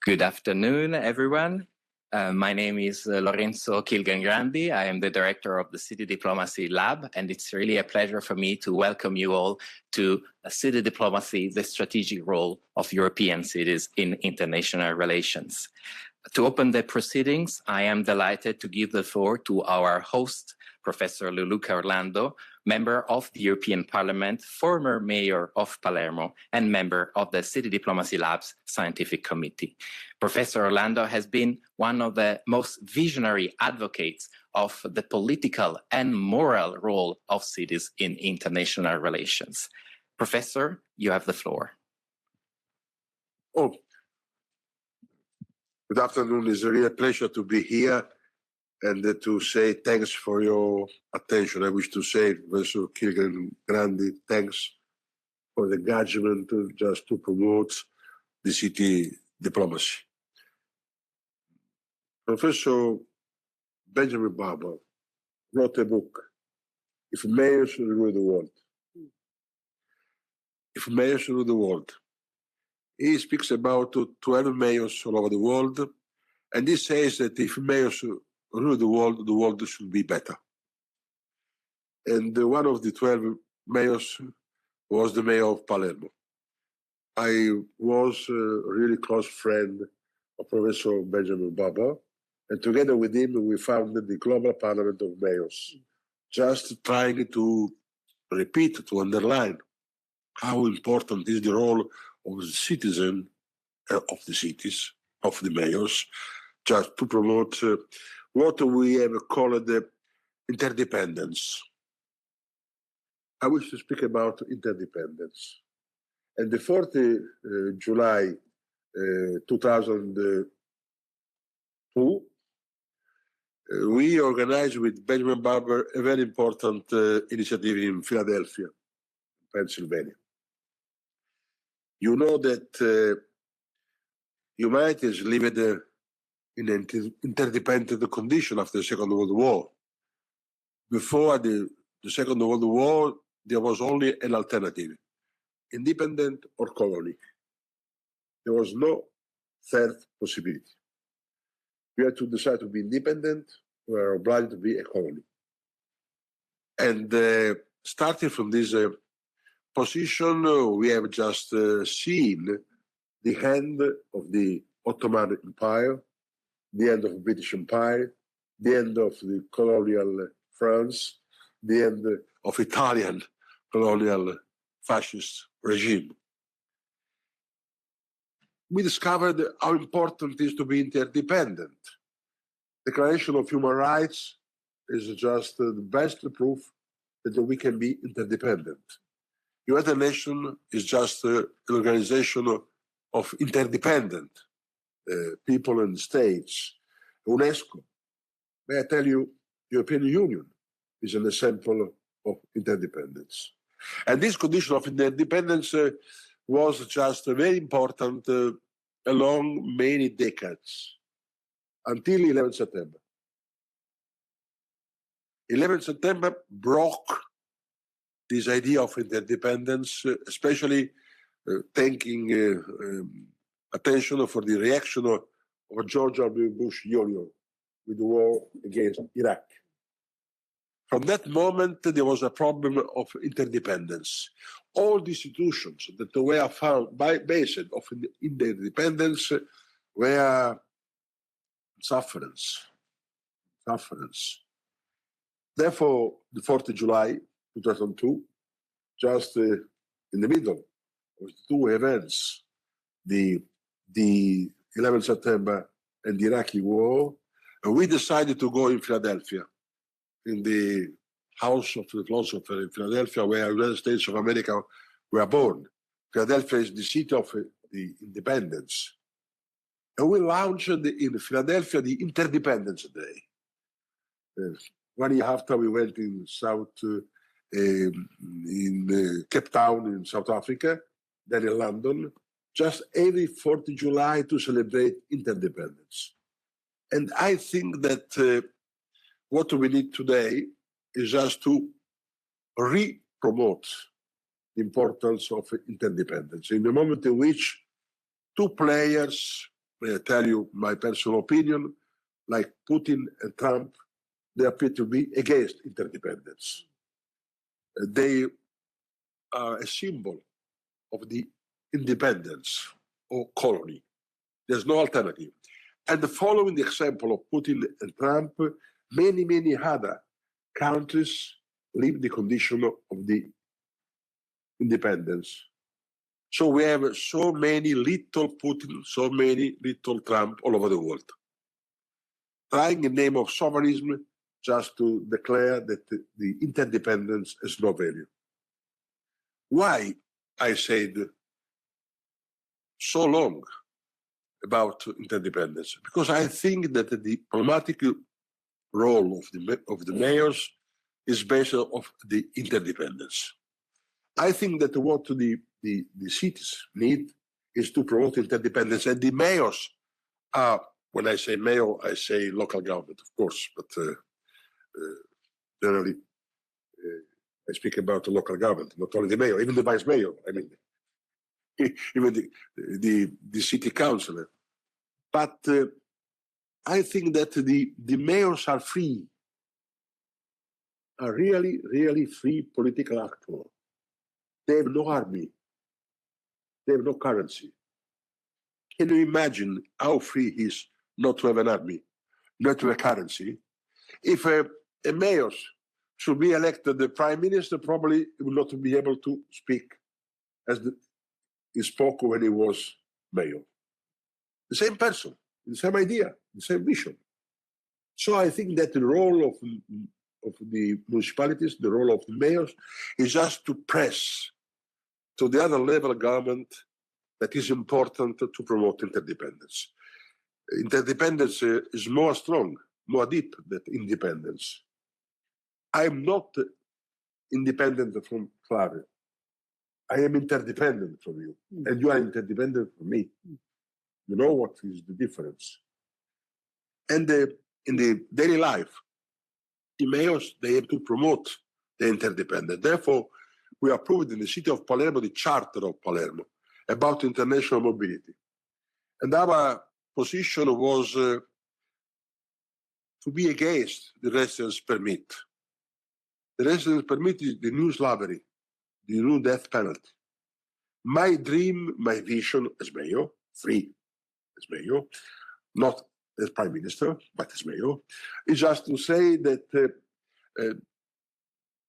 Good afternoon, everyone. My name is Lorenzo Kilgangrandi. I am the director of the City Diplomacy Lab, and it's really a pleasure for me to welcome you all to City Diplomacy, the strategic role of European cities in international relations. To open the proceedings, I am delighted to give the floor to our host, Professor Leoluca Orlando, member of the European Parliament, former mayor of Palermo, and member of the City Diplomacy Lab's Scientific Committee. Professor Orlando has been one of the most visionary advocates of the political and moral role of cities in international relations. Professor, you have the floor. Oh, good afternoon. It's really a pleasure to be here and to say thanks for your attention. I wish to say, Professor Kilgangrandi, thanks for the engagement to promote the city diplomacy. Professor Benjamin Barber wrote a book, If Mayors Rule the World. If Mayors Rule the World. He speaks about 12 mayors all over the world, and he says that if mayors rule the world should be better. And one of the 12 mayors was the mayor of Palermo. I was a really close friend of Professor Benjamin Barber, and together with him we founded the Global Parliament of Mayors, just trying to repeat, to underline how important is the role of the citizen, of the cities, of the mayors, just to promote what we have called the interdependence. I wish to speak about interdependence. And the 4th July 2002, we organized with Benjamin Barber a very important initiative in Philadelphia, Pennsylvania. You know that humanity has lived in an interdependent condition after the Second World War. Before the Second World War, there was only an alternative, independent or colony. There was no third possibility. We had to decide to be independent, we were obliged to be a colony. And starting from this position, we have just seen the end of the Ottoman Empire, the end of the British Empire, the end of the colonial France, the end of Italian colonial fascist regime. We discovered how important it is to be interdependent. The Declaration of Human Rights is just the best proof that we can be interdependent. United Nations is just an organization of interdependent people and states. UNESCO, may I tell you, the European Union is an example of interdependence. And this condition of interdependence was just very important along many decades, until 11 September. 11 September broke this idea of interdependence, especially taking attention for the reaction of George W. Bush Jr. with the war against Iraq. From that moment, there was a problem of interdependence. All the institutions that were found based of interdependence were sufferance. Therefore, the 4th of July 2002, just in the middle of the two events, the 11th September and the Iraqi war, we decided to go in Philadelphia, in the House of the Philosopher in Philadelphia, where the United States of America were born. Philadelphia is the city of the independence. And we launched in Philadelphia the Interdependence Day. 1 year after, we went in Cape Town in South Africa, then in London, just every 4th of July to celebrate interdependence. And I think that what we need today is just to re-promote the importance of interdependence in the moment in which two players may I tell you my personal opinion, like Putin and Trump, they appear to be against interdependence. They are a symbol of the independence or colony. There's no alternative. And following the example of Putin and Trump, many, many other countries live in the condition of the independence. So we have so many little Putin, so many little Trump all over the world, trying in the name of sovereignty just to declare that the interdependence has no value. Why I said so long about interdependence? Because I think that the diplomatic role of the mayors is based on the interdependence. I think that what the cities need is to promote interdependence, and the mayors are, when I say mayor, I say local government, of course, but generally I speak about the local government, not only the mayor, even the vice mayor, I mean, even the city councillor. But I think that the mayors are free, are really, really free political actors. They have no army. They have no currency. Can you imagine how free he is not to have an army, not to have a currency? If a mayor should be elected the prime minister, probably will not be able to speak as he spoke when he was mayor. The same person, the same idea, the same vision. So I think that the role of the municipalities, the role of the mayors, is just to press to the other level of government that is important to promote interdependence. Interdependence is more strong, more deep than independence. I am not independent from Flavio. I am interdependent from you, and you are interdependent from me. You know what is the difference? And in the daily life, the mayors, they have to promote the interdependence. Therefore, we approved in the city of Palermo the Charter of Palermo about international mobility. And our position was to be against the residence permit. The residence permit is the new slavery, the new death penalty. My dream, my vision as mayor, free as mayor, not as prime minister, but as mayor, is just to say that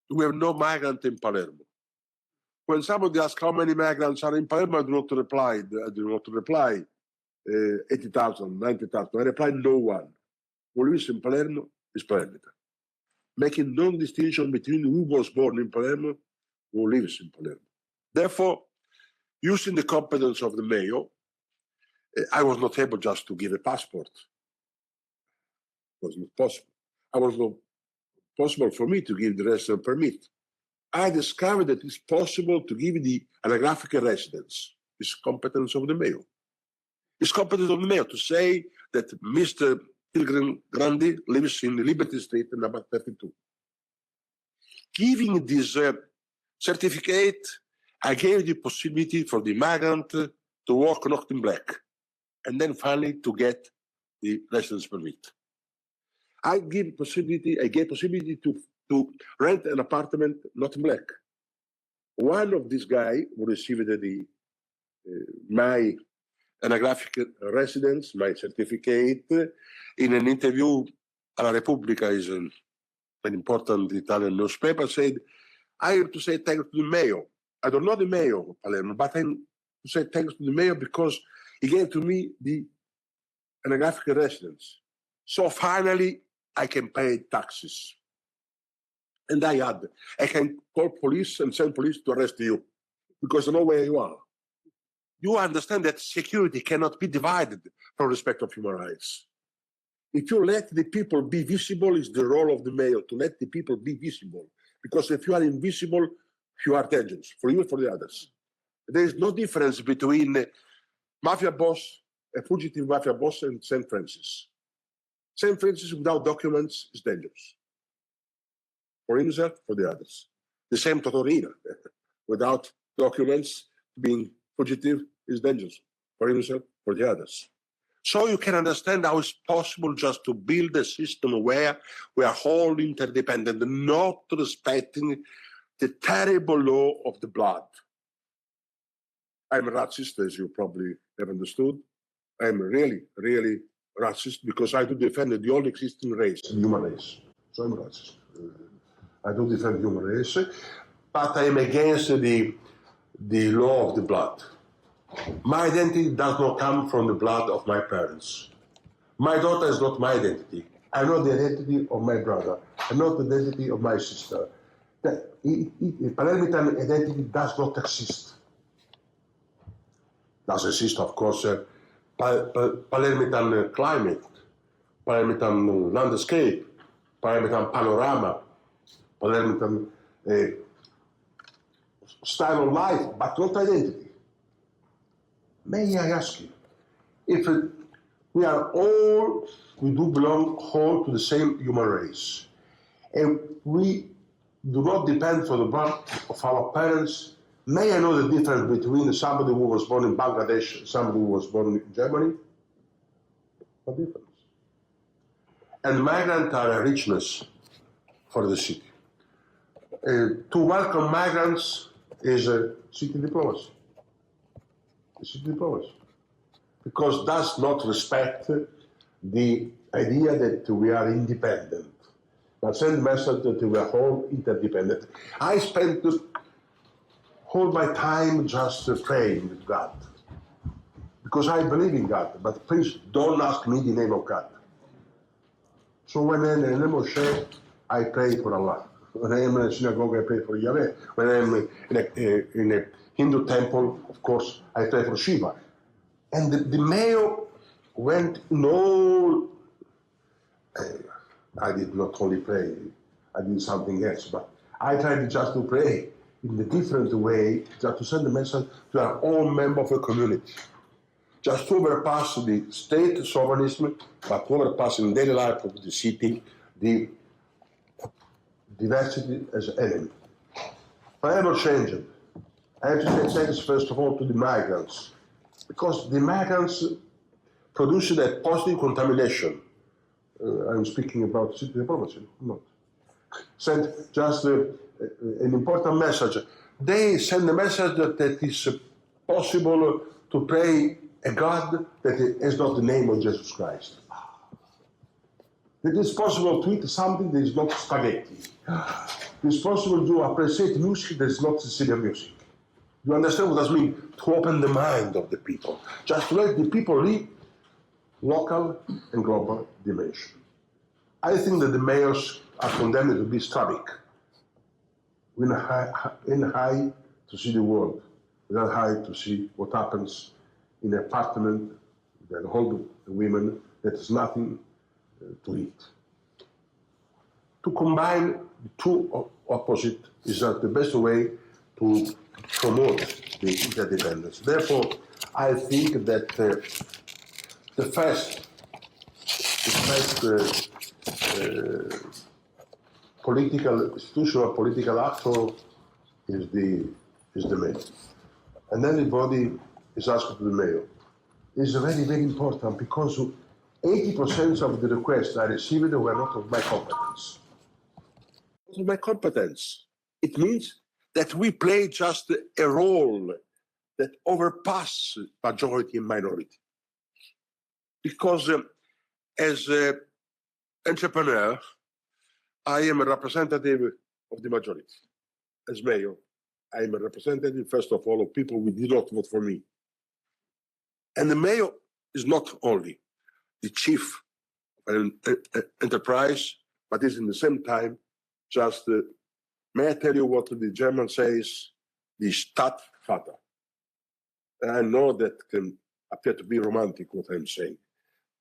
we have no migrant in Palermo. When somebody asks how many migrants are in Palermo, I do not reply 80,000, 90,000. I reply no one. Who lives in Palermo is Palermitan, making no distinction between who was born in Palermo, who lives in Palermo. Therefore, using the competence of the mayor, I was not able just to give a passport. It was not possible. It was not possible for me to give the residence permit. I discovered that it's possible to give the anagraphic residence. It's competence of the mayor. It's competence of the mayor to say that Mr. Grandi lives in Liberty Street, number 32. Giving this certificate, I gave the possibility for the migrant to work not in black, and then finally to get the residence permit. I gave possibility to rent an apartment not in black. One of these guys who received my anagraphic residence, my certificate, in an interview alla Repubblica, is an important Italian newspaper, said, I have to say thanks to the mayor. I don't know the mayor of Palermo, but I have to say thanks to the mayor because he gave to me the anagraphic residence. So finally, I can pay taxes. And I can call police and send police to arrest you because I know where you are. You understand that security cannot be divided from respect of human rights. If you let the people be visible, it's the role of the mayor to let the people be visible. Because if you are invisible, you are dangerous for you and for the others. There is no difference between mafia boss, a fugitive mafia boss, and St. Francis. St. Francis without documents is dangerous. For himself, for the others. The same Totorina. Without documents, being fugitive is dangerous. For himself, for the others. So you can understand how it's possible just to build a system where we are all interdependent, not respecting the terrible law of the blood. I'm a racist, as you probably have understood. I'm really, really racist because I do defend the old existing race, the human race. So I'm racist. I do defend the human race, but I'm against the law of the blood. My identity does not come from the blood of my parents. My daughter is not my identity. I'm not the identity of my brother. I'm not the identity of my sister. The Palermitan identity does not exist. Does exist, of course, Palermitan climate, Palermitan landscape, Palermitan panorama, Palermitan style of life, but not identity. May I ask you, if we do belong all to the same human race, and we do not depend for the blood of our parents, may I know the difference between somebody who was born in Bangladesh and somebody who was born in Germany? What difference? And migrants are a richness for the city. To welcome migrants is a city diplomacy. Because does not respect the idea that we are independent, but send the message that we are all interdependent. I spent all my time just praying with God, because I believe in God, but please don't ask me the name of God. So when I'm in a mosque, I pray for Allah. When I am in a synagogue, I pray for Yahweh. When I am in a Hindu temple, of course, I pray for Shiva. And the mayor went in all, I did not only pray, I did something else, but I tried just to pray in a different way, just to send a message to our own member of a community. Just to overpass the state sovereignty, but to overpass in daily life of the city, the diversity as an enemy. Forever changing. I have to say thanks first of all to the migrants, because the migrants produced a positive contamination. I'm speaking about city diplomacy, not. Sent just an important message. They send a message that it is possible to pray a God that is not the name of Jesus Christ. It is possible to eat something that is not spaghetti. It is possible to appreciate music that is not Sicilian music. You understand what that means? To open the mind of the people. Just to let the people live local and global dimension. I think that the mayors are condemned to be Stravic. In high to see the world, without high to see what happens in an apartment that hold the women that is nothing to eat. To combine the two opposite is the best way to promote the interdependence. Therefore, I think that the first institutional political actor is the mayor. And everybody is asked to the mayor. It's very, very important because 80% of the requests I received were not of my competence. Of my competence. It means that we play just a role that overpass majority and minority. Because as an entrepreneur, I am a representative of the majority. As mayor, I am a representative, first of all, of people who did not vote for me. And the mayor is not only the chief of an enterprise, but is in the same time just, may I tell you what the German says, the Stadtvater. And I know that can appear to be romantic, what I'm saying.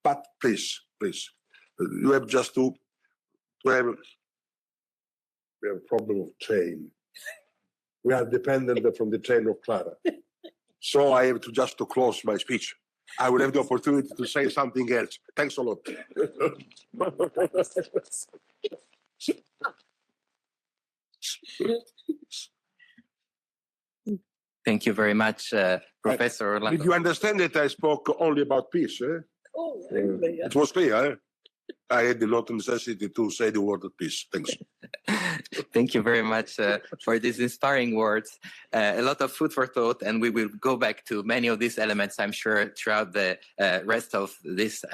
But please, you have just to have, we have a problem of train. We are dependent from the train of Clara. So I have to just to close my speech. I will have the opportunity to say something else. Thanks a lot. Thank you very much, Professor Orlando. Did you understand that I spoke only about peace? Oh, really? It was clear. I had not necessity to say the word peace. Thanks. Thank you very much for these inspiring words. A lot of food for thought, and we will go back to many of these elements, I'm sure, throughout the rest of this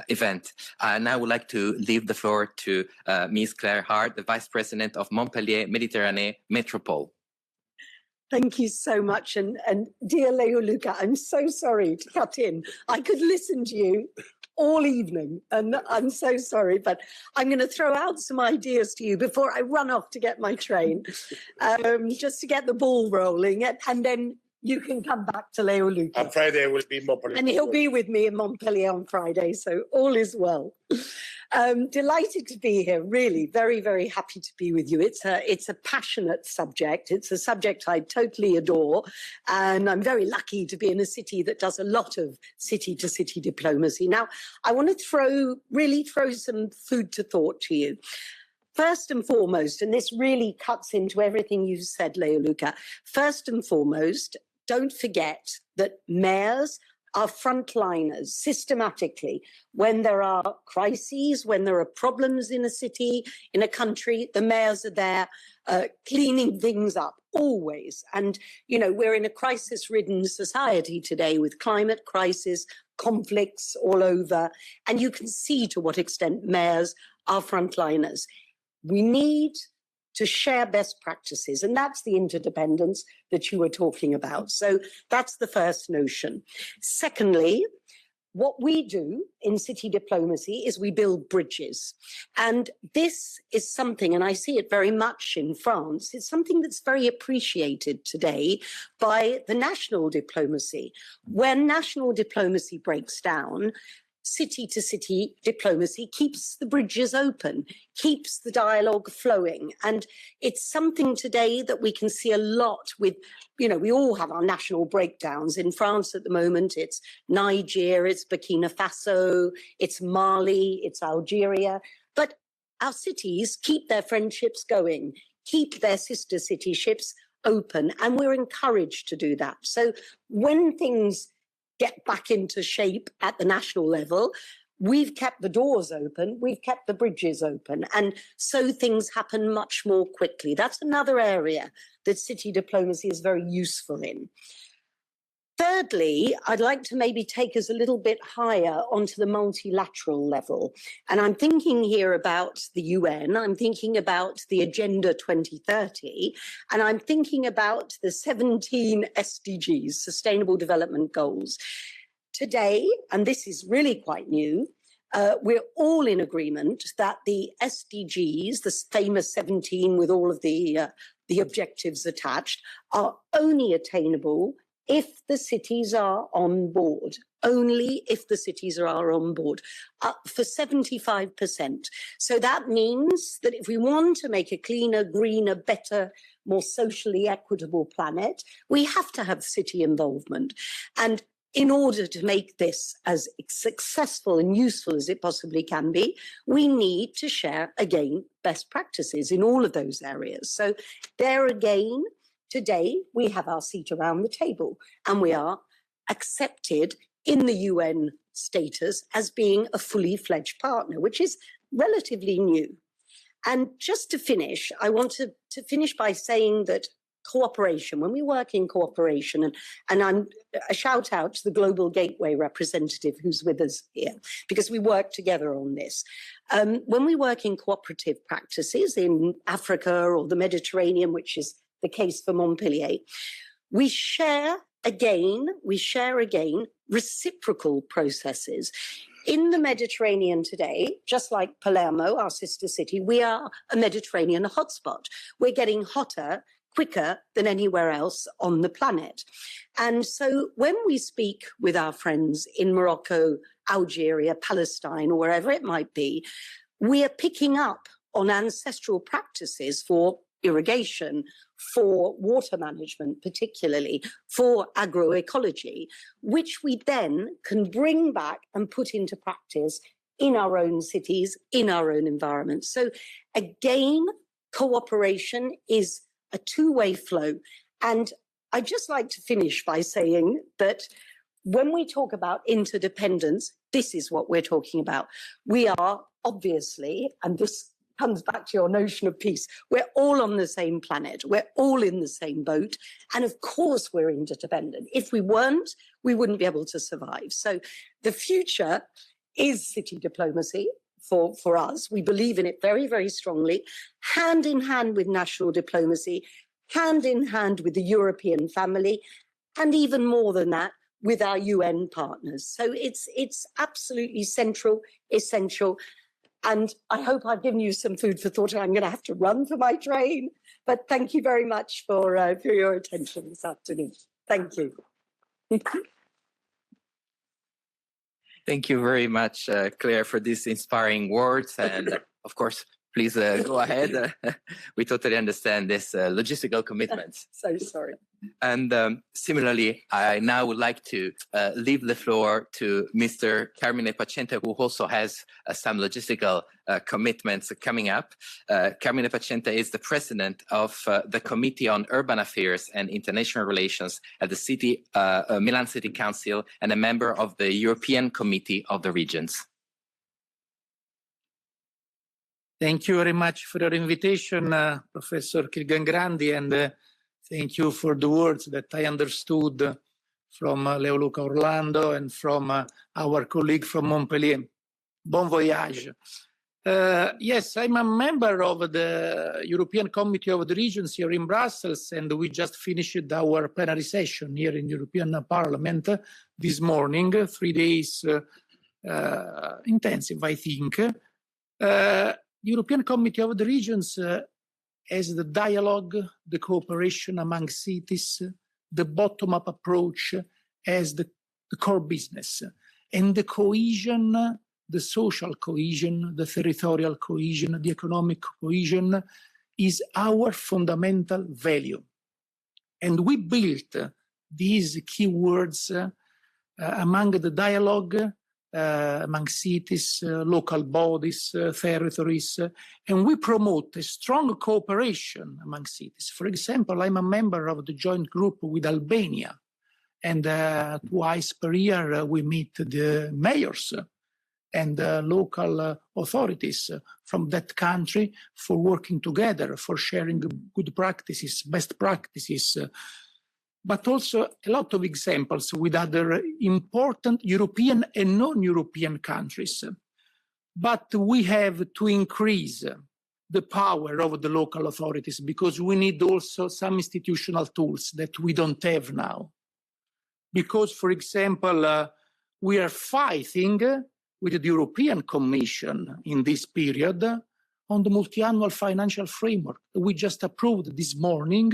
event. And I would like to leave the floor to Ms. Claire Hart, the Vice President of Montpellier Méditerranée Métropole. Thank you so much. And dear Leoluca, I'm so sorry to cut in. I could listen to you all evening, and I'm so sorry, but I'm going to throw out some ideas to you before I run off to get my train, just to get the ball rolling, and then you can come back to Leoluca. On Friday, I will be in Montpellier. And he'll be with me in Montpellier on Friday, so all is well. Delighted to be here, really, very, very happy to be with you. It's a passionate subject. It's a subject I totally adore, and I'm very lucky to be in a city that does a lot of city-to-city diplomacy. Now, I want to really throw some food to thought to you. First and foremost, and this really cuts into everything you said, Leoluca, first and foremost, don't forget that mayors are frontliners systematically. When there are crises, when there are problems in a city, in a country, the mayors are there cleaning things up, always. And, you know, we're in a crisis-ridden society today with climate crisis, conflicts all over, and you can see to what extent mayors are frontliners. We need to share best practices, and that's the interdependence that you were talking about. So that's the first notion. Secondly, what we do in city diplomacy is we build bridges. And this is something, and I see it very much in France, it's something that's very appreciated today by the national diplomacy. When national diplomacy breaks down, city-to-city diplomacy keeps the bridges open, keeps the dialogue flowing. And it's something today that we can see a lot with, you know, we all have our national breakdowns. In France at the moment, it's Niger, it's Burkina Faso, it's Mali, it's Algeria. But our cities keep their friendships going, keep their sister cityships open, and we're encouraged to do that. So when things get back into shape at the national level, we've kept the doors open, we've kept the bridges open, and so things happen much more quickly. That's another area that city diplomacy is very useful in. Thirdly, I'd like to maybe take us a little bit higher onto the multilateral level. And I'm thinking here about the UN, I'm thinking about the Agenda 2030, and I'm thinking about the 17 SDGs, Sustainable Development Goals. Today, and this is really quite new, we're all in agreement that the SDGs, the famous 17 with all of the objectives attached, are only attainable if the cities are on board, only if the cities are on board, up for 75%. So that means that if we want to make a cleaner, greener, better, more socially equitable planet, we have to have city involvement. And in order to make this as successful and useful as it possibly can be, we need to share, again, best practices in all of those areas. So there again, today, we have our seat around the table, and we are accepted in the UN status as being a fully fledged partner, which is relatively new. And just to finish, I want to finish by saying that cooperation, when we work in cooperation, and I'm a shout out to the Global Gateway representative who's with us here, because we work together on this. When we work in cooperative practices in Africa or the Mediterranean, which is the case for Montpellier, we share again reciprocal processes. In the Mediterranean today, just like Palermo, our sister city, we are a Mediterranean hotspot. We're getting hotter quicker than anywhere else on the planet. And so when we speak with our friends in Morocco, Algeria, Palestine, or wherever it might be, we are picking up on ancestral practices for irrigation, for water management, particularly for agroecology, which we then can bring back and put into practice in our own cities, in our own environments. So again, cooperation is a two-way flow. And I'd just like to finish by saying that when we talk about interdependence, This is what we're talking about. We are obviously, and this comes back to your notion of peace, we're all on the same planet. We're all in the same boat. And of course, we're interdependent. If we weren't, we wouldn't be able to survive. So the future is city diplomacy for us. We believe in it very, very strongly, hand in hand with national diplomacy, hand in hand with the European family, and even more than that, with our UN partners. So it's absolutely central, essential. And I hope I've given you some food for thought. I'm going to have to run for my train. But thank you very much for your attention this afternoon. Thank you. Thank you very much, Claire, for these inspiring words. And of course, please go ahead. We totally understand this logistical commitments. So sorry. And similarly, I now would like to leave the floor to Mr. Carmine Pacente, who also has some logistical commitments coming up. Carmine Pacente is the president of the Committee on Urban Affairs and International Relations at the Milan City Council and a member of the European Committee of the Regions. Thank you very much for your invitation, Professor Kilgangrandi, and thank you for the words that I understood from Leo Luca Orlando and from our colleague from Montpellier. Bon voyage. Yes, I'm a member of the European Committee of the Regions here in Brussels, and we just finished our plenary session here in the European Parliament this morning, 3 days intensive, I think. European Committee of the Regions as the dialogue, the cooperation among cities, the bottom-up approach as the core business, and the cohesion, the social cohesion, the territorial cohesion, the economic cohesion is our fundamental value. And we built these key words among the dialogue among cities, local bodies, territories, and we promote a strong cooperation among cities. For example, I'm a member of the joint group with Albania, and twice per year we meet the mayors and local authorities from that country for working together, for sharing good practices, best practices, but also a lot of examples with other important European and non-European countries. But we have to increase the power of the local authorities because we need also some institutional tools that we don't have now. Because, for example, we are fighting with the European Commission in this period on the multi-annual financial framework. We just approved this morning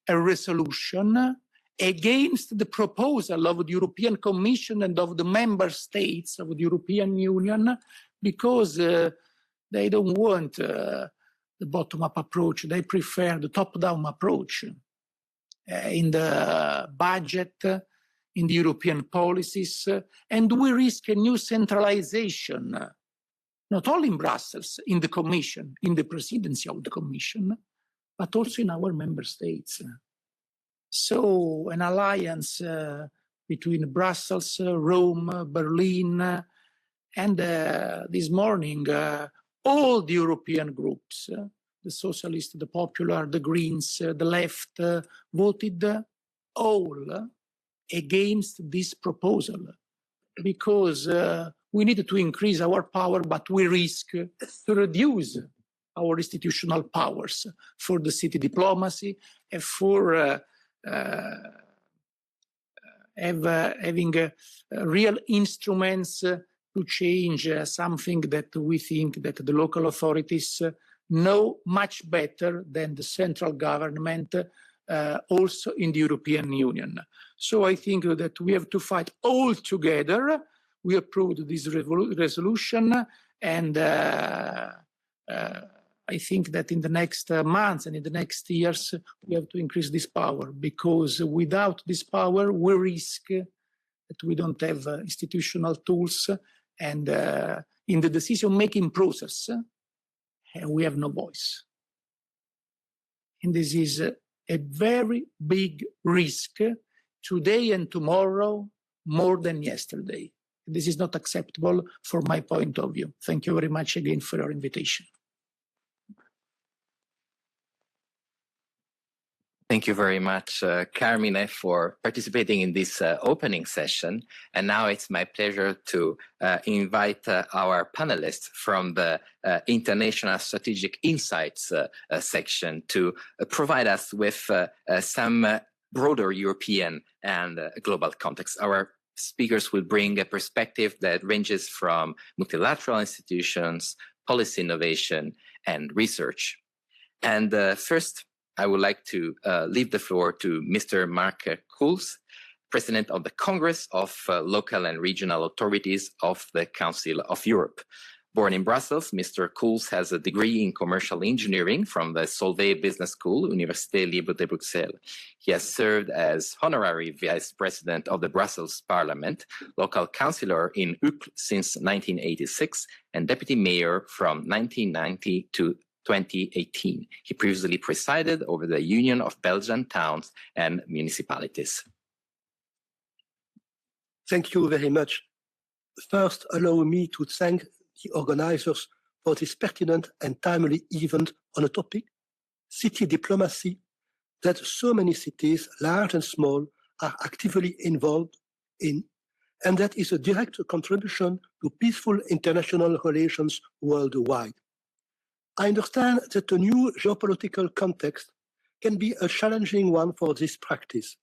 a resolution against the proposal of the European Commission and of the member states of the European Union because they don't want the bottom-up approach. They prefer the top-down approach in the budget, in the European policies, and we risk a new centralization, not only in Brussels, in the Commission, in the presidency of the Commission, but also in our member states. So an alliance between Brussels, Rome, Berlin, and this morning, all the European groups, the Socialists, the Popular, the Greens, the Left, voted all against this proposal because we need to increase our power, but we risk to reduce our institutional powers for the city diplomacy and for having real instruments to change something that we think that the local authorities know much better than the central government, also in the European Union. So I think that we have to fight all together. We approved this resolution, and I think that in the next months and in the next years, we have to increase this power, because without this power, we risk that we don't have institutional tools, and in the decision-making process, we have no voice. And this is a very big risk today and tomorrow, more than yesterday. This is not acceptable from my point of view. Thank you very much again for your invitation. Thank you very much, Carmine, for participating in this opening session. And now it's my pleasure to invite our panelists from the International Strategic Insights section to provide us with some broader European and global context. Our speakers will bring a perspective that ranges from multilateral institutions, policy innovation, and research. And first, I would like to leave the floor to Mr. Mark Kuls, President of the Congress of Local and Regional Authorities of the Council of Europe. Born in Brussels, Mr. Kuls has a degree in commercial engineering from the Solvay Business School, Université Libre de Bruxelles. He has served as honorary vice president of the Brussels Parliament, local councillor in Uccle since 1986, and deputy mayor from 1990 to 2018. He previously presided over the Union of Belgian Towns and Municipalities. Thank you very much. First, allow me to thank the organizers for this pertinent and timely event on a topic, city diplomacy, that so many cities, large and small, are actively involved in, and that is a direct contribution to peaceful international relations worldwide. I understand that the new geopolitical context can be a challenging one for this practice,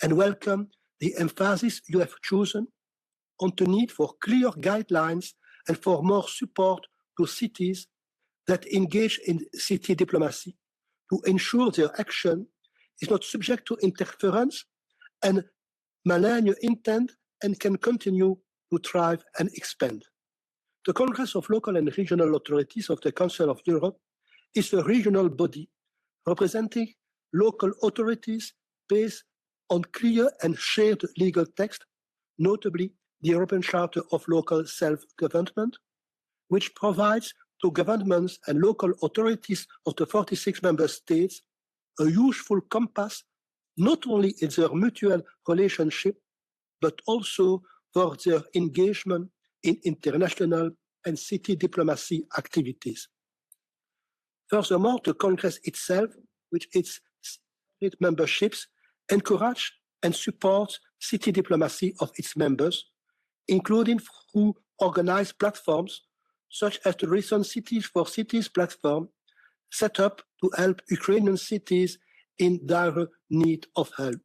and welcome the emphasis you have chosen on the need for clear guidelines and for more support to cities that engage in city diplomacy to ensure their action is not subject to interference and malign intent and can continue to thrive and expand. The Congress of Local and Regional Authorities of the Council of Europe is a regional body representing local authorities based on clear and shared legal text, notably the European Charter of Local Self-Government, which provides to governments and local authorities of the 46 member states a useful compass, not only in their mutual relationship, but also for their engagement in international and city diplomacy activities. Furthermore, the Congress itself, with its memberships, encourage and support city diplomacy of its members, including through organized platforms such as the recent Cities for Cities platform, set up to help Ukrainian cities in dire need of help.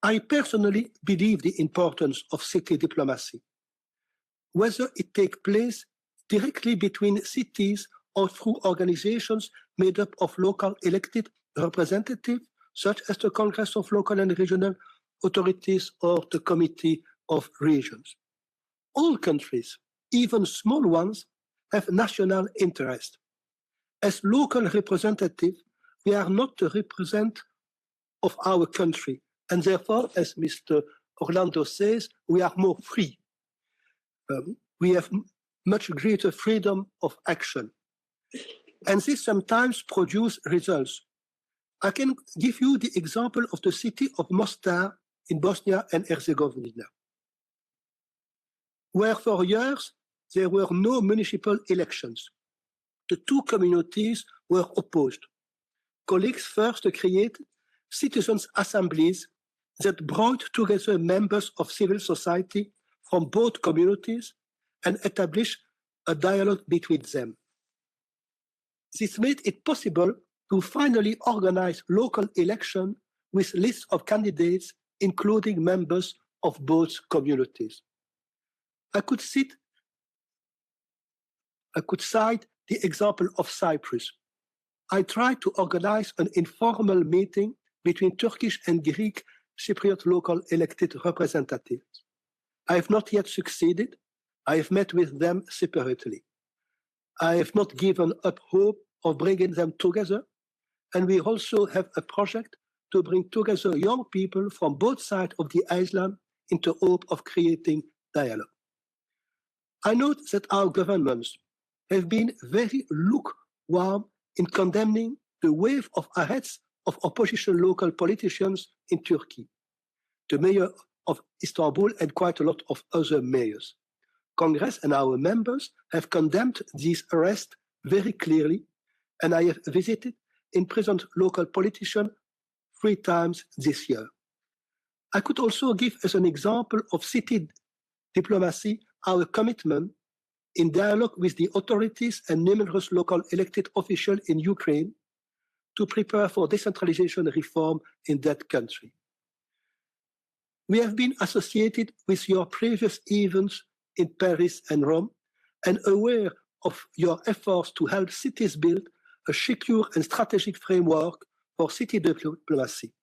I personally believe the importance of city diplomacy, whether it takes place directly between cities or through organizations made up of local elected representatives, such as the Congress of Local and Regional Authorities or the Committee of Regions. All countries, even small ones, have national interest. As local representatives, we are not the representative of our country, and therefore, as Mr. Orlando says, we are more free. We have much greater freedom of action. And this sometimes produces results. I can give you the example of the city of Mostar in Bosnia and Herzegovina, where for years there were no municipal elections. The two communities were opposed. Colleagues first created citizens' assemblies that brought together members of civil society from both communities and established a dialogue between them. This made it possible to finally organize local elections with lists of candidates, including members of both communities. I could cite the example of Cyprus. I tried to organize an informal meeting between Turkish and Greek Cypriot local elected representatives. I have not yet succeeded. I have met with them separately. I have not given up hope of bringing them together, and we also have a project to bring together young people from both sides of the island in the hope of creating dialogue. I note that our governments have been very lukewarm in condemning the wave of arrests of opposition local politicians in Turkey. The mayor of Istanbul and quite a lot of other mayors. Congress and our members have condemned these arrests very clearly, and I have visited imprisoned local politicians 3 times this year. I could also give as an example of city diplomacy our commitment in dialogue with the authorities and numerous local elected officials in Ukraine to prepare for decentralization reform in that country. We have been associated with your previous events in Paris and Rome and aware of your efforts to help cities build a secure and strategic framework for city diplomacy.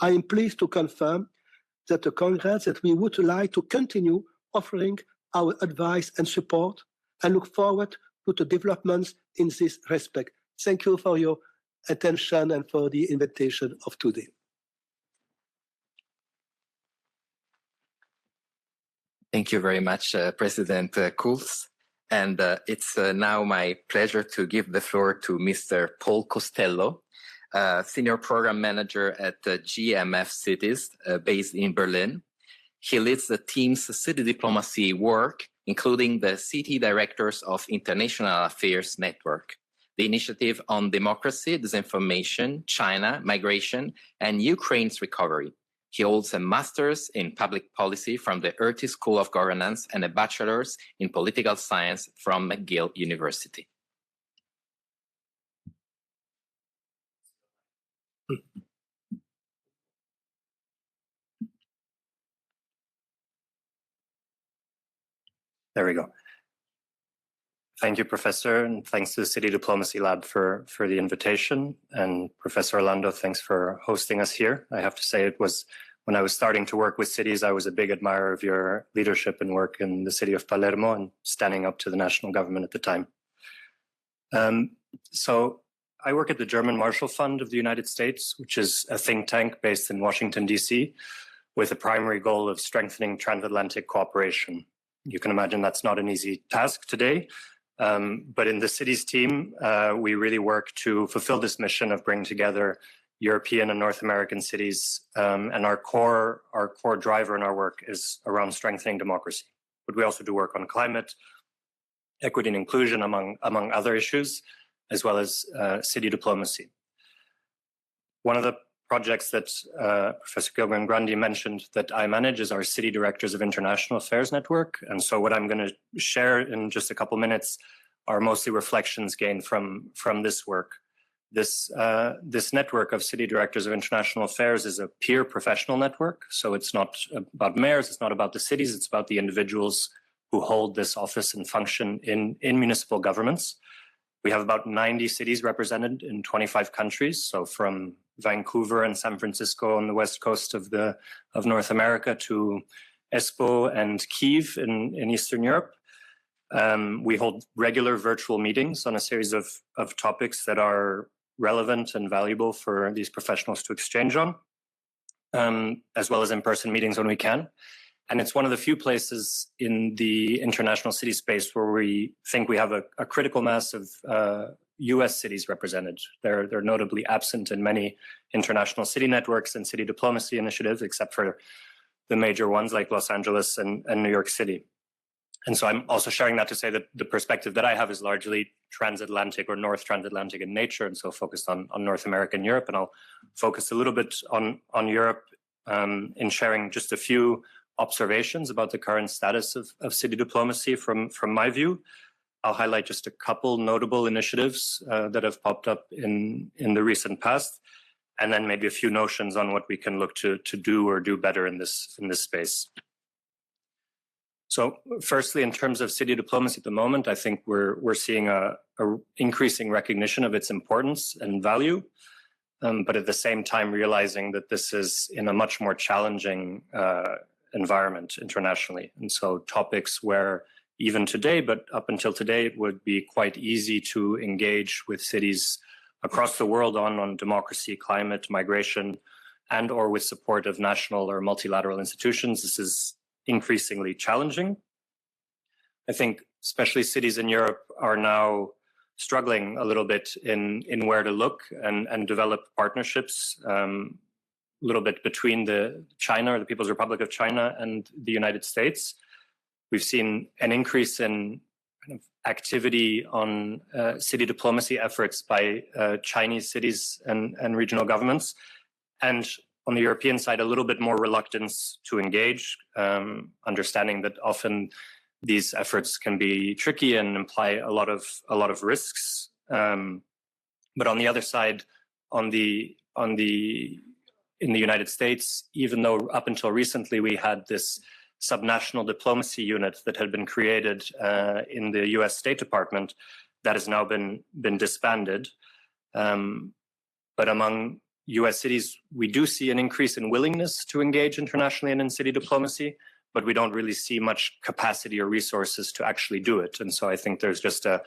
I am pleased to confirm that the Congress that we would like to continue offering our advice and support and look forward to the developments in this respect. Thank you for your attention and for the invitation of today. Thank you very much, President Kulz. And it's now my pleasure to give the floor to Mr. Paul Costello, Senior Program Manager at GMF Cities based in Berlin. He leads the team's city diplomacy work, including the City Directors of International Affairs Network, the Initiative on Democracy, Disinformation, China, Migration, and Ukraine's Recovery. He holds a master's in public policy from the Urti School of Governance and a bachelor's in political science from McGill University. There we go. Thank you, Professor, and thanks to the City Diplomacy Lab for the invitation. And Professor Orlando, thanks for hosting us here. I have to say it was, when I was starting to work with cities, I was a big admirer of your leadership and work in the city of Palermo and standing up to the national government at the time. So I work at the German Marshall Fund of the United States, which is a think tank based in Washington, D.C., with a primary goal of strengthening transatlantic cooperation. You can imagine that's not an easy task today. But in the cities team, we really work to fulfill this mission of bringing together European and North American cities. And our core driver in our work is around strengthening democracy. But we also do work on climate, equity and inclusion, among other issues, as well as city diplomacy. One of the projects that Professor Gilligan-Grandi mentioned that I manage is our City Directors of International Affairs Network. And so what I'm going to share in just a couple minutes are mostly reflections gained from this work. This network of City Directors of International Affairs is a peer professional network. So it's not about mayors, it's not about the cities, it's about the individuals who hold this office and function in municipal governments. We have about 90 cities represented in 25 countries. So from Vancouver and San Francisco on the west coast of North America to Espoo and Kyiv in Eastern Europe. We hold regular virtual meetings on a series of topics that are relevant and valuable for these professionals to exchange on, as well as in-person meetings when we can. And it's one of the few places in the international city space where we think we have a critical mass of US cities represented. They're notably absent in many international city networks and city diplomacy initiatives, except for the major ones like Los Angeles and New York City. And so I'm also sharing that to say that the perspective that I have is largely transatlantic or North transatlantic in nature, and so focused on North America and Europe. And I'll focus a little bit on Europe in sharing just a few observations about the current status of city diplomacy from my view. I'll highlight just a couple notable initiatives that have popped up in the recent past, and then maybe a few notions on what we can look to do or do better in this space. So firstly, in terms of city diplomacy at the moment, I think we're seeing a increasing recognition of its importance and value, but at the same time realizing that this is in a much more challenging environment internationally. And so topics where even today, but up until today, it would be quite easy to engage with cities across the world on democracy, climate, migration, and or with support of national or multilateral institutions. This is increasingly challenging. I think especially cities in Europe are now struggling a little bit in where to look and develop partnerships little bit between China or the People's Republic of China and the United States. We've seen an increase in kind of activity on city diplomacy efforts by Chinese cities and regional governments. And on the European side, a little bit more reluctance to engage, understanding that often these efforts can be tricky and imply a lot of risks. But on the other side, in the United States, even though up until recently we had this subnational diplomacy unit that had been created in the US State Department, that has now been disbanded. But among US cities, we do see an increase in willingness to engage internationally and in city diplomacy, but we don't really see much capacity or resources to actually do it. And so I think there's just a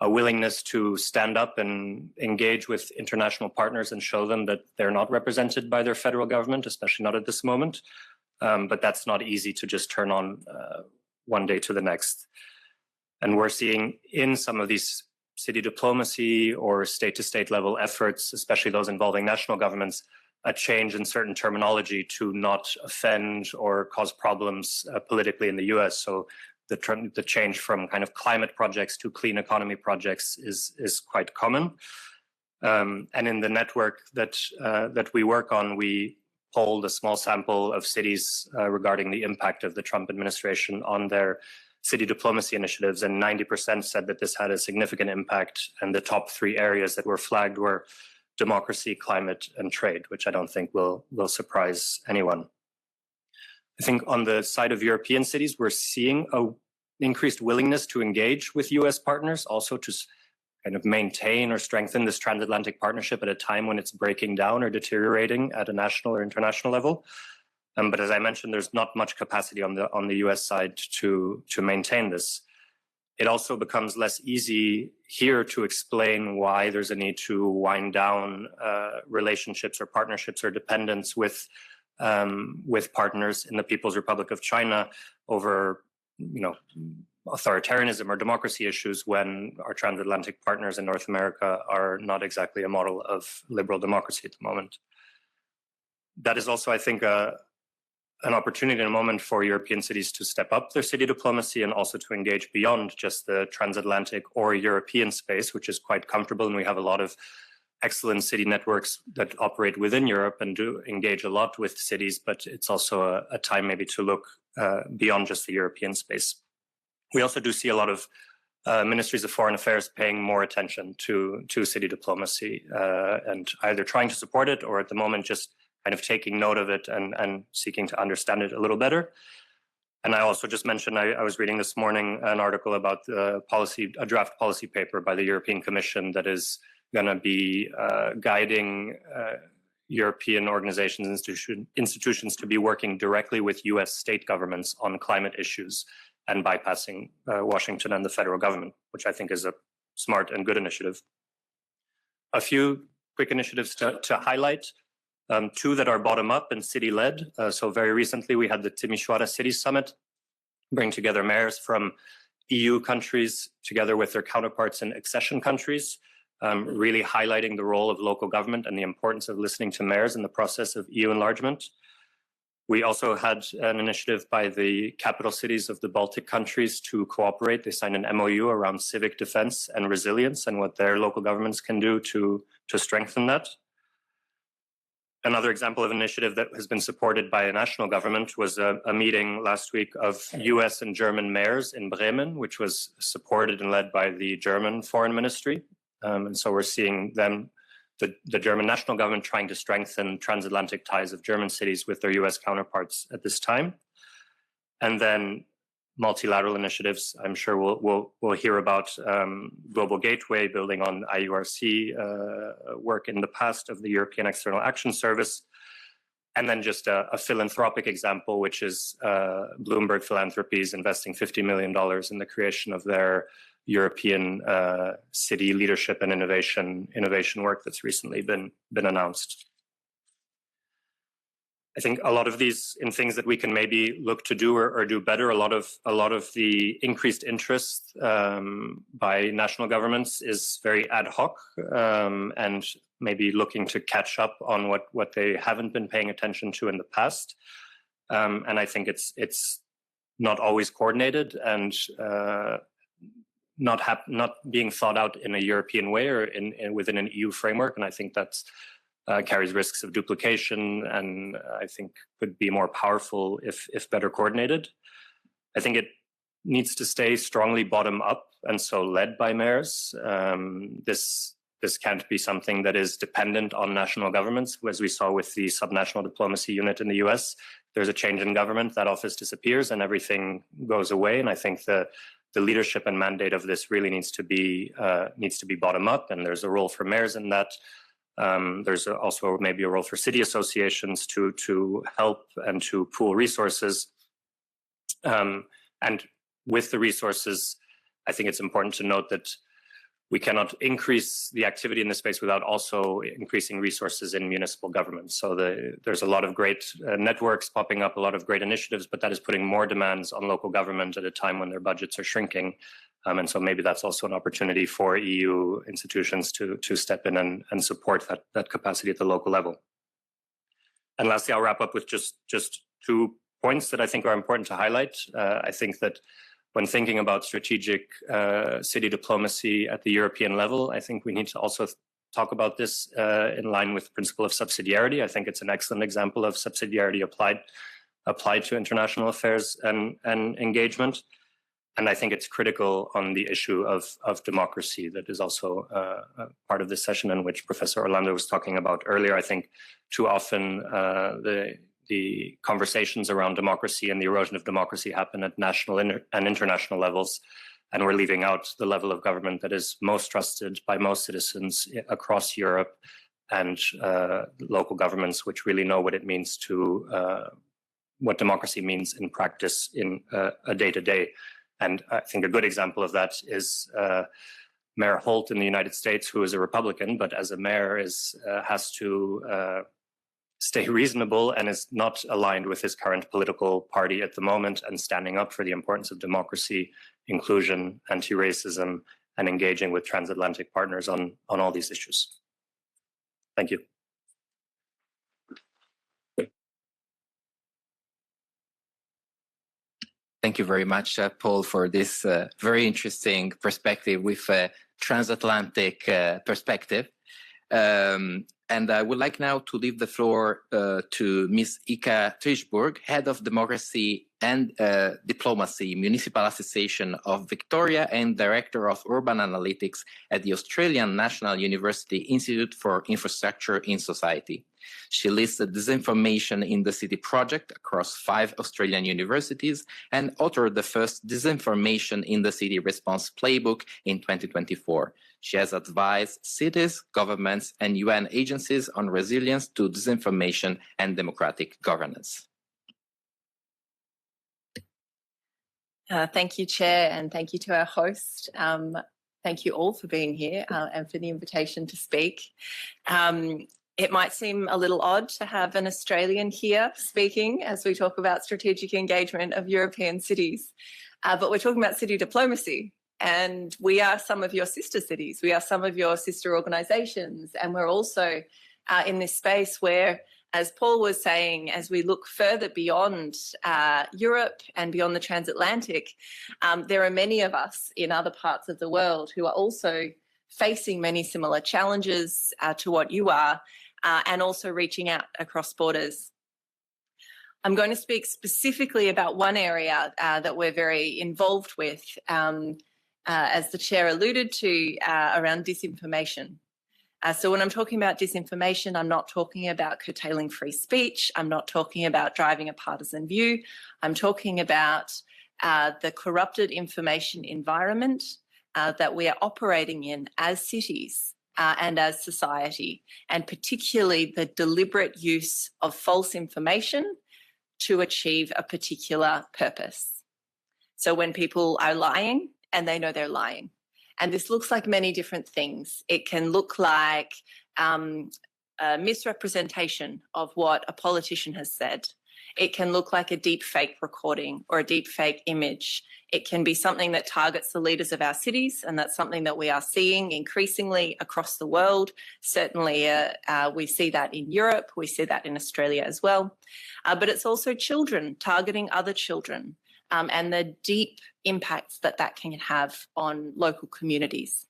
willingness to stand up and engage with international partners and show them that they're not represented by their federal government, especially not at this moment. But that's not easy to just turn on one day to the next. And we're seeing in some of these city diplomacy or state-to-state level efforts, especially those involving national governments, a change in certain terminology to not offend or cause problems politically in the US. So the change from kind of climate projects to clean economy projects is quite common. And in the network that we work on, we polled a small sample of cities regarding the impact of the Trump administration on their city diplomacy initiatives, and 90% said that this had a significant impact. And the top three areas that were flagged were democracy, climate, and trade, which I don't think will surprise anyone. I think on the side of European cities, we're seeing an increased willingness to engage with US partners, also to kind of maintain or strengthen this transatlantic partnership at a time when it's breaking down or deteriorating at a national or international level. But as I mentioned, there's not much capacity on the US side to maintain this. It also becomes less easy here to explain why there's a need to wind down relationships or partnerships or dependence with partners in the People's Republic of China over, authoritarianism or democracy issues when our transatlantic partners in North America are not exactly a model of liberal democracy at the moment. That is also, I think, an opportunity in a moment for European cities to step up their city diplomacy and also to engage beyond just the transatlantic or European space, which is quite comfortable. And we have a lot of excellent city networks that operate within Europe and do engage a lot with cities, but it's also a time maybe to look beyond just the European space. We also do see a lot of ministries of foreign affairs paying more attention to city diplomacy and either trying to support it or at the moment just kind of taking note of it and seeking to understand it a little better. And I also just mentioned, I was reading this morning an article about a draft policy paper by the European Commission that is going to be guiding European organizations and institutions to be working directly with US state governments on climate issues and bypassing Washington and the federal government, which I think is a smart and good initiative. A few quick initiatives to highlight. Two that are bottom-up and city-led. So very recently, we had the Timișoara City Summit, bring together mayors from EU countries together with their counterparts in accession countries, really highlighting the role of local government and the importance of listening to mayors in the process of EU enlargement. We also had an initiative by the capital cities of the Baltic countries to cooperate. They signed an MOU around civic defense and resilience and what their local governments can do to strengthen that. Another example of an initiative that has been supported by a national government was a meeting last week of US and German mayors in Bremen, which was supported and led by the German Foreign Ministry. And so we're seeing them, the German national government, trying to strengthen transatlantic ties of German cities with their US counterparts at this time. And then multilateral initiatives. I'm sure we'll hear about Global Gateway, building on IURC work in the past of the European External Action Service. And then just a philanthropic example, which is Bloomberg Philanthropies investing $50 million in the creation of their European city leadership and innovation work that's recently been announced. I think a lot of these in things that we can maybe look to do or do better. A lot of the increased interest by national governments is very ad hoc and maybe looking to catch up on what they haven't been paying attention to in the past. And I think it's not always coordinated and not being thought out in a European way or within an EU framework. And I think that's carries risks of duplication and I think could be more powerful if better coordinated. I think it needs to stay strongly bottom up and so led by mayors. This can't be something that is dependent on national governments. As we saw with the subnational diplomacy unit in the US, there's a change in government, that office disappears and everything goes away. And I think the leadership and mandate of this really needs to be bottom up, and there's a role for mayors in that. There's also maybe a role for city associations to help and to pool resources. And with the resources, I think it's important to note that we cannot increase the activity in this space without also increasing resources in municipal governments. So there's a lot of great networks popping up, a lot of great initiatives, but that is putting more demands on local government at a time when their budgets are shrinking. And so maybe that's also an opportunity for EU institutions to step in and support that capacity at the local level. And lastly, I'll wrap up with just 2 points that I think are important to highlight. I think that when thinking about strategic city diplomacy at the European level, I think we need to also talk about this in line with the principle of subsidiarity. I think it's an excellent example of subsidiarity applied to international affairs and engagement. And I think it's critical on the issue of democracy that is also part of this session, in which Professor Orlando was talking about earlier. I think too often the conversations around democracy and the erosion of democracy happen at national and international levels, and we're leaving out the level of government that is most trusted by most citizens across Europe, and local governments which really know what it means to what democracy means in practice in a day-to-day. And I think a good example of that is Mayor Holt in the United States, who is a Republican, but as a mayor has to stay reasonable and is not aligned with his current political party at the moment, and standing up for the importance of democracy, inclusion, anti-racism, and engaging with transatlantic partners on all these issues. Thank you. Thank you very much, Paul, for this very interesting perspective with a transatlantic perspective. And I would like now to leave the floor to Ms. Ika Trischburg, Head of Democracy and Diplomacy, Municipal Association of Victoria, and Director of Urban Analytics at the Australian National University Institute for Infrastructure in Society. She leads the Disinformation in the City project across 5 Australian universities and authored the first Disinformation in the City response playbook in 2024. She has advised cities, governments, and UN agencies on resilience to disinformation and democratic governance. Thank you, Chair, and thank you to our host. Thank you all for being here and for the invitation to speak. It might seem a little odd to have an Australian here speaking as we talk about strategic engagement of European cities, but we're talking about city diplomacy, and we are some of your sister cities. We are some of your sister organisations, and we're also in this space where, as Paul was saying, as we look further beyond Europe and beyond the transatlantic, there are many of us in other parts of the world who are also facing many similar challenges to what you are, and also reaching out across borders. I'm going to speak specifically about one area that we're very involved with, as the Chair alluded to, around disinformation. So when I'm talking about disinformation, I'm not talking about curtailing free speech. I'm not talking about driving a partisan view. I'm talking about the corrupted information environment that we are operating in as cities and as society, and particularly the deliberate use of false information to achieve a particular purpose. So when people are lying and they know they're lying, and this looks like many different things. It can look like a misrepresentation of what a politician has said. It can look like a deep fake recording or a deep fake image. It can be something that targets the leaders of our cities, and that's something that we are seeing increasingly across the world. Certainly, we see that in Europe, we see that in Australia as well. But it's also children targeting other children, and the deep impacts that that can have on local communities.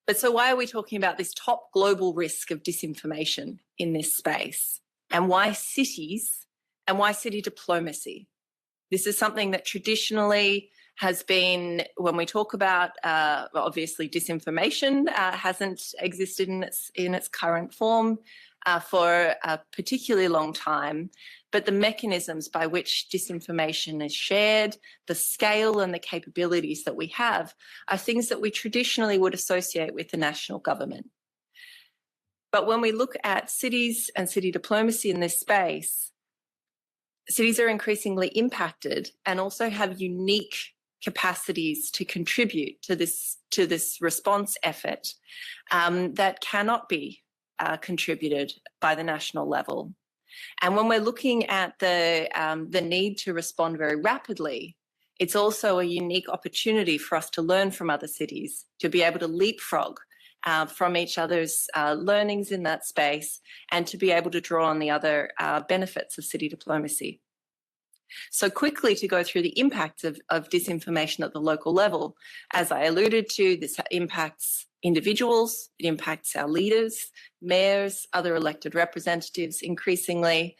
But so why are we talking about this top global risk of disinformation in this space? And why cities and why city diplomacy? This is something that traditionally has been, when we talk about, obviously disinformation hasn't existed in its current form for a particularly long time, but the mechanisms by which disinformation is shared, the scale and the capabilities that we have are things that we traditionally would associate with the national government. But when we look at cities and city diplomacy in this space, cities are increasingly impacted and also have unique capacities to contribute to this response effort that cannot be contributed by the national level. And when we're looking at the need to respond very rapidly, it's also a unique opportunity for us to learn from other cities, to be able to leapfrog from each other's learnings in that space, and to be able to draw on the other benefits of city diplomacy. So quickly to go through the impacts of disinformation at the local level, as I alluded to, this impacts individuals, it impacts our leaders, mayors, other elected representatives increasingly.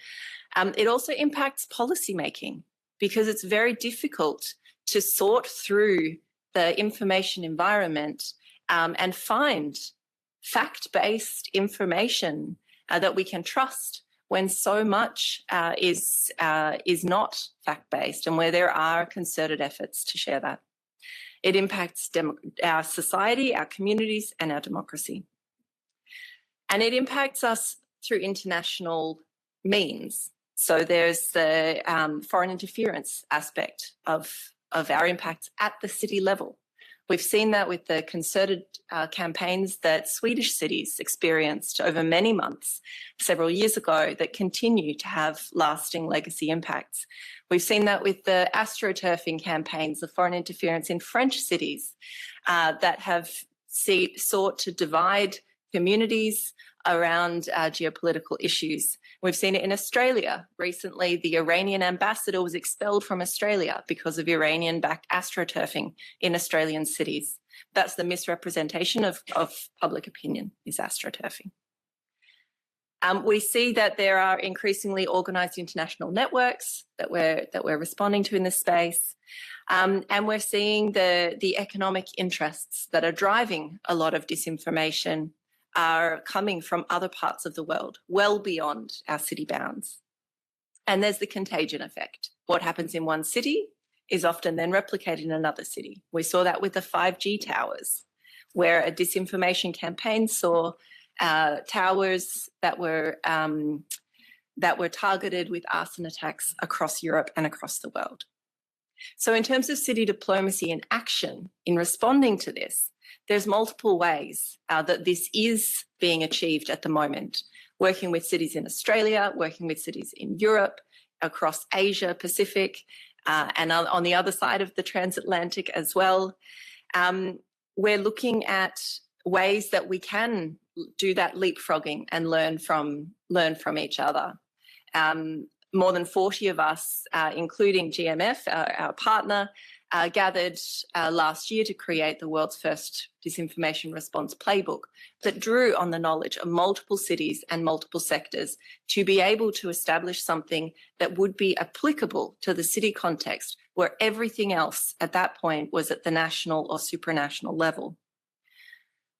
It also impacts policymaking because it's very difficult to sort through the information environment and find fact-based information that we can trust when so much is not fact-based and where there are concerted efforts to share that. It impacts our society, our communities, and our democracy. And it impacts us through international means. So there's the foreign interference aspect of our impacts at the city level. We've seen that with the concerted campaigns that Swedish cities experienced over many months several years ago that continue to have lasting legacy impacts. We've seen that with the astroturfing campaigns, the foreign interference in French cities that have sought to divide communities around geopolitical issues. We've seen it in Australia. Recently, the Iranian ambassador was expelled from Australia because of Iranian-backed astroturfing in Australian cities. That's the misrepresentation of public opinion, is astroturfing. We see that there are increasingly organised international networks that we're responding to in this space. And we're seeing the economic interests that are driving a lot of disinformation are coming from other parts of the world, well beyond our city bounds. And there's the contagion effect. What happens in one city is often then replicated in another city. We saw that with the 5G towers, where a disinformation campaign saw towers that were targeted with arson attacks across Europe and across the world. So in terms of city diplomacy and action in responding to this, there's multiple ways that this is being achieved at the moment, working with cities in Australia, working with cities in Europe, across Asia, Pacific, and on the other side of the transatlantic as well. We're looking at ways that we can do that leapfrogging and learn from each other. More than 40 of us, including GMF, our partner, gathered last year to create the world's first disinformation response playbook that drew on the knowledge of multiple cities and multiple sectors to be able to establish something that would be applicable to the city context, where everything else at that point was at the national or supranational level.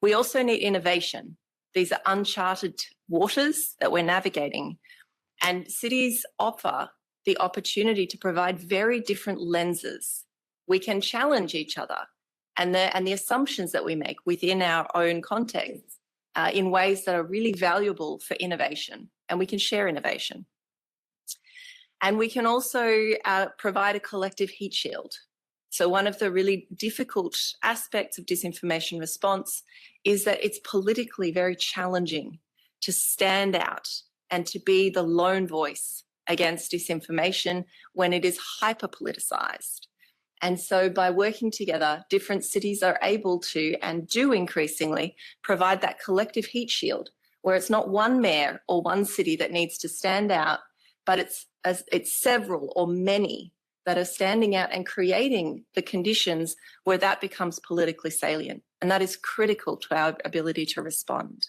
We also need innovation. These are uncharted waters that we're navigating, and cities offer the opportunity to provide very different lenses. We can challenge each other and the assumptions that we make within our own context in ways that are really valuable for innovation, and we can share innovation. And we can also provide a collective heat shield. So one of the really difficult aspects of disinformation response is that it's politically very challenging to stand out and to be the lone voice against disinformation when it is hyper-politicized. And so by working together, different cities are able to, and do increasingly, provide that collective heat shield, where it's not one mayor or one city that needs to stand out, but it's several or many that are standing out and creating the conditions where that becomes politically salient. And that is critical to our ability to respond.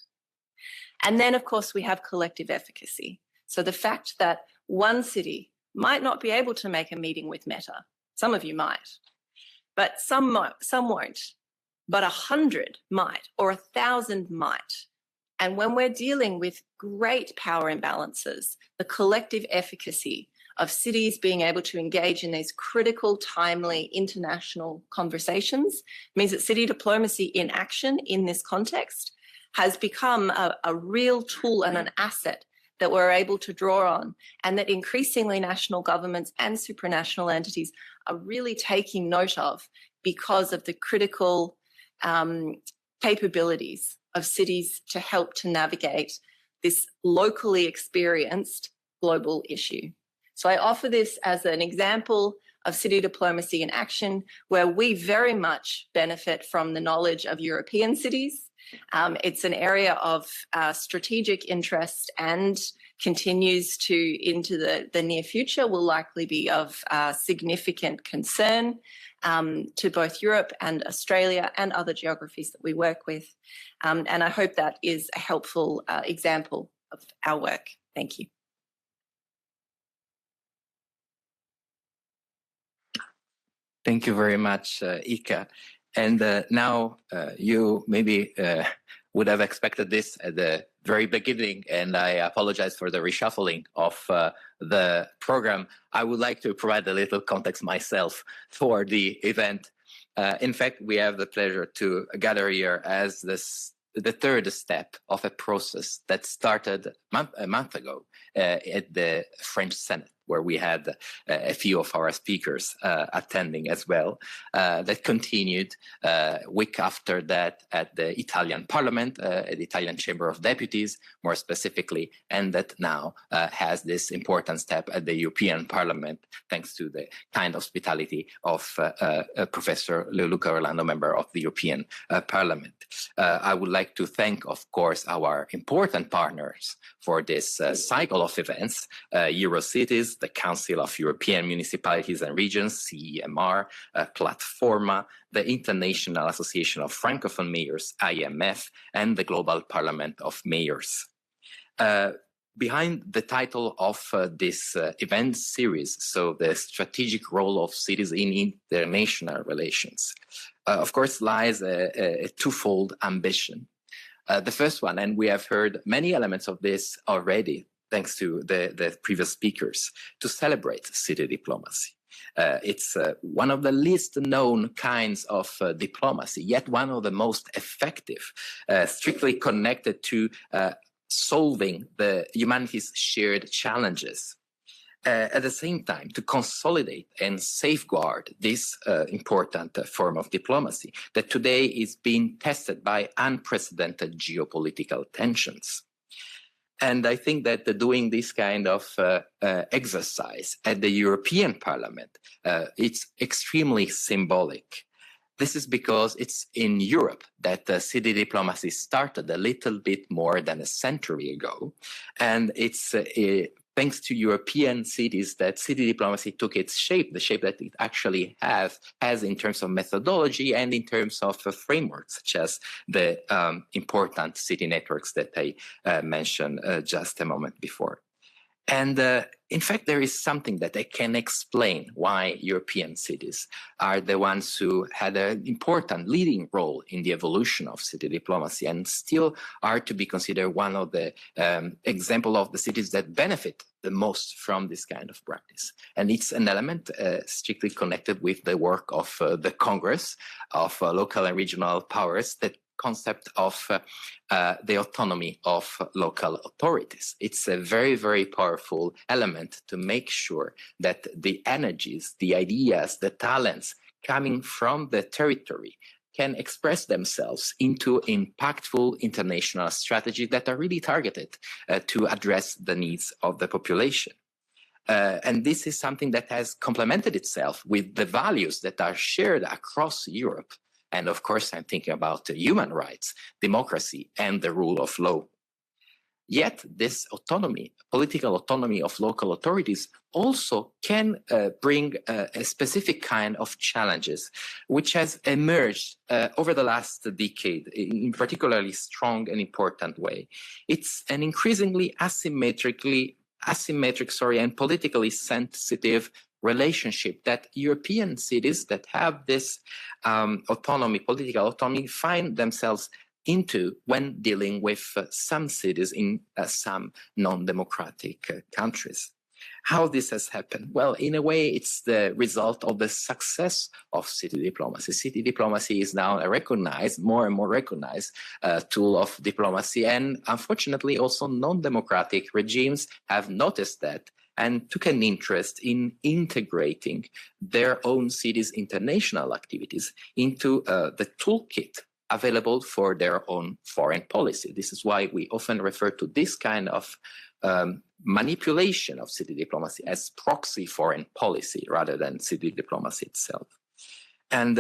And then, of course, we have collective efficacy. So the fact that one city might not be able to make a meeting with Meta, some of you might, but some won't, but 100 might, or 1,000 might. And when we're dealing with great power imbalances, the collective efficacy of cities being able to engage in these critical, timely international conversations means that city diplomacy in action in this context has become a real tool and an asset that we're able to draw on, and that increasingly national governments and supranational entities are really taking note of because of the critical capabilities of cities to help to navigate this locally experienced global issue. So I offer this as an example of city diplomacy in action, where we very much benefit from the knowledge of European cities. It's an area of strategic interest, and continues to into the near future will likely be of significant concern to both Europe and Australia and other geographies that we work with. And I hope that is a helpful example of our work. Thank you. Thank you very much, Ika. And now you maybe would have expected this at the very beginning, and I apologize for the reshuffling of the program. I would like to provide a little context myself for the event. In fact, we have the pleasure to gather here as the third step of a process that started a month ago at the French Senate, where we had a few of our speakers attending as well, that continued week after that at the Italian Parliament, at the Italian Chamber of Deputies, more specifically, and that now has this important step at the European Parliament, thanks to the kind hospitality of Professor Leoluca Orlando, member of the European Parliament. I would like to thank, of course, our important partners for this cycle of events, Eurocities, the Council of European Municipalities and Regions, CEMR, PLATFORMA, the International Association of Francophone Mayors, AIMF, and the Global Parliament of Mayors. Behind the title of this event series, so the strategic role of cities in international relations, of course, lies a twofold ambition. The first one, and we have heard many elements of this already, thanks to the previous speakers, to celebrate city diplomacy. It's one of the least known kinds of diplomacy, yet one of the most effective, strictly connected to solving the humanity's shared challenges. At the same time, to consolidate and safeguard this important form of diplomacy that today is being tested by unprecedented geopolitical tensions. And I think that doing this kind of exercise at the European Parliament, it's extremely symbolic. This is because it's in Europe that city diplomacy started a little bit more than a century ago. And it's thanks to European cities that city diplomacy took its shape, the shape that it actually has in terms of methodology and in terms of frameworks, such as the important city networks that I mentioned just a moment before. And in fact, there is something that I can explain why European cities are the ones who had an important leading role in the evolution of city diplomacy and still are to be considered one of the example of the cities that benefit the most from this kind of practice. And it's an element strictly connected with the work of the Congress of local and regional powers, that concept of the autonomy of local authorities. It's a very, very powerful element to make sure that the energies, the ideas, the talents coming from the territory can express themselves into impactful international strategies that are really targeted to address the needs of the population. And this is something that has complemented itself with the values that are shared across Europe. And of course, I'm thinking about human rights, democracy, and the rule of law. Yet this autonomy, political autonomy of local authorities also can bring a specific kind of challenges, which has emerged over the last decade in particularly strong and important way. It's an increasingly asymmetric and politically sensitive relationship that European cities that have this autonomy, political autonomy, find themselves into when dealing with some cities in some non-democratic countries. How this has happened? Well, in a way, it's the result of the success of city diplomacy. City diplomacy is now a recognized, more and more recognized tool of diplomacy. And unfortunately, also non-democratic regimes have noticed that and took an interest in integrating their own cities' international activities into the toolkit available for their own foreign policy. This is why we often refer to this kind of manipulation of city diplomacy as proxy foreign policy rather than city diplomacy itself. And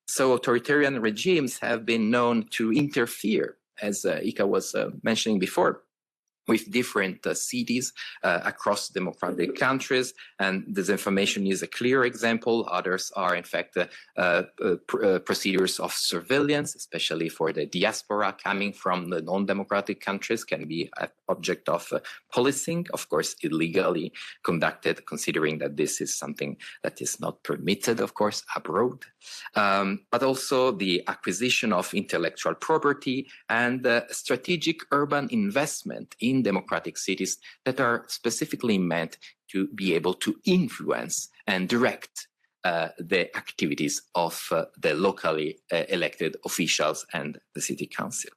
so authoritarian regimes have been known to interfere, as Ika was mentioning before, with different cities across democratic countries. And this information is a clear example. Others are, in fact, procedures of surveillance, especially for the diaspora coming from the non-democratic countries, can be an object of policing, of course, illegally conducted, considering that this is something that is not permitted, of course, abroad. But also the acquisition of intellectual property and strategic urban investment in democratic cities that are specifically meant to be able to influence and direct the activities of the locally elected officials and the city council.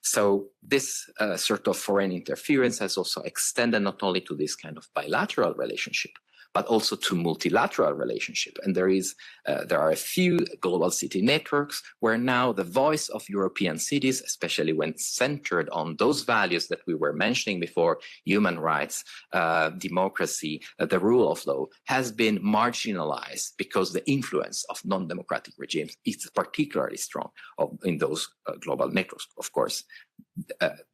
So this sort of foreign interference has also extended not only to this kind of bilateral relationship, but also to multilateral relationship. And there are a few global city networks where now the voice of European cities, especially when centered on those values that we were mentioning before, human rights, democracy, the rule of law, has been marginalized because the influence of non-democratic regimes is particularly strong in those global networks. Of course,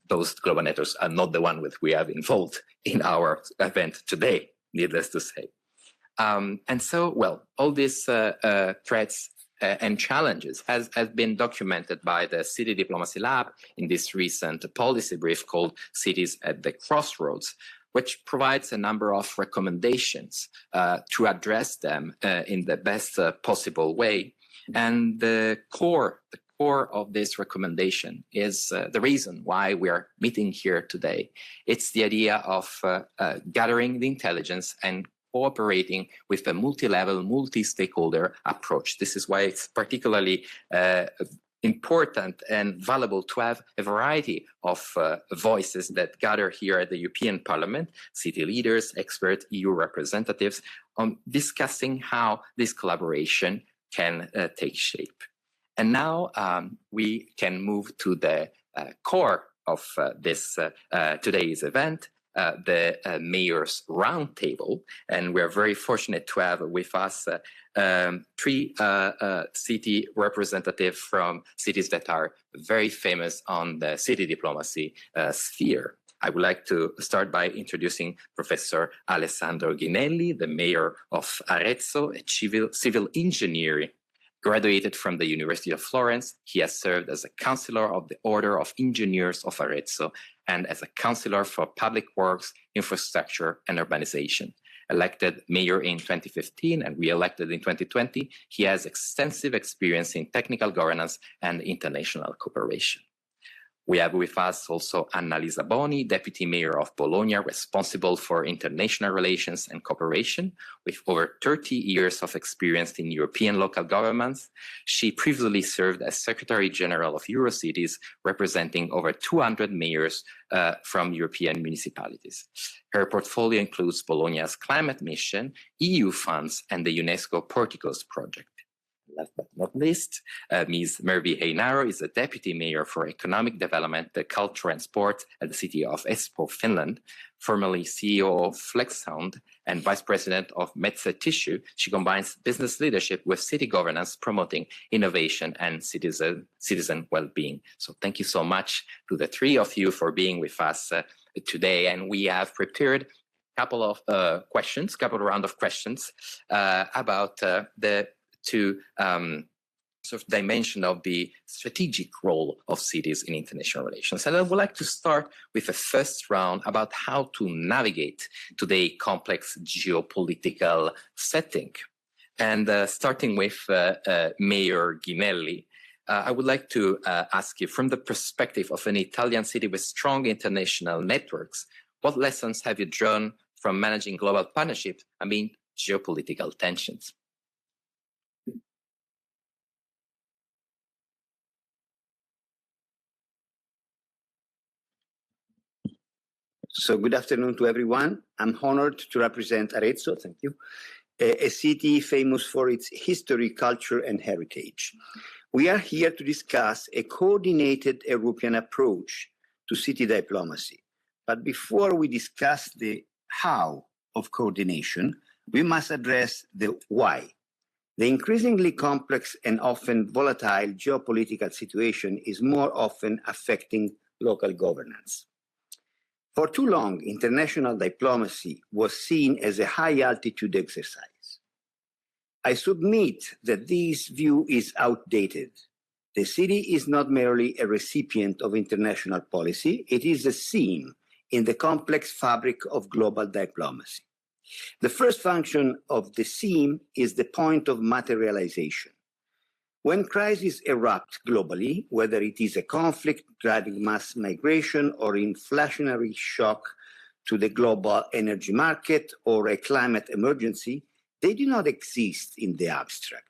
those global networks are not the one we have involved in our event today, needless to say. And so, well, all these threats and challenges has been documented by the City Diplomacy Lab in this recent policy brief called Cities at the Crossroads, which provides a number of recommendations to address them in the best possible way. And the core of this recommendation is the reason why we are meeting here today. It's the idea of gathering the intelligence and cooperating with a multi-level, multi-stakeholder approach. This is why it's particularly important and valuable to have a variety of voices that gather here at the European Parliament, city leaders, experts, EU representatives, on discussing how this collaboration can take shape. And now we can move to the core of this today's event, the Mayor's Roundtable. And we're very fortunate to have with us three city representatives from cities that are very famous on the city diplomacy sphere. I would like to start by introducing Professor Alessandro Ghinelli, the mayor of Arezzo, a civil engineer. Graduated from the University of Florence, he has served as a counselor of the Order of Engineers of Arezzo and as a counselor for public works, infrastructure, and urbanization. Elected mayor in 2015 and re-elected in 2020, he has extensive experience in technical governance and international cooperation. We have with us also Annalisa Boni, Deputy Mayor of Bologna, responsible for international relations and cooperation, with over 30 years of experience in European local governments. She previously served as Secretary General of Eurocities, representing over 200 mayors from European municipalities. Her portfolio includes Bologna's climate mission, EU funds, and the UNESCO Porticos project. last but not least, Ms. Mervi Heinaro is the Deputy Mayor for Economic Development, Culture and Sport at the city of Espoo, Finland, formerly CEO of FlexSound and Vice President of Metsä Tissue. She combines business leadership with city governance, promoting innovation and citizen well-being. So thank you so much to the three of you for being with us today. And we have prepared couple of round of questions about the two sort of dimension of the strategic role of cities in international relations. And I would like to start with the first round about how to navigate today's complex geopolitical setting. And starting with Mayor Ghinelli, I would like to ask you, from the perspective of an Italian city with strong international networks, what lessons have you drawn from managing global partnerships amid geopolitical tensions? So good afternoon to everyone. I'm honored to represent Arezzo, thank you, a city famous for its history, culture, and heritage. We are here to discuss a coordinated European approach to city diplomacy. But before we discuss the how of coordination, we must address the why. The increasingly complex and often volatile geopolitical situation is more often affecting local governance. For too long, international diplomacy was seen as a high-altitude exercise. I submit that this view is outdated. The city is not merely a recipient of international policy, it is a seam in the complex fabric of global diplomacy. The first function of the seam is the point of materialization. When crises erupt globally, whether it is a conflict driving mass migration or inflationary shock to the global energy market or a climate emergency, they do not exist in the abstract.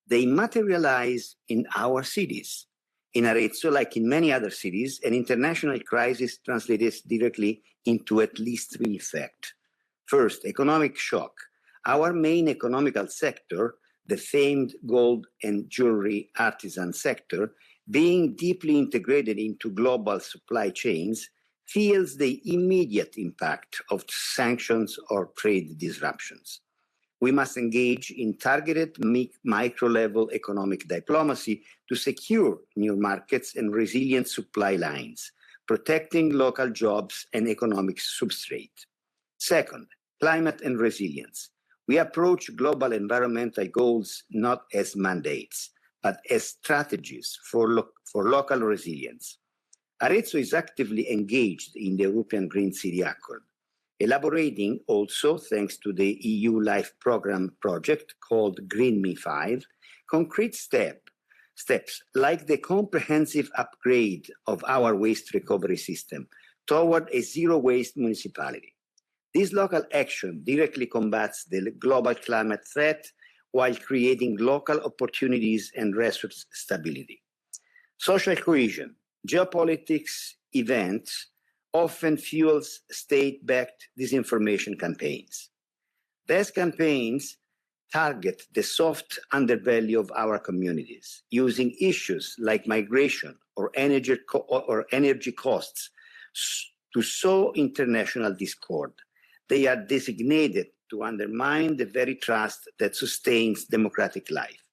They materialize in our cities. In Arezzo, like in many other cities, an international crisis translates directly into at least three effects. First, economic shock. Our main economical sector, the famed gold and jewelry artisan sector, being deeply integrated into global supply chains, feels the immediate impact of sanctions or trade disruptions. We must engage in targeted micro-level economic diplomacy to secure new markets and resilient supply lines, protecting local jobs and economic substrate. Second, climate and resilience. We approach global environmental goals not as mandates, but as strategies for local resilience. Arezzo is actively engaged in the European Green City Accord, elaborating also, thanks to the EU LIFE program project called Green Me 5, concrete steps like the comprehensive upgrade of our waste recovery system toward a zero-waste municipality. This local action directly combats the global climate threat while creating local opportunities and resource stability. Social cohesion. Geopolitics events often fuels state-backed disinformation campaigns. These campaigns target the soft underbelly of our communities, using issues like migration or energy costs to sow international discord. They are designated to undermine the very trust that sustains democratic life.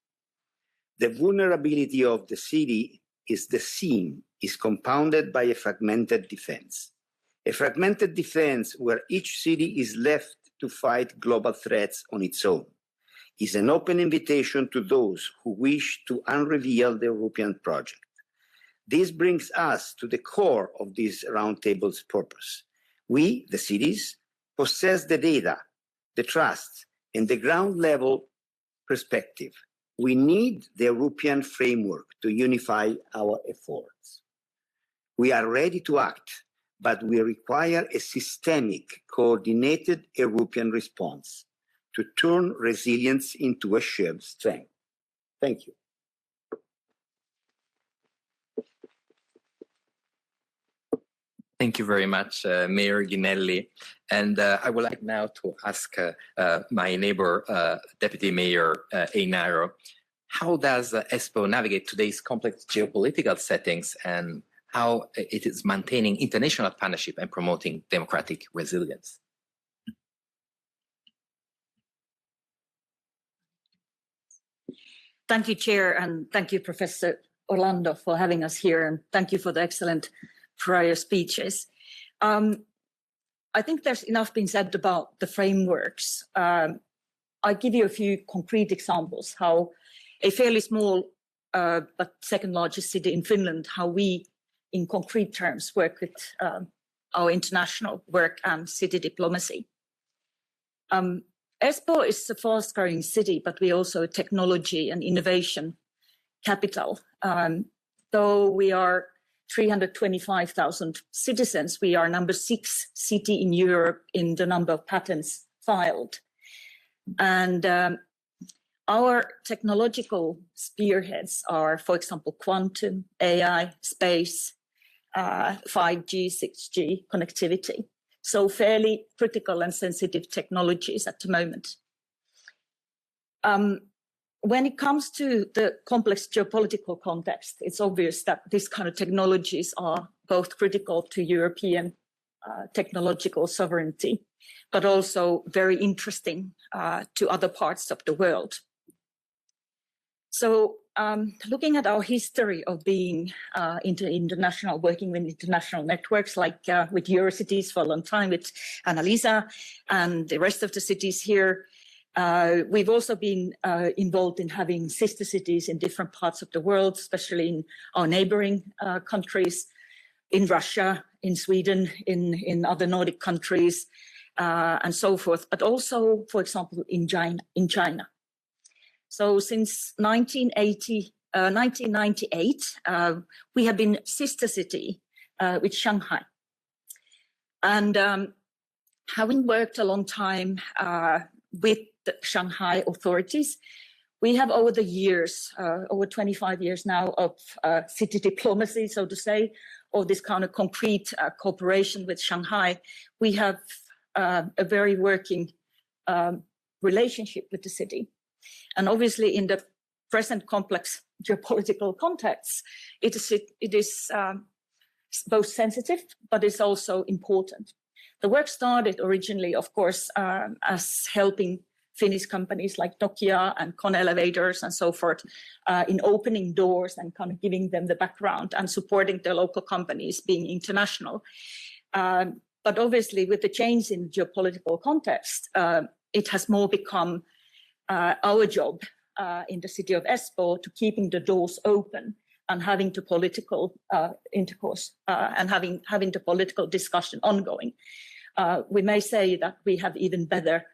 The vulnerability of the city is compounded by a fragmented defense. A fragmented defense where each city is left to fight global threats on its own is an open invitation to those who wish to unreveal the European project. This brings us to the core of this roundtable's purpose. We, the cities, possess the data, the trust, and the ground-level perspective. We need the European framework to unify our efforts. We are ready to act, but we require a systemic, coordinated European response to turn resilience into a shared strength. Thank you. Thank you very much, Mayor Ghinelli. And I would like now to ask my neighbor, Deputy Mayor Heinaro, how does Espoo navigate today's complex geopolitical settings and how it is maintaining international partnership and promoting democratic resilience? Thank you, Chair, and thank you, Professor Orlando, for having us here, and thank you for the excellent prior speeches. I think there's enough been said about the frameworks. I'll give you a few concrete examples how a fairly small but second largest city in Finland, how we in concrete terms work with our international work and city diplomacy. Espoo is a fast-growing city, but we're also a technology and innovation capital. Though we are 325,000 citizens, we are number 6 city in Europe in the number of patents filed. And our technological spearheads are, for example, quantum, AI, space, 5G, 6G connectivity. So fairly critical and sensitive technologies at the moment. When it comes to the complex geopolitical context, it's obvious that these kind of technologies are both critical to European technological sovereignty, but also very interesting to other parts of the world. So looking at our history of being international, working with international networks like with Eurocities for a long time, with Annalisa and the rest of the cities here, we've also been involved in having sister cities in different parts of the world, especially in our neighboring countries, in Russia, in Sweden, in other Nordic countries, and so forth, but also, for example, in China. So since 1998, we have been sister city with Shanghai. And having worked a long time with the Shanghai authorities, we have over the years, over 25 years now of city diplomacy, so to say, or this kind of concrete cooperation with Shanghai, we have a very working relationship with the city. And obviously in the present complex geopolitical context, it is both sensitive, but it's also important. The work started originally, of course, as helping Finnish companies like Nokia and Con Elevators and so forth in opening doors and kind of giving them the background and supporting the local companies being international. But obviously with the change in geopolitical context, it has more become our job in the city of Espoo to keeping the doors open and having the political intercourse and having the political discussion ongoing. We may say that we have even better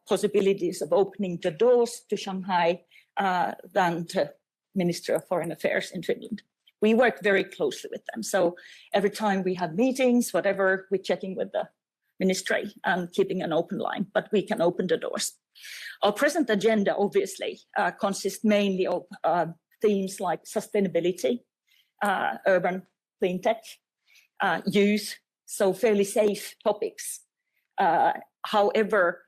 possibilities of opening the doors to Shanghai than the Minister of Foreign Affairs in Finland. We work very closely with them. So every time we have meetings, whatever, we're checking with the ministry and keeping an open line, but we can open the doors. Our present agenda, obviously, consists mainly of themes like sustainability, urban clean tech, youth, so fairly safe topics. However,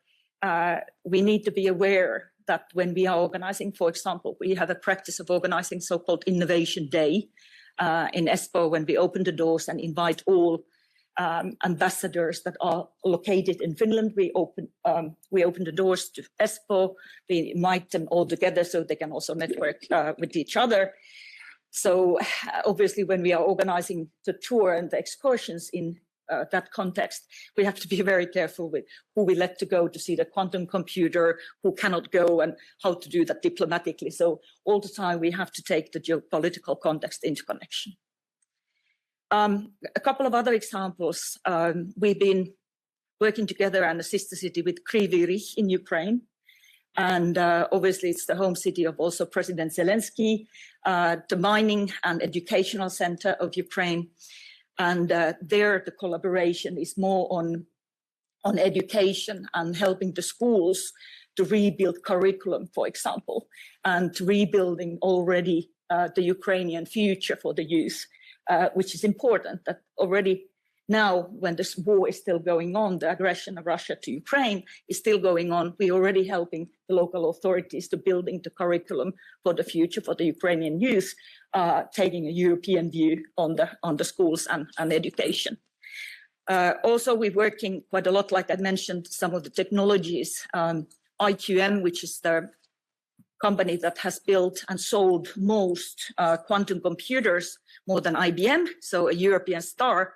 we need to be aware that when we are organizing, for example, we have a practice of organizing so-called Innovation Day in Espoo when we open the doors and invite all ambassadors that are located in Finland. We open the doors to Espoo. We invite them all together so they can also network with each other. So obviously, when we are organizing the tour and the excursions in that context, we have to be very careful with who we let to go to see the quantum computer, who cannot go, and how to do that diplomatically. So all the time we have to take the geopolitical context into connection. A couple of other examples. We've been working together and a sister city with Kryvyi Rih in Ukraine. And obviously it's the home city of also President Zelensky, the mining and educational center of Ukraine. And there the collaboration is more on education and helping the schools to rebuild curriculum, for example, and rebuilding already the Ukrainian future for the youth, which is important that already now, when this war is still going on, the aggression of Russia to Ukraine is still going on, we're already helping the local authorities to building the curriculum for the future for the Ukrainian youth, taking a European view on the schools and education. Also, we're working quite a lot, like I mentioned, some of the technologies. IQM, which is the company that has built and sold most quantum computers, more than IBM, so a European star.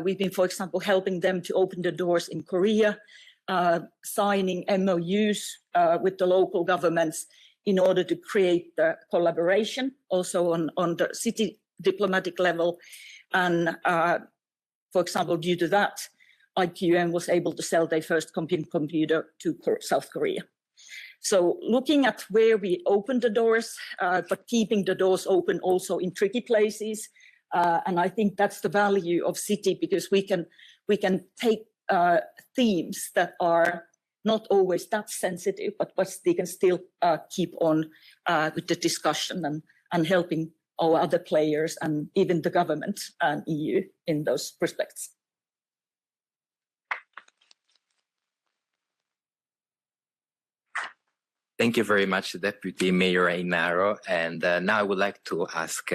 We've been, for example, helping them to open the doors in Korea, signing MOUs with the local governments in order to create the collaboration, also on the city diplomatic level. And for example, due to that, IQM was able to sell their first computer to South Korea. So looking at where we open the doors, but keeping the doors open also in tricky places. And I think that's the value of City, because we can take themes that are not always that sensitive, but they can still keep on with the discussion and helping our other players and even the government and EU in those respects. Thank you very much, Deputy Mayor Ainaro. And now I would like to ask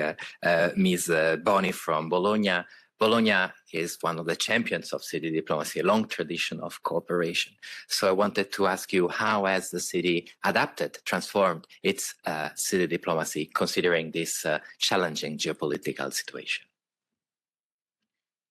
Ms. Boni from Bologna. Bologna is one of the champions of city diplomacy, a long tradition of cooperation. So I wanted to ask you, how has the city adapted, transformed its city diplomacy, considering this challenging geopolitical situation?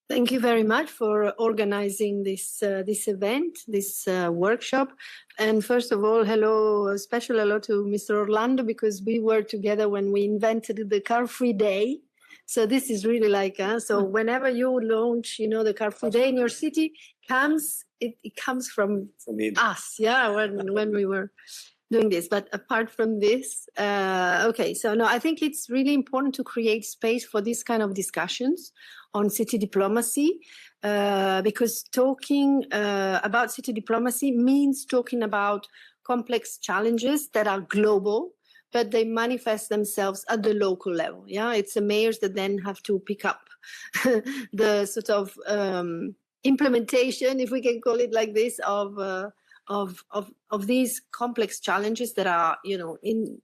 Thank you very much for organizing this event, this workshop. And first of all, hello, a special hello to Mr. Orlando, because we were together when we invented the Car-Free Day. So this is really like, so whenever you launch, the Car-Free Day in your city, it comes from us, yeah, when we were doing this. But apart from this, okay, so no, I think it's really important to create space for this kind of discussions on city diplomacy, because talking about city diplomacy means talking about complex challenges that are global, but they manifest themselves at the local level. Yeah, it's the mayors that then have to pick up the sort of implementation, if we can call it like this, of these complex challenges that are, in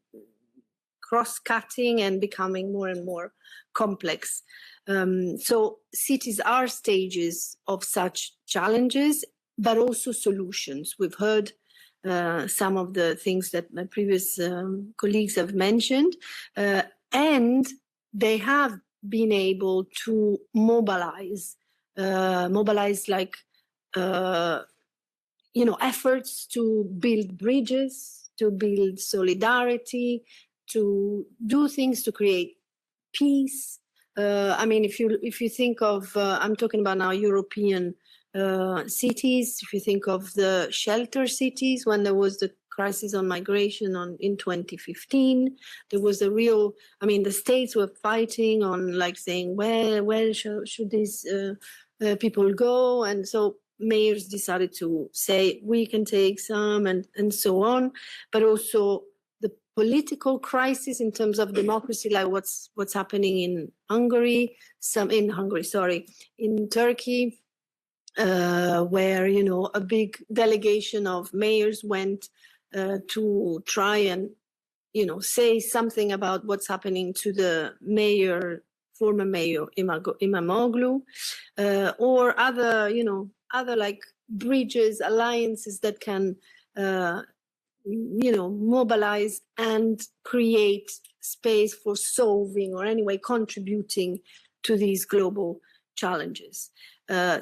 cross-cutting and becoming more and more complex. So cities are stages of such challenges, but also solutions. We've heard some of the things that my previous colleagues have mentioned, and they have been able to mobilize like, efforts to build bridges, to build solidarity, to do things to create peace. I mean, if you think of, I'm talking about now European cities. If you think of the shelter cities, when there was the crisis on migration in 2015, there was a real, the states were fighting on like saying, where should these people go? And so mayors decided to say, we can take some and so on, but also the political crisis in terms of democracy, like what's happening in in Turkey, where, a big delegation of mayors went to try and, say something about what's happening to the former mayor Imamoglu, or other like bridges, alliances that can, mobilize and create space for solving or anyway contributing to these global challenges.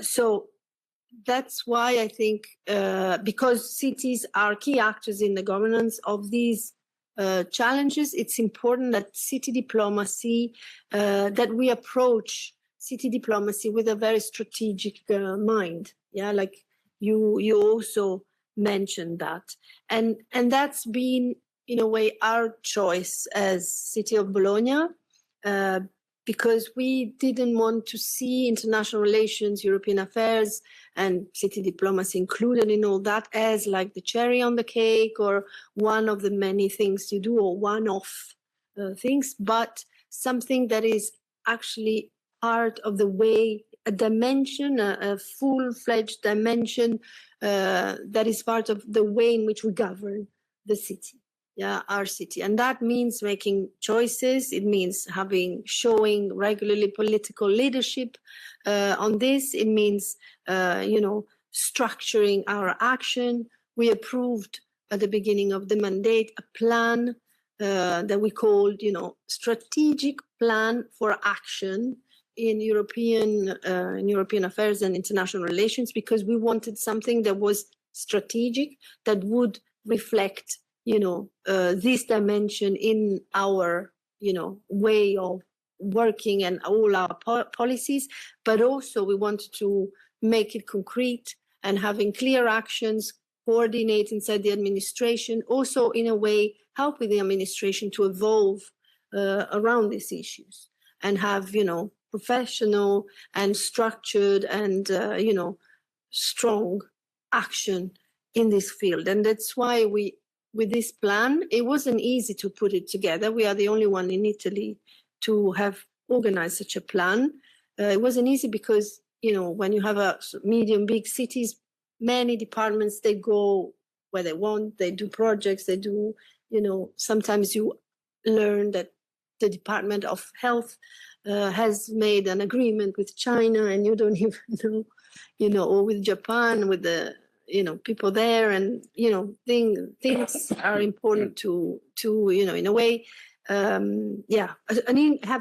So that's why I think, because cities are key actors in the governance of these challenges, it's important that city diplomacy, that we approach city diplomacy with a very strategic mind. Yeah, like you also mentioned that, and that's been in a way our choice as City of Bologna. Because we didn't want to see international relations, European affairs, and city diplomacy included in all that as like the cherry on the cake or one of the many things you do or one-off things, but something that is actually part of the way a dimension, a full-fledged dimension that is part of the way in which we govern the city, our city. And that means making choices. It means showing regularly political leadership on this. It means, structuring our action. We approved at the beginning of the mandate a plan that we called, strategic plan for action in European affairs and international relations, because we wanted something that was strategic, that would reflect, this dimension in our, way of working and all our policies. But also we wanted to make it concrete and having clear actions, coordinate inside the administration, also in a way helping the administration to evolve around these issues and have, professional and structured and, strong action in this field. And that's why with this plan, it wasn't easy to put it together. We are the only one in Italy to have organized such a plan. It wasn't easy because, when you have a medium, big cities, many departments, they go where they want, they do projects, they do, sometimes you learn that the Department of Health has made an agreement with China and you don't even know, or with Japan, with the, people there, and, things are important to, in a way, have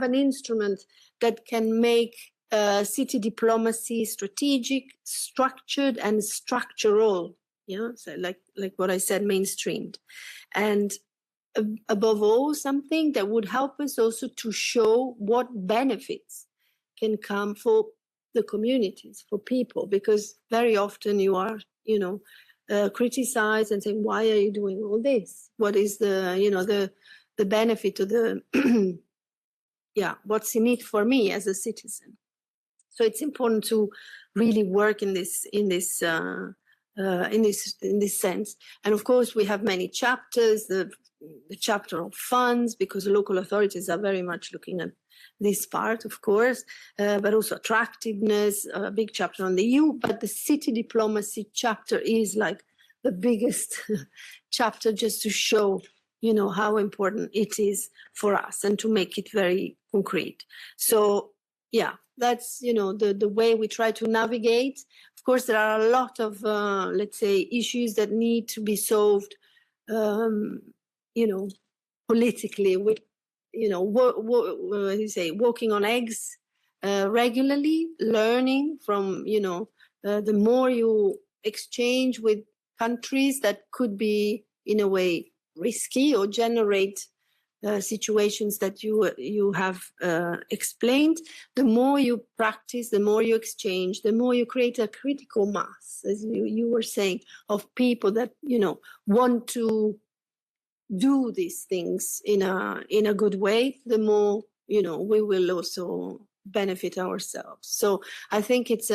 an instrument that can make city diplomacy strategic, structured, and structural, so like what I said, mainstreamed. And above all, something that would help us also to show what benefits can come for the communities, for people, because very often you are, criticized and saying, why are you doing all this? What is the benefit of the, what's in it for me as a citizen? So it's important to really work in this sense. And of course, we have many chapters, the chapter of funds, because local authorities are very much looking at this part, of course, but also attractiveness, a big chapter on the EU. But the city diplomacy chapter is like the biggest chapter, just to show, how important it is for us and to make it very concrete. So, that's, the way we try to navigate. Of course, there are a lot of, let's say, issues that need to be solved, politically, with, walking on eggs regularly, learning from, the more you exchange with countries that could be, in a way, risky or generate situations that you have explained, the more you practice, the more you exchange, the more you create a critical mass, as you were saying, of people that, want to do these things in a good way, the more, we will also benefit ourselves. So I think it's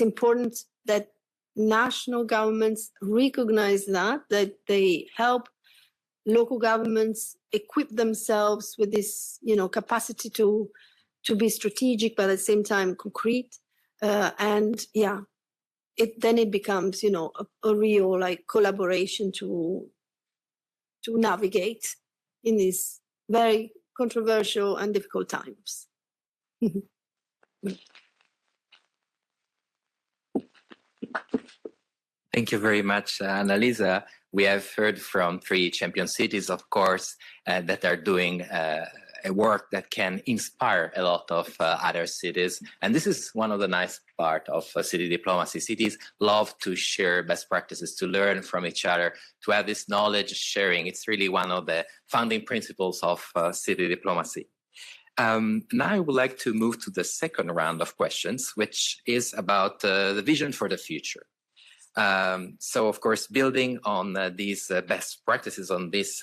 important that national governments recognize that they help local governments equip themselves with this, capacity to be strategic, but at the same time concrete. Then it becomes, a real collaboration to navigate in these very controversial and difficult times. Thank you very much, Annalisa. We have heard from 3 champion cities, of course, that are doing a work that can inspire a lot of other cities. And this is one of the nice part of city diplomacy. Cities love to share best practices, to learn from each other, to have this knowledge sharing. It's really one of the founding principles of city diplomacy. Now I would like to move to the second round of questions, which is about the vision for the future. So, of course, building on these best practices, on this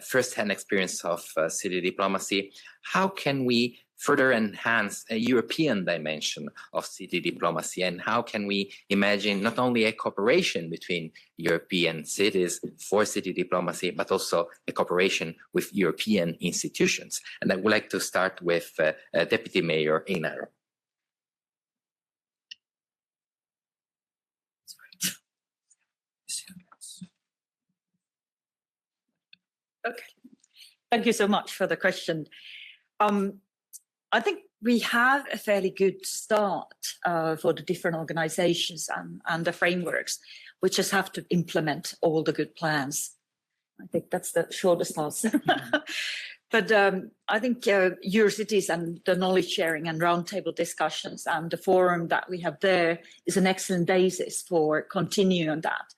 first-hand experience of city diplomacy, how can we further enhance a European dimension of city diplomacy? And how can we imagine not only a cooperation between European cities for city diplomacy, but also a cooperation with European institutions? And I would like to start with Deputy Mayor Einar. Okay, thank you so much for the question. I think we have a fairly good start for the different organizations and the frameworks. We just have to implement all the good plans. I think that's the shortest answer. But I think Eurocities and the knowledge sharing and roundtable discussions and the forum that we have there is an excellent basis for continuing on that.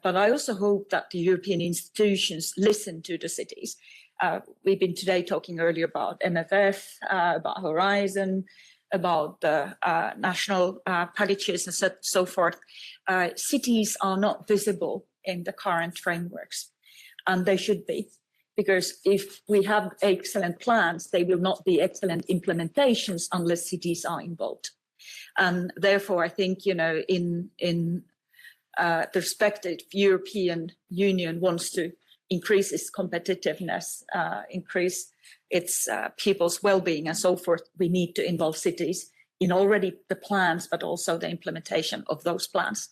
But I also hope that the European institutions listen to the cities. We've been today talking earlier about MFF, about Horizon, about the national packages and so forth. Cities are not visible in the current frameworks, and they should be. Because if we have excellent plans, they will not be excellent implementations unless cities are involved. And therefore, I think, you know, in the respected European Union wants to increase its competitiveness, increase its people's well-being and so forth, we need to involve cities in already the plans, but also the implementation of those plans.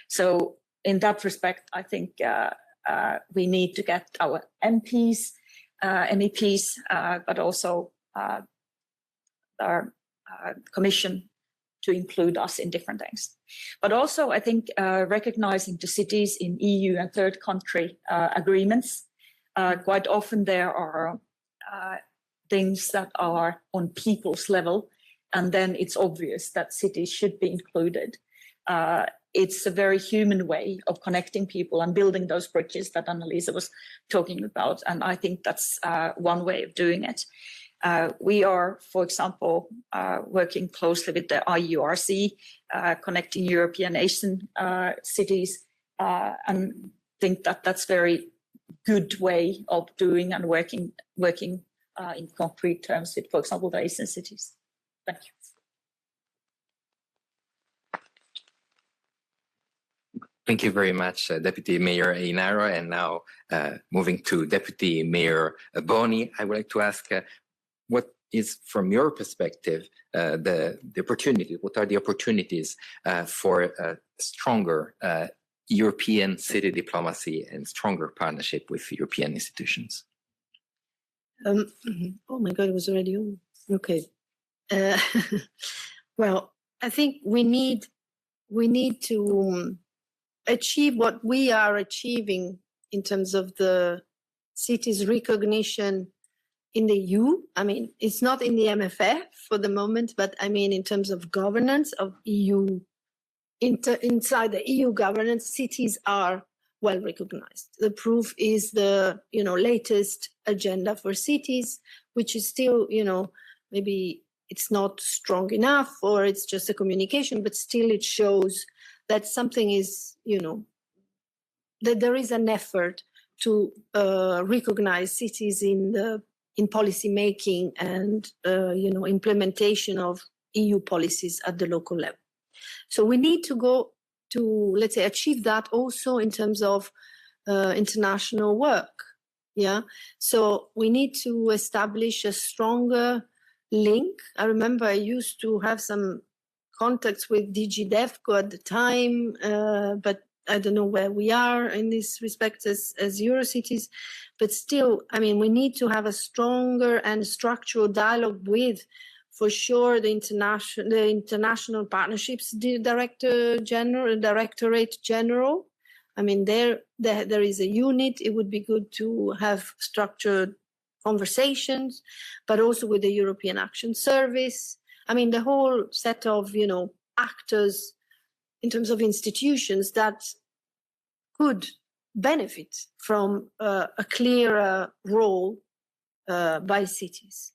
So in that respect, I think we need to get our MEPs, but also our Commission to include us in different things. But also, I think recognizing the cities in EU and third country agreements, quite often there are things that are on people's level, and then it's obvious that cities should be included. It's a very human way of connecting people and building those bridges that Annalisa was talking about. And I think that's one way of doing it. We are, for example, working closely with the IURC, connecting European Asian cities, and think that that's very good way of doing and working in concrete terms with, for example, the Asian cities. Thank you. Thank you very much, Deputy Mayor Ainaro. And now moving to Deputy Mayor Boni, I would like to ask what is, from your perspective, the opportunity? What are the opportunities for a stronger European city diplomacy and stronger partnership with European institutions? Oh my God, it was already on. Okay. Well, I think we need to achieve what we are achieving in terms of the city's recognition in the EU. I mean, it's not in the MFF for the moment, but I mean, in terms of governance of EU, inside the EU governance, cities are well recognized. The proof is the, latest agenda for cities, which is still, maybe it's not strong enough or it's just a communication, but still it shows that something is, that there is an effort to recognize cities in policy making and implementation of EU policies at the local level. So we need to go to, let's say, achieve that also in terms of international work. Yeah. So we need to establish a stronger link. I remember I used to have some contacts with DG DEFCO at the time, but I don't know where we are in this respect as Eurocities. But still, I mean, we need to have a stronger and structural dialogue with, for sure, the international partnerships Directorate General. I mean, there is a unit. It would be good to have structured conversations, but also with the European Action Service. I mean, the whole set of, actors in terms of institutions that could benefit from a clearer role by cities.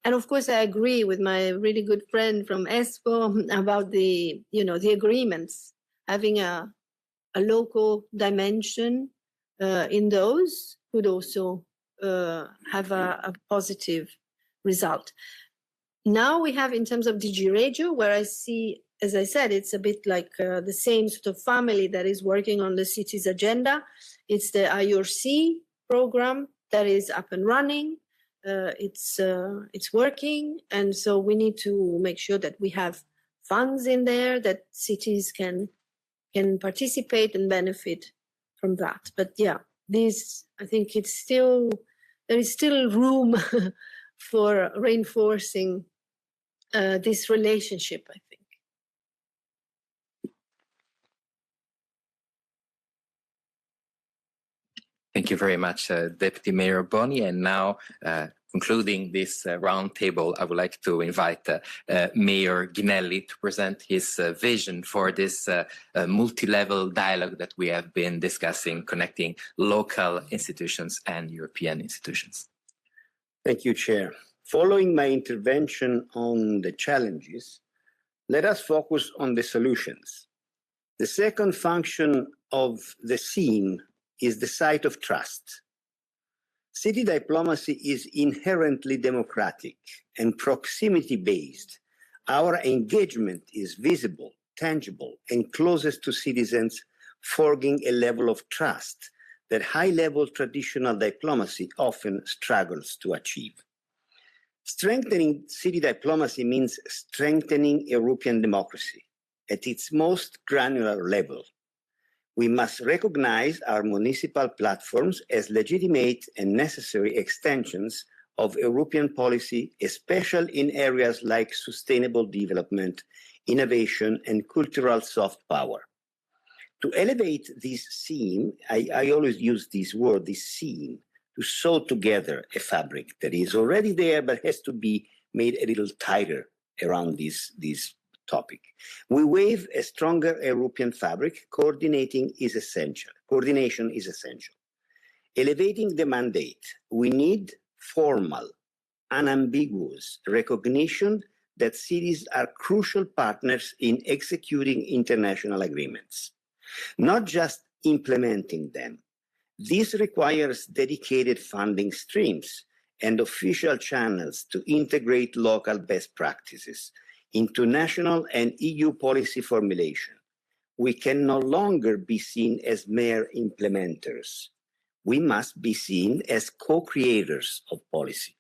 And of course, I agree with my really good friend from ESCO about the agreements, having a local dimension in those could also have a positive result. Now we have, in terms of DG Regio, where I see, as I said, it's a bit like the same sort of family that is working on the city's agenda. It's the IURC program that is up and running. It's working, and so we need to make sure that we have funds in there that cities can participate and benefit from that. But yeah, I think there is still room for reinforcing this relationship, I think. Thank you very much, Deputy Mayor Boni. And now, concluding this roundtable, I would like to invite Mayor Ghinelli to present his vision for this multi-level dialogue that we have been discussing, connecting local institutions and European institutions. Thank you, Chair. Following my intervention on the challenges, let us focus on the solutions. The second function of the CEMR is the site of trust. City diplomacy is inherently democratic and proximity-based. Our engagement is visible, tangible, and closest to citizens, forging a level of trust that high-level traditional diplomacy often struggles to achieve. Strengthening city diplomacy means strengthening European democracy at its most granular level. We must recognize our municipal platforms as legitimate and necessary extensions of European policy, especially in areas like sustainable development, innovation, and cultural soft power. To elevate this CEMR, I always use this word, this CEMR, to sew together a fabric that is already there but has to be made a little tighter around this topic. We wave a stronger European fabric. Coordination is essential. Elevating the mandate, we need formal, unambiguous recognition that cities are crucial partners in executing international agreements, not just implementing them. This requires dedicated funding streams and official channels to integrate local best practices into national and EU policy formulation. We can no longer be seen as mere implementers. We must be seen as co-creators of policy.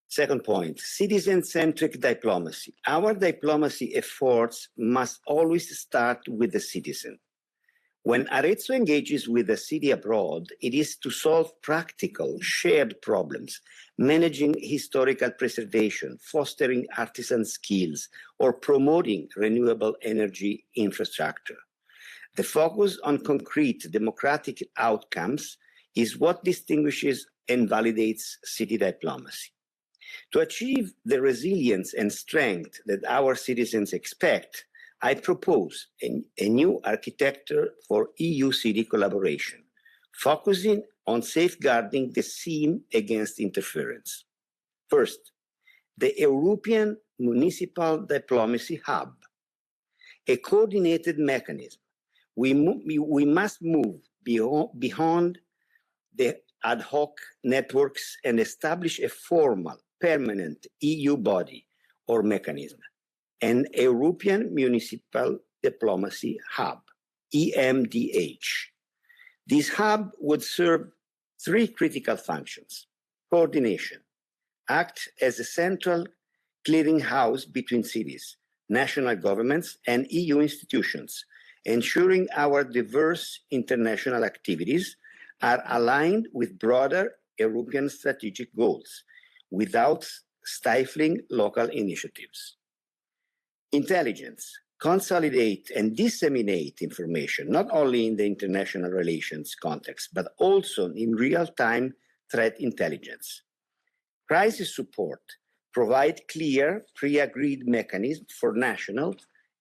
Second point, citizen-centric diplomacy. Our diplomacy efforts must always start with the citizen. When Arezzo engages with a city abroad, it is to solve practical, shared problems, managing historical preservation, fostering artisan skills, or promoting renewable energy infrastructure. The focus on concrete democratic outcomes is what distinguishes and validates city diplomacy. To achieve the resilience and strength that our citizens expect, I propose a new architecture for EU city collaboration, focusing on safeguarding the CEMR against interference. First, the European Municipal Diplomacy Hub, a coordinated mechanism. We must move beyond the ad hoc networks and establish a formal, permanent EU body or mechanism, an European Municipal Diplomacy Hub, EMDH. This hub would serve three critical functions: coordination, act as a central clearinghouse between cities, national governments, and EU institutions, ensuring our diverse international activities are aligned with broader European strategic goals without stifling local initiatives. Intelligence, consolidate and disseminate information, not only in the international relations context, but also in real-time threat intelligence. Crisis support, provide clear, pre-agreed mechanisms for national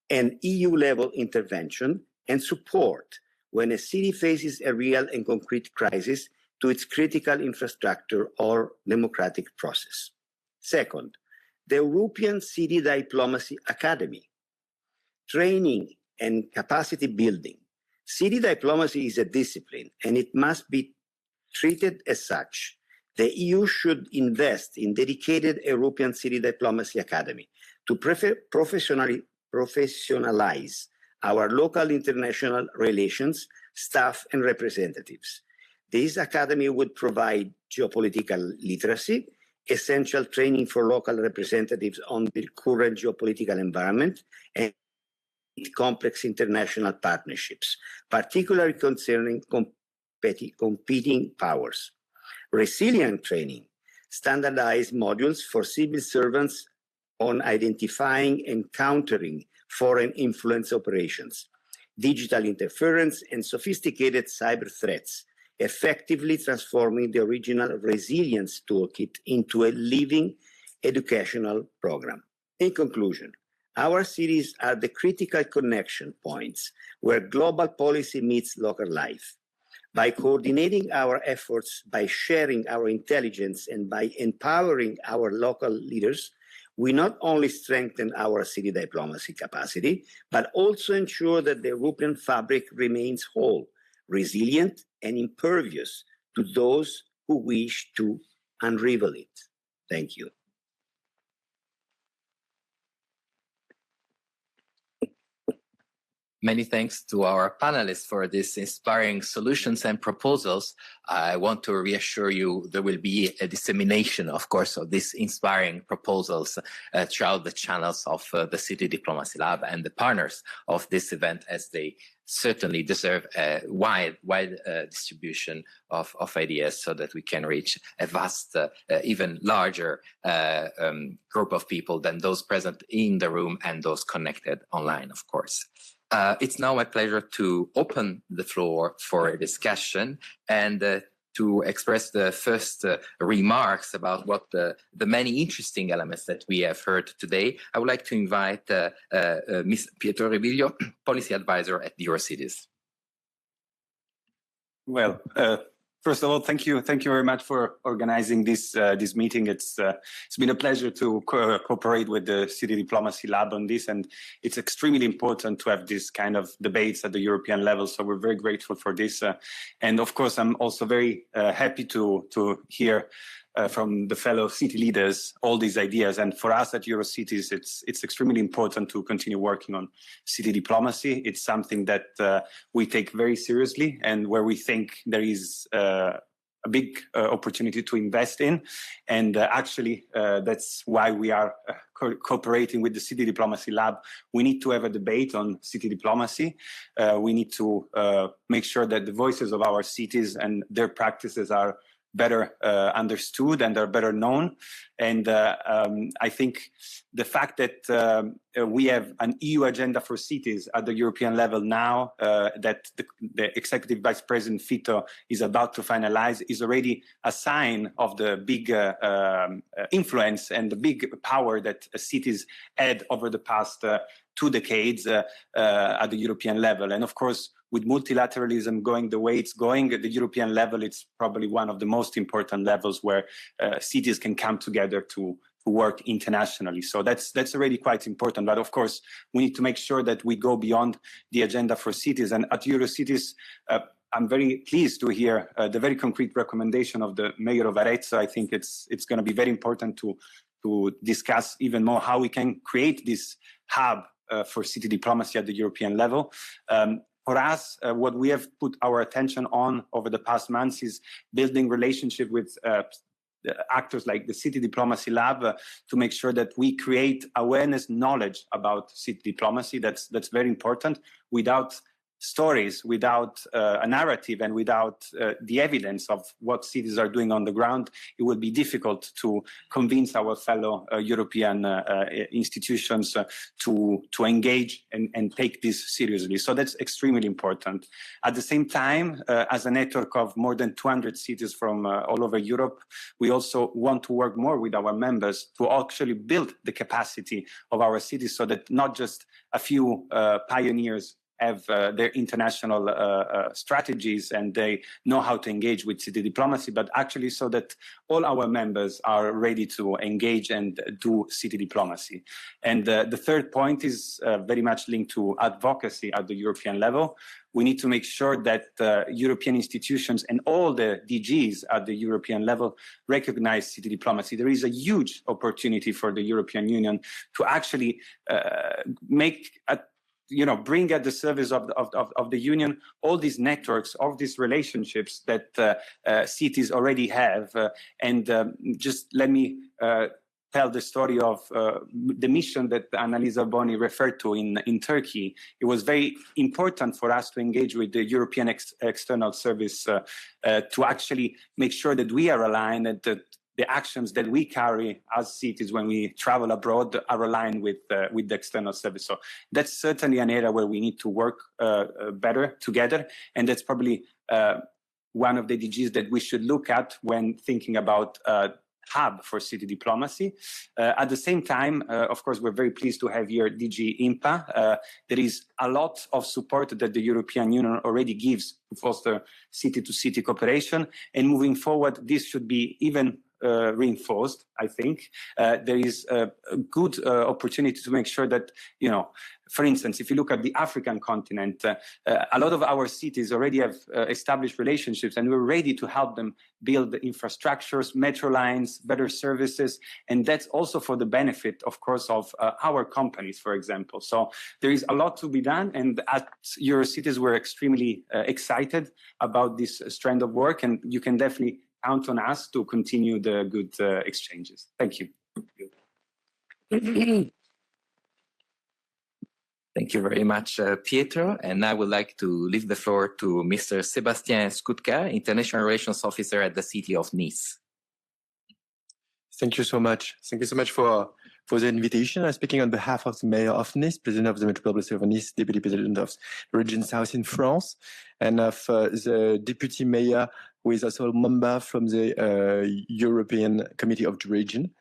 and EU-level intervention and support when a city faces a real and concrete crisis to its critical infrastructure or democratic process. Second, the European City Diplomacy Academy, training and capacity building. City diplomacy is a discipline and it must be treated as such. The EU should invest in dedicated European City Diplomacy Academy to professionalize our local international relations, staff, and representatives. This academy would provide geopolitical literacy, essential training for local representatives on the current geopolitical environment, and complex international partnerships, particularly concerning competing powers. Resilient training, standardized modules for civil servants on identifying and countering foreign influence operations, digital interference, and sophisticated cyber threats, effectively transforming the original resilience toolkit into a living educational program. In conclusion, our cities are the critical connection points where global policy meets local life. By coordinating our efforts, by sharing our intelligence, and by empowering our local leaders, we not only strengthen our city diplomacy capacity, but also ensure that the European fabric remains whole, resilient, and impervious to those who wish to unravel it. Thank you. Many thanks to our panelists for these inspiring solutions and proposals. I want to reassure you there will be a dissemination, of course, of these inspiring proposals throughout the channels of the City Diplomacy Lab and the partners of this event, as they certainly deserve a wide distribution of ideas so that we can reach a vast, even larger group of people than those present in the room and those connected online, of course. It's now my pleasure to open the floor for a discussion and to express the first remarks about what the many interesting elements that we have heard today. I would like to invite Ms. Pietro Riviglio, Policy Advisor at Eurocities. Well, first of all, thank you very much for organizing this meeting. It's been a pleasure to cooperate with the City Diplomacy Lab on this, and it's extremely important to have this kind of debates at the European level. So we're very grateful for this, and of course, I'm also very happy to hear from the fellow city leaders all these ideas. And for us at Eurocities, it's extremely important to continue working on city diplomacy. It's something that we take very seriously and where we think there is a big opportunity to invest in. And actually, that's why we are cooperating with the City Diplomacy Lab. We need to have a debate on city diplomacy. We need to make sure that the voices of our cities and their practices are better understood and are better known. And I think the fact that we have an EU agenda for cities at the European level now, that the Executive Vice President Fito is about to finalize, is already a sign of the big influence and the big power that cities had over the past 2 decades at the European level. And of course, with multilateralism going the way it's going at the European level, it's probably one of the most important levels where cities can come together to work internationally. So that's already quite important. But of course, we need to make sure that we go beyond the agenda for cities. And at Eurocities, I'm very pleased to hear the very concrete recommendation of the Mayor of Arezzo. I think it's going to be very important to discuss even more how we can create this hub for city diplomacy at the European level. For us, what we have put our attention on over the past months is building relationship with actors like the City Diplomacy Lab to make sure that we create awareness, knowledge about city diplomacy. That's very important. Without stories, without a narrative, and without the evidence of what cities are doing on the ground, it will be difficult to convince our fellow European institutions to engage and take this seriously. So that's extremely important. At the same time, as a network of more than 200 cities from all over Europe, we also want to work more with our members to actually build the capacity of our cities so that not just a few pioneers have their international strategies and they know how to engage with city diplomacy, but actually so that all our members are ready to engage and do city diplomacy. And the third point is very much linked to advocacy at the European level. We need to make sure that European institutions and all the DGs at the European level recognize city diplomacy. There is a huge opportunity for the European Union to actually bring at the service of the Union all these networks, all these relationships that cities already have. And just let me tell the story of the mission that Annalisa Boni referred to in Turkey. It was very important for us to engage with the European External Service to actually make sure that we are aligned and that the actions that we carry as cities when we travel abroad are aligned with the external service. So that's certainly an area where we need to work better together. And that's probably one of the DGs that we should look at when thinking about hub for city diplomacy. At the same time, of course, we're very pleased to have here DG IMPA. There is a lot of support that the European Union already gives to foster city-to-city cooperation. And moving forward, this should be even reinforced, I think. There is a good opportunity to make sure that, you know, for instance, if you look at the African continent, a lot of our cities already have established relationships, and we're ready to help them build the infrastructures, metro lines, better services, and that's also for the benefit, of course, of our companies, for example. So there is a lot to be done, and at Eurocities, we're extremely excited about this strand of work, and you can definitely count on us to continue the good exchanges. Thank you. Thank you very much, Pietro. And I would like to leave the floor to Mr. Sébastien Skutka, International Relations Officer at the City of Nice. Thank you so much. Thank you so much for the invitation. I'm speaking on behalf of the Mayor of Nice, President of the Metropolitan City of Nice, Deputy President of the Region South in France, and of the Deputy Mayor, who is also a member from the European Committee of the Region.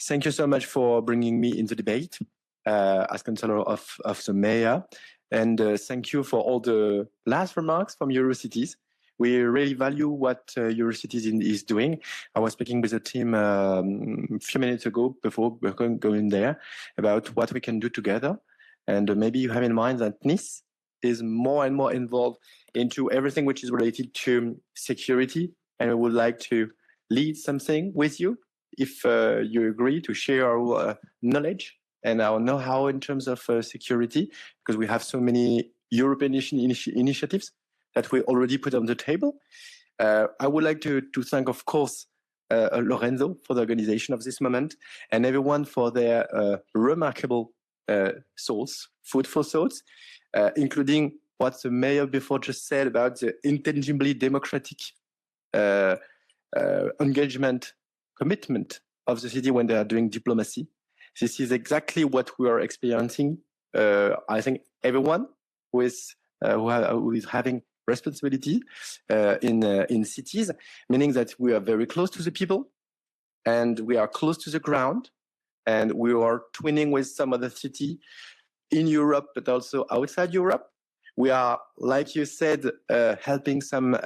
Thank you so much for bringing me in the debate as Councillor of the Mayor. And thank you for all the last remarks from Eurocities. We really value what Eurocities is doing. I was speaking with the team a few minutes ago before we're going there about what we can do together. And maybe you have in mind that Nice is more and more involved into everything which is related to security. And I would like to lead something with you, if you agree, to share our knowledge and our know-how in terms of security, because we have so many European initiatives that we already put on the table. I would like to thank, of course, Lorenzo for the organization of this moment, and everyone for their remarkable thoughts, fruitful thoughts, including what the mayor before just said about the intangibly democratic engagement, commitment of the city when they are doing diplomacy. This is exactly what we are experiencing. I think everyone who is having responsibility in cities, meaning that we are very close to the people and we are close to the ground, and we are twinning with some other city in Europe, but also outside Europe. We are, like you said, helping some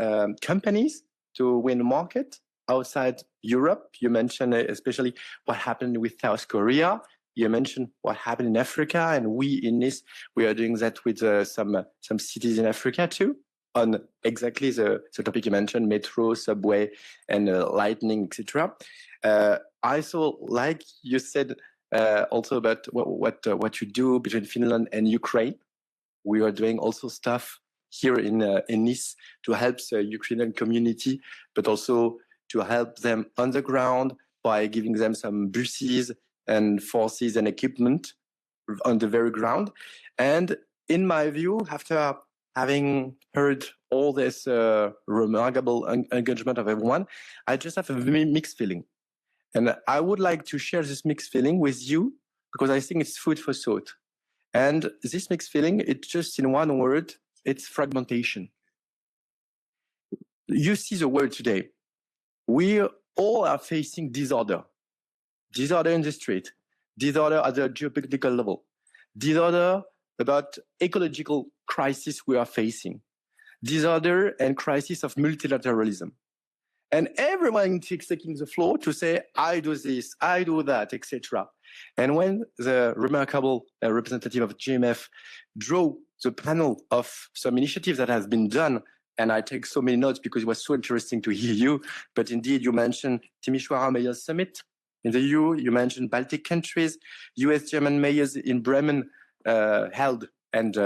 companies to win a market outside Europe. You mentioned especially what happened with South Korea. You mentioned what happened in Africa, and we in Nice, we are doing that with some cities in Africa too, on exactly the topic you mentioned, metro, subway, and lightning, etc. I saw, like you said, also about what you do between Finland and Ukraine. We are doing also stuff here in Nice to help the Ukrainian community, but also to help them on the ground by giving them some buses and forces and equipment on the very ground. And in my view, after having heard all this remarkable engagement of everyone, I just have a very mixed feeling. And I would like to share this mixed feeling with you because I think it's food for thought. And this mixed feeling, it's just in one word, it's fragmentation. You see the world today. We all are facing disorder. Disorder in the street, disorder at the geopolitical level, disorder about ecological crisis we are facing, disorder and crisis of multilateralism. And everyone is taking the floor to say, I do this, I do that, etc. And when the remarkable representative of AIMF drew the panel of some initiatives that have been done, and I take so many notes because it was so interesting to hear you, but indeed you mentioned Timisoara Mayors Summit in the EU, you mentioned Baltic countries, US-German mayors in Bremen held and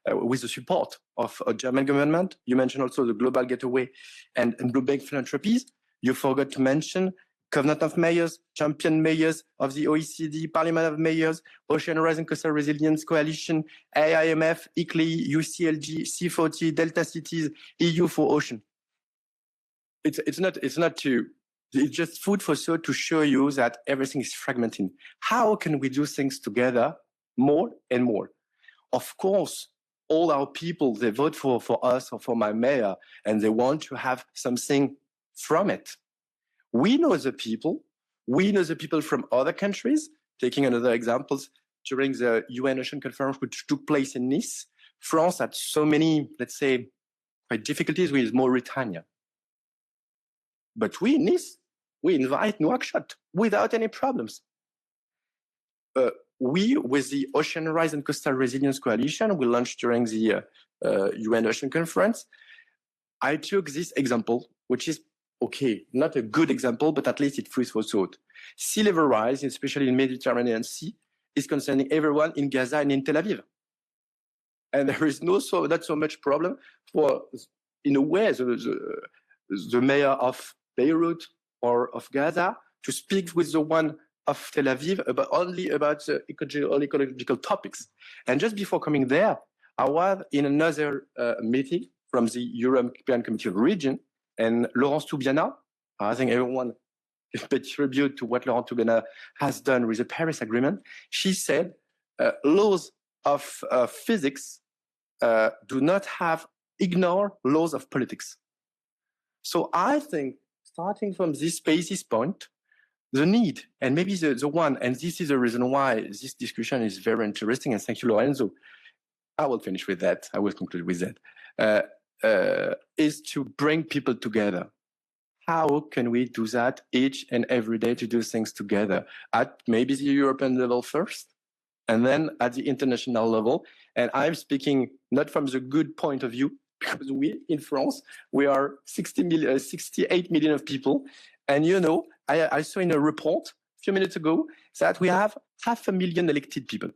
with the support of a German government. You mentioned also the Global Gateway and Bloomberg Philanthropies. You forgot to mention Covenant of Mayors, Champion Mayors of the OECD, Parliament of Mayors, Ocean Rise and Coastal Resilience Coalition, AIMF, ICLEI, UCLG, C40, Delta Cities, EU for Ocean. It's just food for thought to show you that everything is fragmented. How can we do things together more and more? Of course, all our people, they vote for us or for my mayor, and they want to have something from it. We know the people from other countries. Taking another examples, during the UN Ocean Conference, which took place in Nice, France had so many, let's say, difficulties with Mauritania. But we in Nice, we invite Nouakchott without any problems. We, with the Ocean Rise and Coastal Resilience Coalition, we launched during the UN Ocean Conference. I took this example, which is, okay, not a good example, but at least it food for thought. Sea level rise, especially in the Mediterranean Sea, is concerning everyone in Gaza and in Tel Aviv. And there is not so much problem for, in a way, the mayor of Beirut or of Gaza to speak with the one of Tel Aviv only about ecological topics. And just before coming there, I was in another meeting from the European Committee of the Region, and Laurence Toubiana, I think everyone can pay tribute to what Laurence Toubiana has done with the Paris Agreement. She said, laws of physics do not ignore laws of politics. So I think, starting from this basis point, the need, and maybe the one, and this is the reason why this discussion is very interesting, and thank you, Lorenzo. I will finish with that. I will conclude with that. Is to bring people together. How can we do that each and every day to do things together at maybe the European level first, and then at the international level? And I'm speaking not from the good point of view, because we in France, we are 68 million of people. And you know, I saw in a report a few minutes ago that we have 500,000 elected people.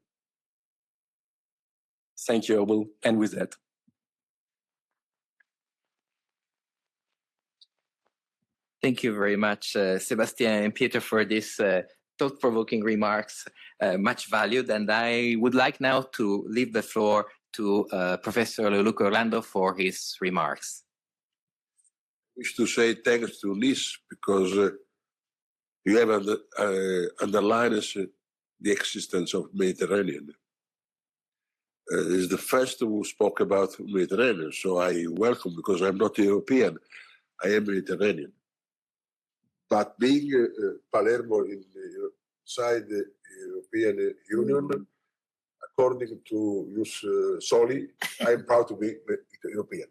Thank you. I will end with that. Thank you very much, Sebastian and Peter, for this thought-provoking remarks, much valued. And I would like now to leave the floor to Professor Leoluco Orlando for his remarks. I wish to say thanks to Liz, because you have underlined the existence of Mediterranean. Is the first who spoke about Mediterranean, so I welcome, because I'm not European, I am Mediterranean. But being Palermo inside the European Union, according to Jus Soli, I'm proud to be European.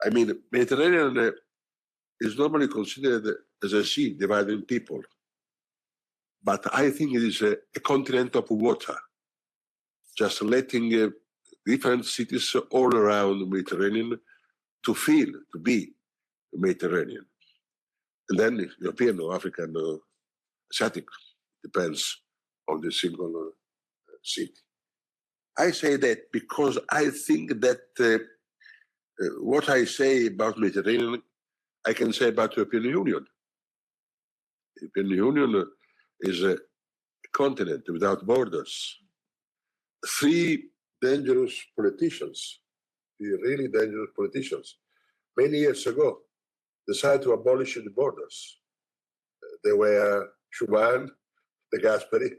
I mean, Mediterranean is normally considered as a sea dividing people. But I think it is a continent of water, just letting different cities all around the Mediterranean to feel, to be Mediterranean. And then European or African or Asiatic, depends on the single city. I say that because I think that what I say about Mediterranean, I can say about European Union. European Union is a continent without borders. 3 dangerous politicians, really dangerous politicians, many years ago, decided to abolish the borders. They were Schuman, De Gasperi,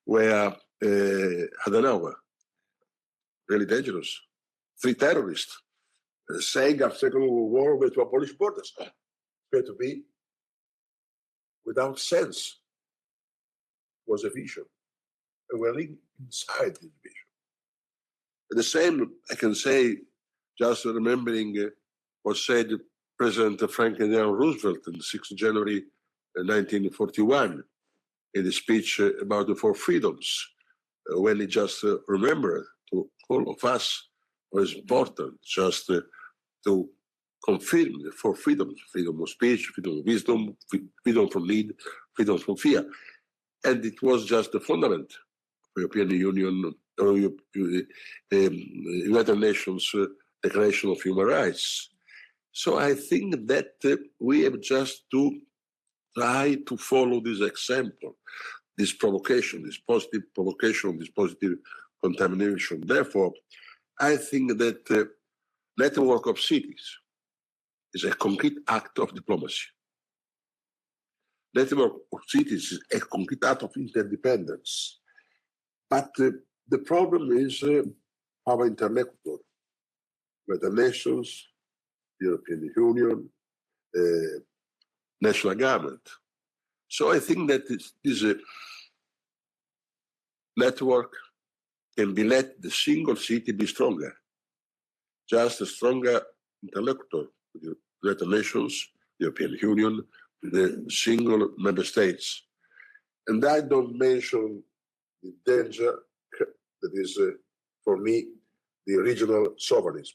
were Adenauer. Really dangerous. 3 terrorists saying after the Second World War we're to abolish borders. We're to be without sense. It was a vision. And we're living inside this vision. And the same I can say, just remembering what said President Franklin Delano Roosevelt on the 6th of January 1941 in the speech about the 4 freedoms, when he just remembered to all of us was important just to confirm the 4 freedoms: freedom of speech, freedom of wisdom, freedom from need, freedom from fear. And it was just the fundament of European Union, or United Nations Declaration of Human Rights. So I think that we have just to try to follow this example, this provocation, this positive provocation, this positive contamination. Therefore, I think that network of cities is a concrete act of diplomacy. Network of cities is a concrete act of interdependence. But the problem is our interlocutor, with the nations, European Union, national government. So I think that this network can be let the single city be stronger. Just a stronger interlocutor with the United Nations, European Union, the single member states. And I don't mention the danger that is, for me, the regional sovereignty.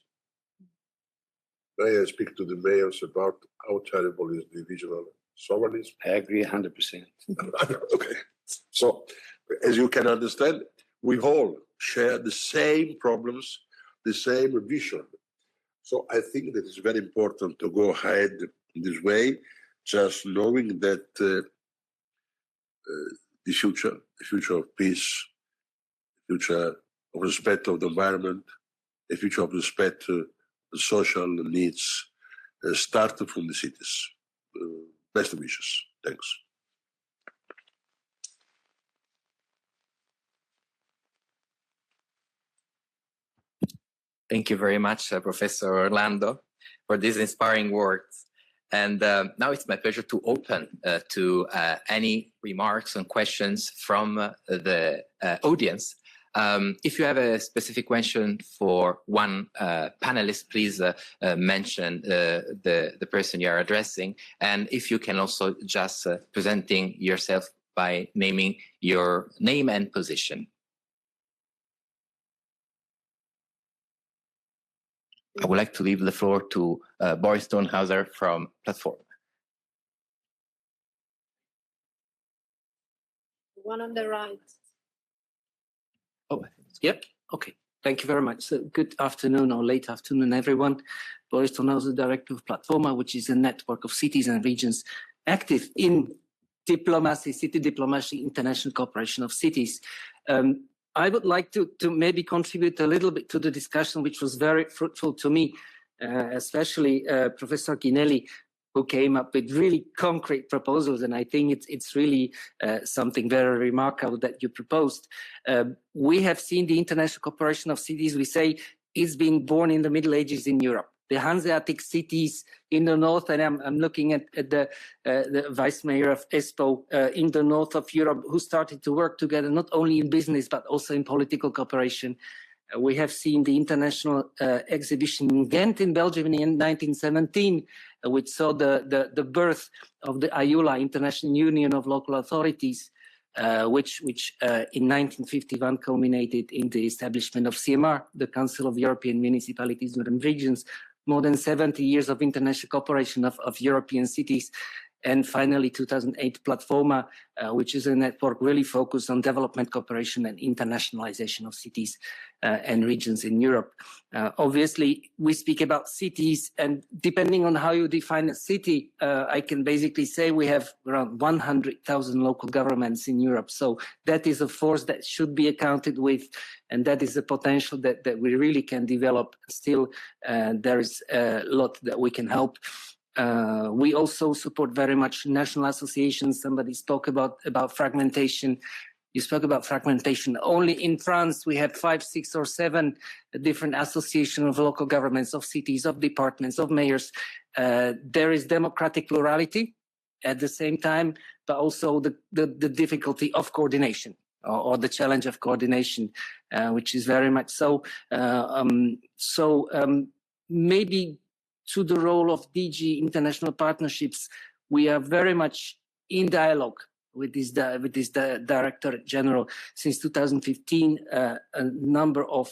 May I speak to the mayors about how terrible is the regional sovereignty? I agree 100%. Okay. So, as you can understand, we all share the same problems, the same vision. So I think that it's very important to go ahead in this way, just knowing that the future of peace, the future of respect of the environment, the future of respect to the social needs start from the cities. Best wishes. Thanks. Thank you very much, Professor Orlando, for these inspiring words. And now it's my pleasure to open to any remarks and questions from the audience. If you have a specific question for one panelist, please mention the person you are addressing. And if you can also just presenting yourself by naming your name and position. I would like to leave the floor to Boris Stonehauser from PLATFORMA. One on the right. Oh, yep. Okay. Thank you very much. So good afternoon or late afternoon, everyone. Boris Stonehauser, Director of PLATFORMA, which is a network of cities and regions active in diplomacy, city diplomacy, international cooperation of cities. I would like to maybe contribute a little bit to the discussion, which was very fruitful to me, especially Professor Ginelli, who came up with really concrete proposals. And I think it's really something very remarkable that you proposed. We have seen the international cooperation of cities, we say, is being born in the Middle Ages in Europe. The Hanseatic cities in the north, and I'm looking at the vice mayor of Espoo in the north of Europe, who started to work together, not only in business, but also in political cooperation. We have seen the international exhibition in Ghent in Belgium in 1917, which saw the birth of the IULA, International Union of Local Authorities, which in 1951 culminated in the establishment of CEMR, the Council of European Municipalities and Regions, more than 70 years of international cooperation of European cities. And finally, 2008 PLATFORMA, which is a network really focused on development cooperation and internationalization of cities and regions in Europe. Obviously, we speak about cities, and depending on how you define a city, I can basically say we have around 100,000 local governments in Europe. So that is a force that should be accounted with, and that is a potential that we really can develop. Still, there is a lot that we can help. We also support very much national associations. Somebody spoke about fragmentation. You spoke about fragmentation. Only in France, we have 5, 6, or 7 different associations of local governments, of cities, of departments, of mayors. There is democratic plurality at the same time, but also the difficulty of coordination or the challenge of coordination, which is very much so. Maybe to the role of DG International Partnerships, we are very much in dialogue with this Directorate General. Since 2015, a number of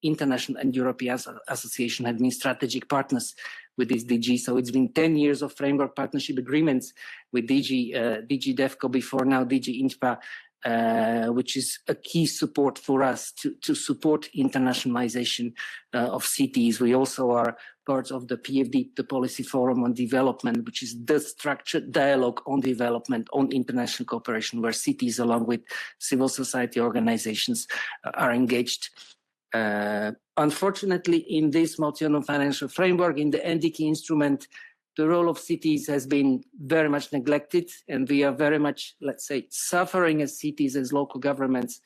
international and European associations have been strategic partners with this DG. So it's been 10 years of framework partnership agreements with DG DEFCO, before now DG INSPA, which is a key support for us to support internationalization of cities. We also are part of the PFD, the Policy Forum on Development, which is the structured dialogue on development, on international cooperation, where cities along with civil society organizations are engaged. Unfortunately, in this multi-annual financial framework, in the NDK instrument, the role of cities has been very much neglected, and we are very much, let's say, suffering as cities, as local governments,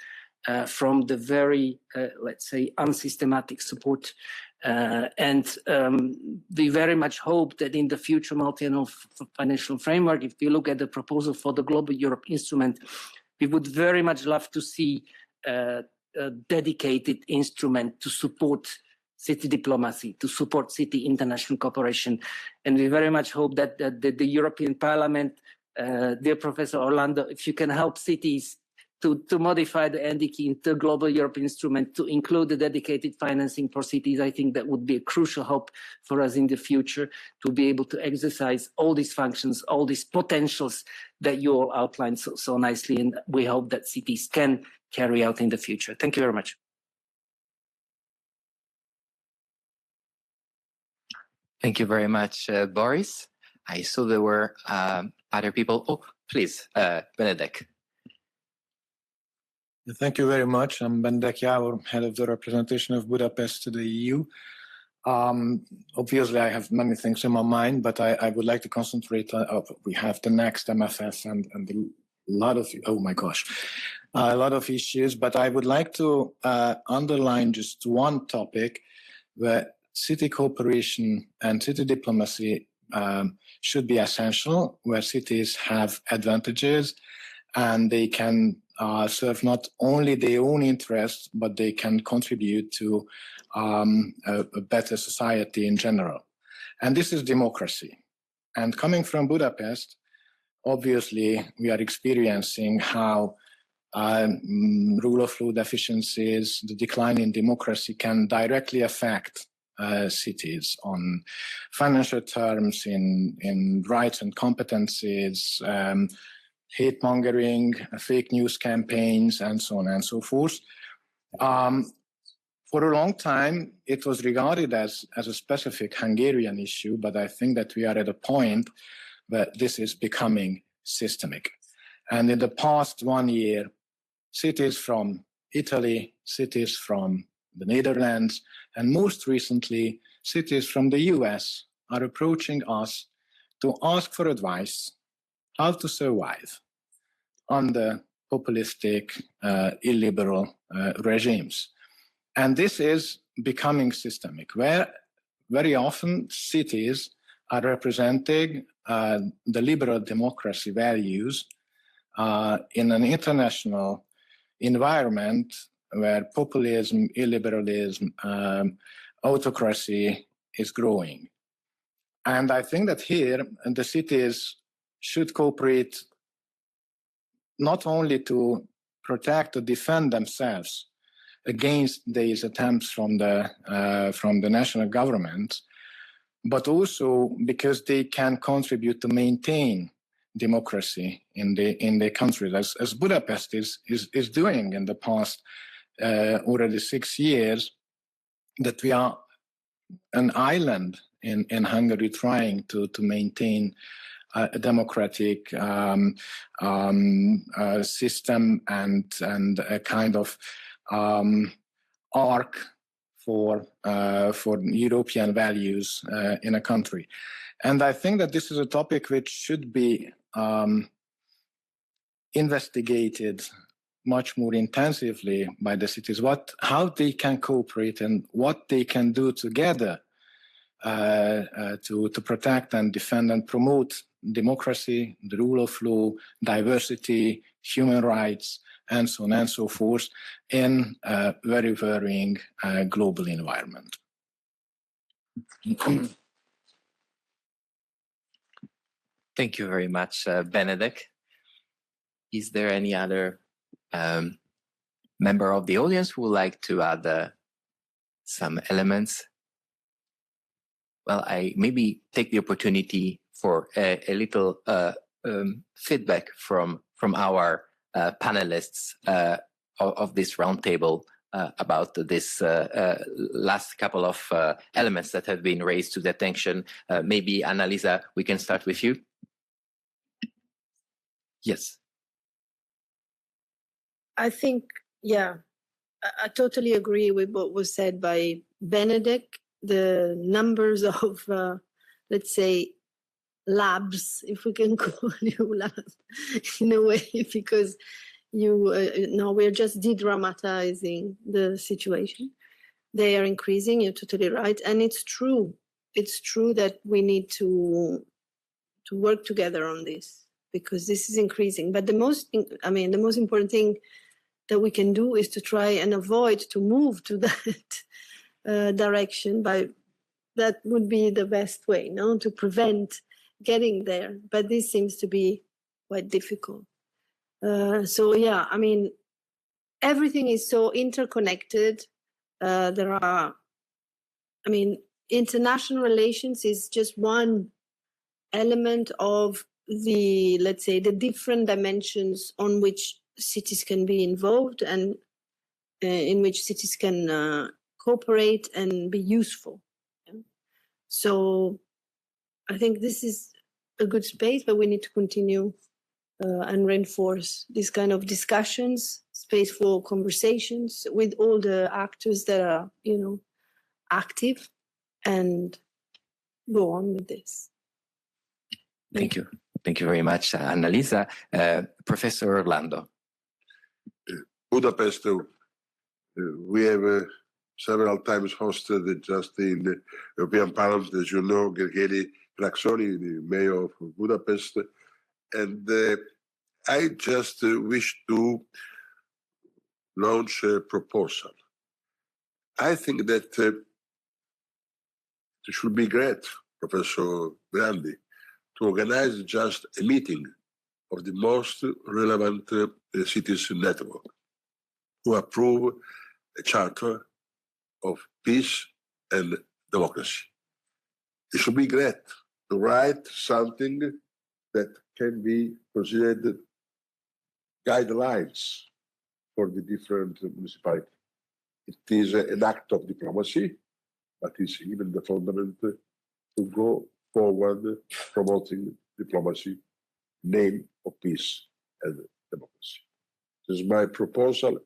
from the very, let's say, unsystematic support. We very much hope that in the future multi-annual financial framework, if we look at the proposal for the Global Europe instrument, we would very much love to see a dedicated instrument to support city diplomacy, to support city international cooperation. And we very much hope that the European Parliament, dear Professor Orlando, if you can help cities to modify the NDK into Global Europe instrument to include the dedicated financing for cities, I think that would be a crucial hope for us in the future to be able to exercise all these functions, all these potentials that you all outlined so nicely. And we hope that cities can carry out in the future. Thank you very much. Thank you very much, Boris. I saw there were other people. Oh, please, Benedek. Thank you very much. I'm Benedek Jávor, head of the representation of Budapest to the EU. Obviously, I have many things in my mind, but I would like to concentrate on, we have the next MFF and a lot of, oh my gosh, a lot of issues, but I would like to underline just one topic where city cooperation and city diplomacy should be essential, where cities have advantages and they can serve not only their own interests, but they can contribute to a better society in general. And this is democracy. And coming from Budapest, obviously, we are experiencing how rule of law deficiencies, the decline in democracy can directly affect cities on financial terms, in rights and competencies, hate mongering, fake news campaigns, and so on and so forth. For a long time, it was regarded as a specific Hungarian issue, but I think that we are at a point where this is becoming systemic. And in the past 1 year, cities from Italy, cities from the Netherlands, and most recently, cities from the US are approaching us to ask for advice how to survive under populistic, illiberal regimes. And this is becoming systemic, where very often cities are representing the liberal democracy values in an international environment where populism, illiberalism, autocracy is growing. And I think that here the cities should cooperate not only to protect or defend themselves against these attempts from the national government, but also because they can contribute to maintain democracy in the country, as Budapest is doing in the past already 6 years, that we are an island in Hungary trying to maintain a democratic system and a kind of arc for European values in a country. And I think that this is a topic which should be investigated much more intensively by the cities, how they can cooperate and what they can do together to protect and defend and promote democracy, the rule of law, diversity, human rights, and so on and so forth in a very varying global environment. Thank you very much, Benedek. Is there any other member of the audience who would like to add some elements? Well, I maybe take the opportunity for a little feedback from our panelists of this roundtable about this last couple of elements that have been raised to the attention. Maybe Annalisa, we can start with you. Yes. I think, yeah, I totally agree with what was said by Benedict. The numbers of, let's say, labs, if we can call you labs, in a way, because no, we're just de-dramatizing the situation. They are increasing, you're totally right. And it's true. It's true that we need to work together on this, because this is increasing. But the most important thing that we can do is to try and avoid to move to that direction. That would be the best way, no, to prevent getting there. But this seems to be quite difficult. So yeah, I mean, everything is so interconnected. There are, I mean, international relations is just one element of the, let's say, the different dimensions on which cities can be involved and in which cities can cooperate and be useful. So I think this is a good space, but we need to continue and reinforce these kind of discussions, space for conversations with all the actors that are, you know, active, and go on with this. Thank you. Thank you very much, Annalisa. Professor Orlando. Budapest, we have several times hosted just in the European Parliament, as you know, Gergely Praxoni, the mayor of Budapest. And I just wish to launch a proposal. I think that it should be great, Professor Grandi, to organize just a meeting of the most relevant cities network to approve a charter of peace and democracy. It should be great to write something that can be considered guidelines for the different municipalities. It is an act of diplomacy, but it's even the fundament to go forward promoting diplomacy, name of peace and democracy. This is my proposal.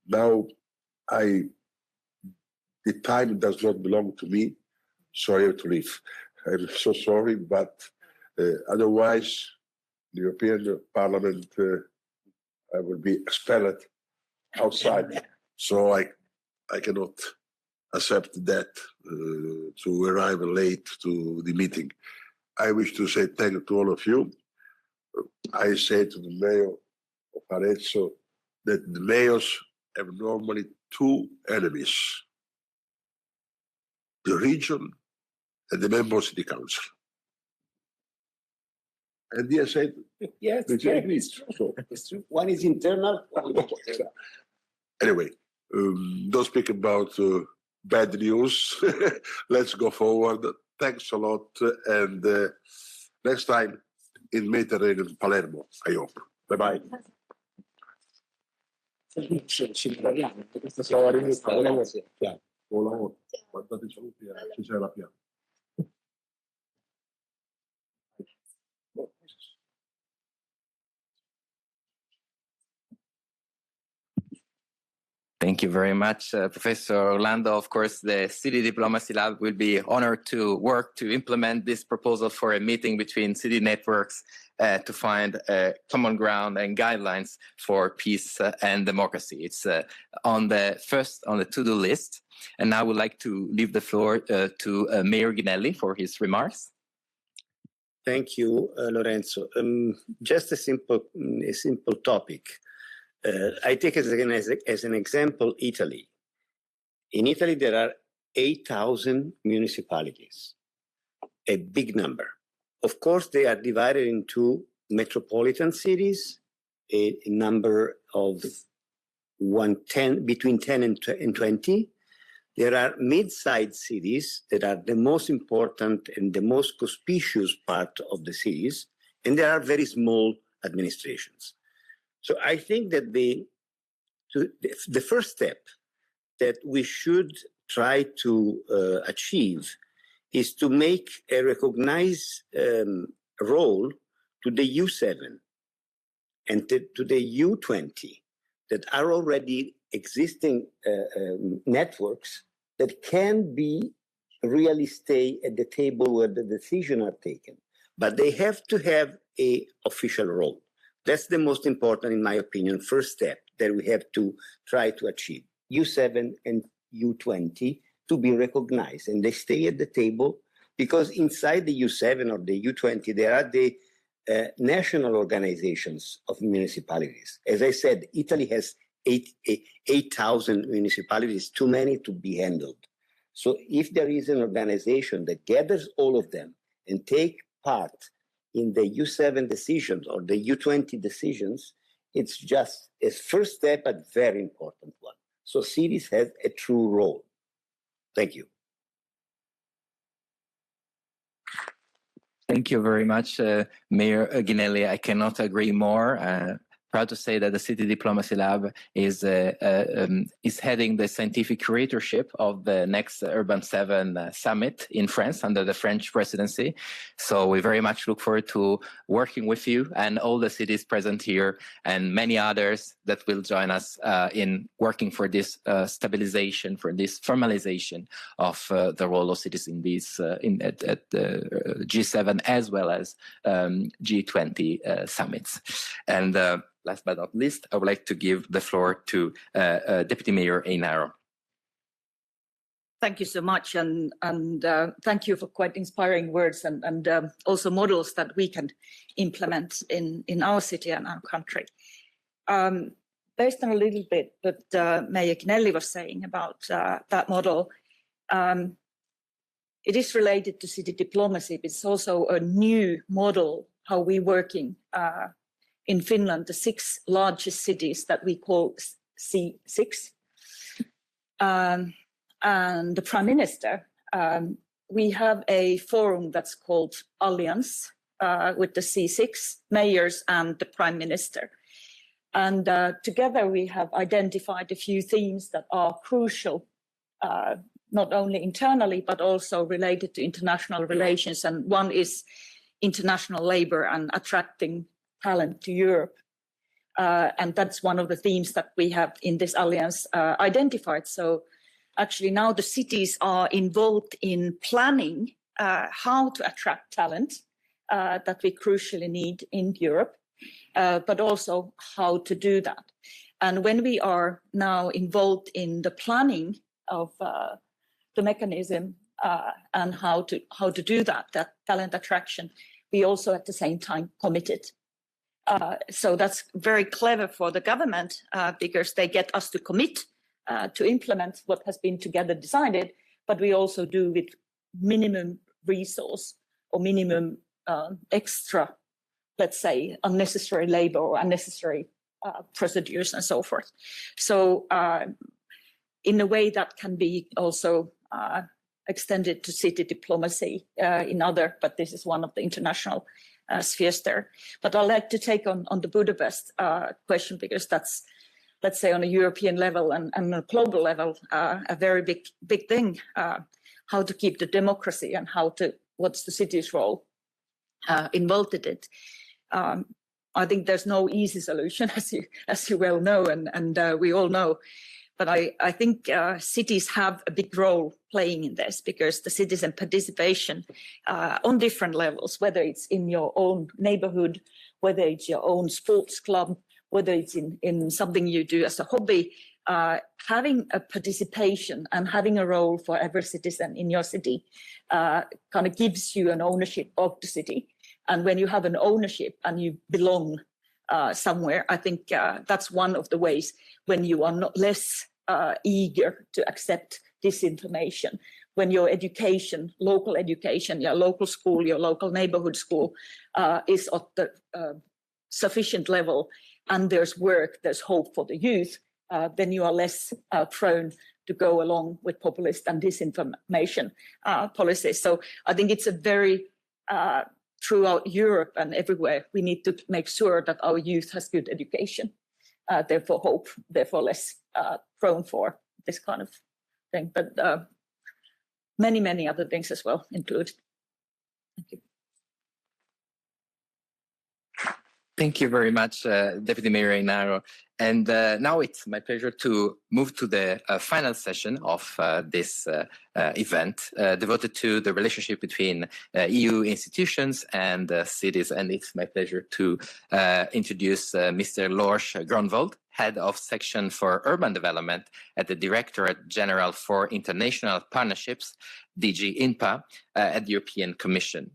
Now, the time does not belong to me, so I have to leave. I'm so sorry, but otherwise, the European Parliament, I will be expelled outside. So I cannot accept that to arrive late to the meeting. I wish to say thank you to all of you. I say to the mayor of Arezzo that the mayors have normally two enemies: the region and the member city council. And he said, yes, exactly, it's true. It's true. One is internal, one is external. Anyway, don't speak about bad news. Let's go forward. Thanks a lot. And next time in Mediterranean, Palermo, I hope. Bye-bye. Thank you very much, Professor Orlando. Of course, the City Diplomacy Lab will be honored to work to implement this proposal for a meeting between city networks to find common ground and guidelines for peace and democracy. It's on the to-do list. And now I would like to leave the floor to Mayor Ghinelli for his remarks. Thank you, Lorenzo. Just a simple topic. I take as an example Italy. In Italy, there are 8,000 municipalities, a big number. Of course, they are divided into metropolitan cities, a number of between 10 and 20. There are mid-sized cities that are the most important and the most conspicuous part of the cities, and there are very small administrations. So I think that the first step that we should try to achieve is to make a recognized role to the U7 and to the U20 that are already existing networks that can be really stay at the table where the decisions are taken, but they have to have an official role. That's the most important, in my opinion, first step that we have to try to achieve. U7 and U20 to be recognized, and they stay at the table, because inside the U7 or the U20, there are the national organizations of municipalities. As I said, Italy has 8,000 municipalities, too many to be handled. So if there is an organization that gathers all of them and take part in the U7 decisions or the U20 decisions, it's just a first step, but very important one. So cities have a true role. Thank you. Thank you very much, Mayor Ghinelli. I cannot agree more. Proud to say that the City Diplomacy Lab is heading the scientific curatorship of the next Urban 7 Summit in France under the French presidency. So we very much look forward to working with you and all the cities present here and many others that will join us in working for this stabilization, for this formalization of the role of cities in these at the G7 as well as G20 summits. And last but not least, I would like to give the floor to Deputy Mayor Ainaro. Thank you so much, and thank you for quite inspiring words and also models that we can implement in our city and our country. Based on a little bit what Mayor Ghinelli was saying about that model, it is related to city diplomacy, but it's also a new model how we're working in Finland, the 6 largest cities that we call C6. And the Prime Minister, we have a forum that's called Alliance with the C6 mayors and the Prime Minister. And together we have identified a few themes that are crucial, not only internally, but also related to international relations. And one is international labor and attracting talent to Europe. And that's one of the themes that we have in this alliance identified. So actually now the cities are involved in planning how to attract talent that we crucially need in Europe, but also how to do that. And when we are now involved in the planning of the mechanism and how to do that talent attraction, we also at the same time committed. So that's very clever for the government because they get us to commit to implement what has been together decided, but we also do with minimum resource or minimum extra, let's say, unnecessary labor or unnecessary procedures and so forth. So in a way that can be also extended to city diplomacy in other, but this is one of the international spheres there. But I'd like to take on the Budapest question because that's, let's say, on a European level and a global level, a very big thing, how to keep the democracy and what's the city's role involved in it. I think there's no easy solution, as you well know, and we all know. But I think cities have a big role playing in this because the citizen participation on different levels, whether it's in your own neighborhood, whether it's your own sports club, whether it's in something you do as a hobby, having a participation and having a role for every citizen in your city kind of gives you an ownership of the city. And when you have an ownership and you belong somewhere, I think that's one of the ways when you are not less eager to accept disinformation, when your education, local education, your local school, your local neighborhood school is at the sufficient level and there's work, there's hope for the youth, then you are less prone to go along with populist and disinformation policies. So I think it's a very throughout Europe and everywhere, we need to make sure that our youth has good education, therefore hope, therefore less prone for this kind of thing. But many, many other things as well included. Thank you. Thank you very much, Deputy Mayor Ainaro. And now it's my pleasure to move to the final session of this event devoted to the relationship between EU institutions and cities. And it's my pleasure to introduce Mr. Lors Gronwald, Head of Section for Urban Development at the Directorate General for International Partnerships, DG INPA, at the European Commission.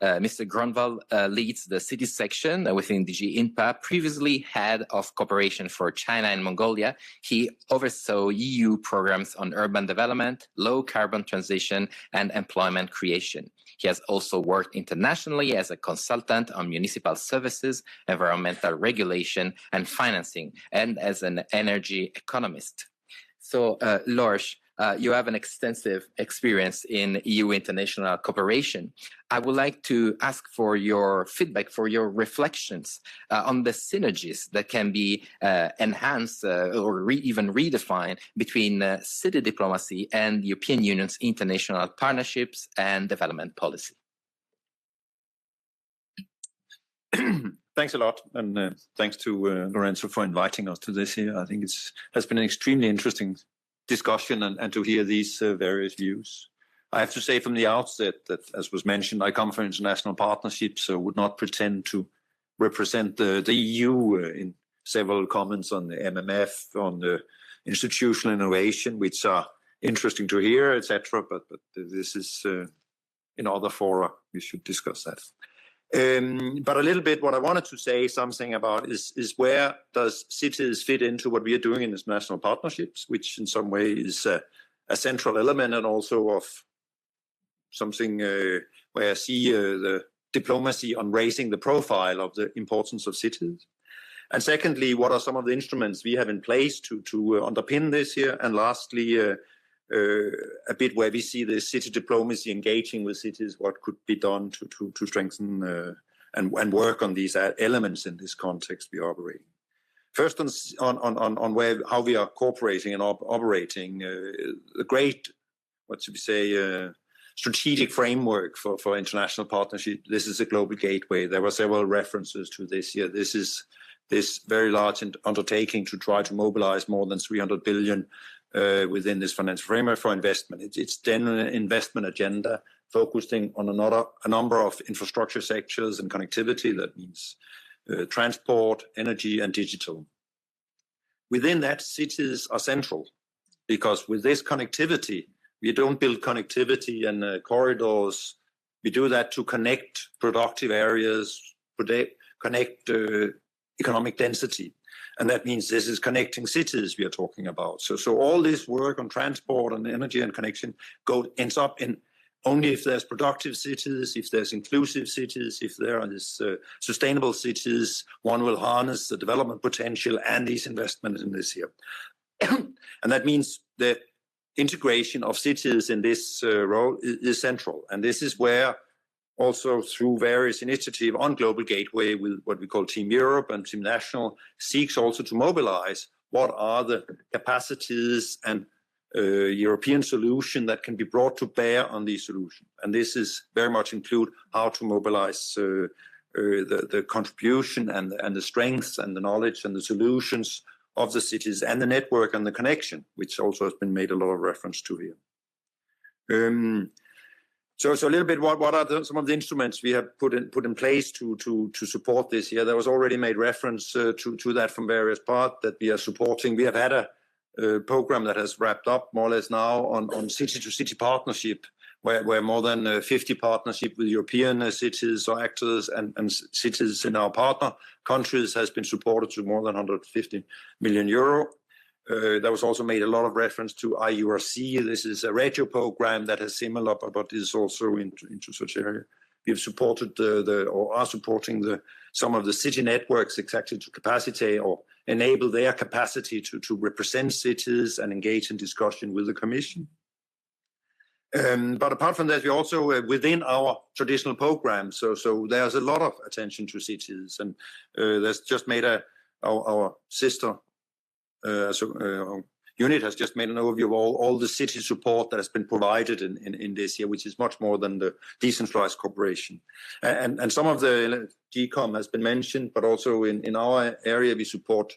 Mr. Gronwald leads the cities section within DG INPA, previously head of cooperation for China and Mongolia. He oversaw EU programs on urban development, low carbon transition, and employment creation. He has also worked internationally as a consultant on municipal services, environmental regulation, and financing, and as an energy economist. So, Lors, you have an extensive experience in EU international cooperation. I would like to ask for your feedback, for your reflections on the synergies that can be enhanced or even redefined between city diplomacy and the European Union's international partnerships and development policy. Thanks a lot, and thanks to Lorenzo for inviting us to this here. I think it has been an extremely interesting discussion and to hear these various views. I have to say from the outset that, as was mentioned, I come from international partnerships, so would not pretend to represent the EU in several comments on the AIMF, on the institutional innovation, which are interesting to hear, etc. But this is in other fora, we should discuss that. But a little bit what I wanted to say something about is where does cities fit into what we are doing in international partnerships, which in some way is a central element and also of something where I see the diplomacy on raising the profile of the importance of cities. And secondly, what are some of the instruments we have in place to underpin this here? And lastly, a bit where we see the city diplomacy engaging with cities, what could be done to strengthen and work on these elements in this context we are operating. First on how we are cooperating and operating, the great, what should we say, strategic framework for international partnership. This is a global gateway. There were several references to this here. This is this very large undertaking to try to mobilize more than 300 billion within this financial framework for investment. It's then an investment agenda focusing on a number of infrastructure sectors and connectivity. That means transport, energy, and digital. Within that, cities are central because with this connectivity, we don't build connectivity and corridors. We do that to connect productive areas, connect economic density. And that means this is connecting cities we are talking about. So all this work on transport and energy and connection ends up in only if there's productive cities, if there's inclusive cities, if there are this, sustainable cities, one will harness the development potential and these investments in this here. And that means the integration of cities in this role is central. And this is where also through various initiatives on Global Gateway with what we call Team Europe and Team National seeks also to mobilize what are the capacities and European solution that can be brought to bear on these solutions. And this is very much include how to mobilize the contribution and the strengths and the knowledge and the solutions of the cities and the network and the connection, which also has been made a lot of reference to here. So a little bit, what are some of the instruments we have put in place to support this here? There was already made reference to that from various parts that we are supporting. We have had a program that has wrapped up more or less now on city-to-city partnership, where more than 50 partnership with European cities or actors and cities in our partner countries has been supported to more than 150 million euro. There was also made a lot of reference to IURC. This is a radio program that has similar, but is also into such area. We have supported or are supporting some of the city networks exactly to capacitate or enable their capacity to represent cities and engage in discussion with the Commission. But apart from that, we also within our traditional programs. So there's a lot of attention to cities, and there's just made our sister unit has just made an overview of all the city support that has been provided in this year, which is much more than the decentralized cooperation. And some of the GCOM has been mentioned, but also in our area we support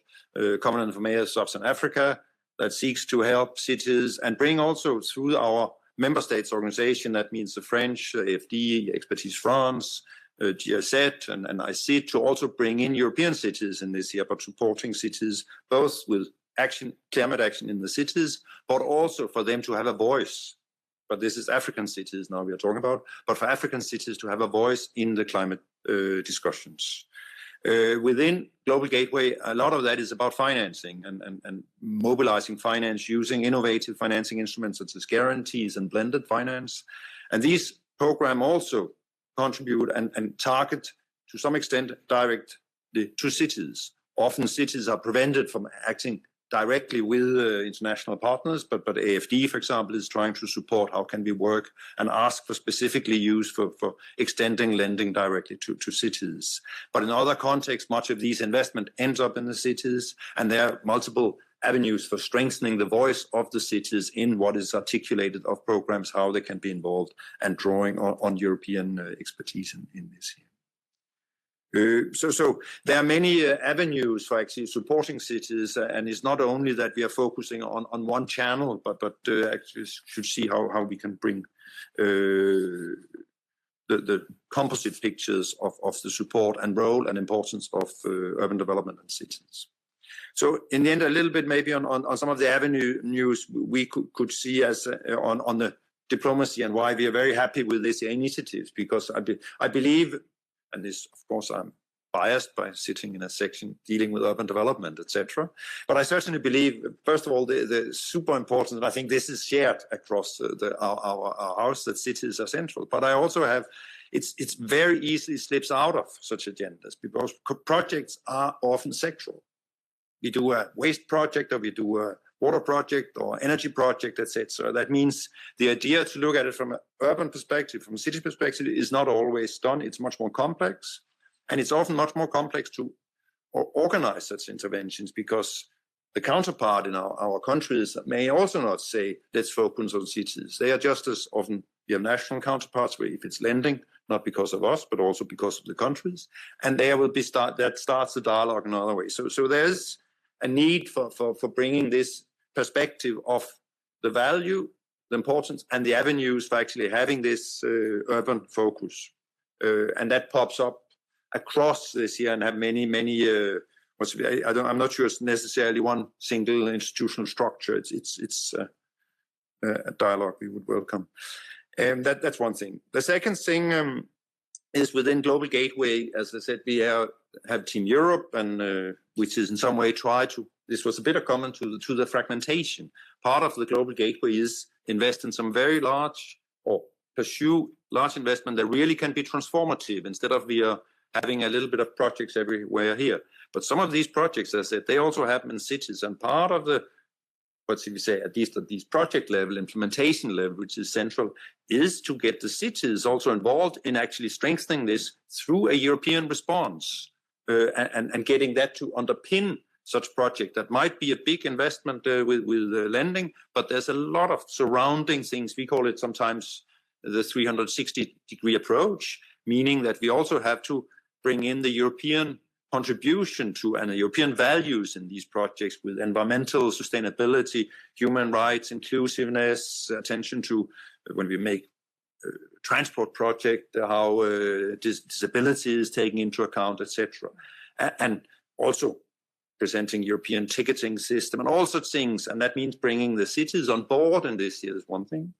Covenant for Mayors Sub-Saharan Africa that seeks to help cities and bring also through our member states organization, that means the French, AFD, Expertise France, GSZ and ICIT, to also bring in European cities in this year, but supporting cities both with action, climate action in the cities, but also for them to have a voice. But this is African cities now we are talking about, but for African cities to have a voice in the climate discussions. Within Global Gateway, a lot of that is about financing and mobilizing finance using innovative financing instruments such as guarantees and blended finance. And these programs also contribute and target to some extent directly to cities. Often cities are prevented from acting directly with international partners, but AFD, for example, is trying to support how can we work and ask for specifically use for extending lending directly to cities. But in other contexts, much of these investment ends up in the cities, and there are multiple avenues for strengthening the voice of the cities in what is articulated of programs, how they can be involved, and drawing on European expertise in this here. So there are many avenues for actually supporting cities, and it's not only that we are focusing on one channel, but actually should see how we can bring the composite pictures of the support and role and importance of urban development and cities. So in the end, a little bit maybe on some of the avenues we could see as on the diplomacy and why we are very happy with these initiatives, because I believe, and this, of course, I'm biased by sitting in a section dealing with urban development, etc. But I certainly believe, first of all, the super important, and I think this is shared across our house, that cities are central. But I also have, it's very easily slips out of such agendas because projects are often sectoral. We do a waste project, or we do a water project or energy project, etc. That means the idea to look at it from an urban perspective, from a city perspective, is not always done. It's much more complex, and it's often much more complex to organize such interventions because the counterpart in our countries may also not say, let's focus on cities. They are just as often, we have national counterparts where if it's lending, not because of us, but also because of the countries, and there will be that starts the dialogue in another way. So there's a need for bringing this perspective of the value, the importance, and the avenues for actually having this urban focus. And that pops up across this year and have many, I'm not sure it's necessarily one single institutional structure. It's a dialogue we would welcome. And that's one thing. The second thing is within Global Gateway, as I said, we have Team Europe, and which is in some way this was a bit of comment to the fragmentation. Part of the Global Gateway is invest in some very large, or pursue large investment that really can be transformative, instead of we are having a little bit of projects everywhere here. But some of these projects, as I said, they also happen in cities, and part of the, what should we say, at least at these project level, implementation level, which is central, is to get the cities also involved in actually strengthening this through a European response, and getting that to underpin such project. That might be a big investment with lending, but there's a lot of surrounding things. We call it sometimes the 360-degree approach, meaning that we also have to bring in the European contribution to and the European values in these projects with environmental sustainability, human rights, inclusiveness, attention to when we make transport project, how disability is taken into account, etc. And also presenting European ticketing system and all such things. And that means bringing the cities on board in this here is one thing.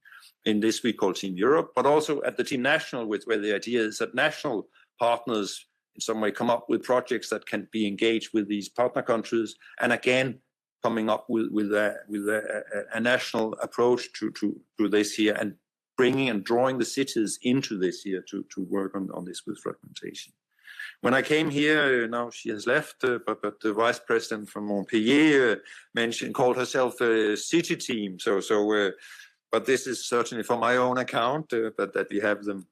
In this we call Team Europe, but also at the Team National, where the idea is that national partners in some way come up with projects that can be engaged with these partner countries, and again coming up with a national approach to this here, and bringing and drawing the cities into this here to work on this with fragmentation. When I came here, now she has left, but the vice president from Montpellier called herself a city team. So but this is certainly for my own account, that we have them,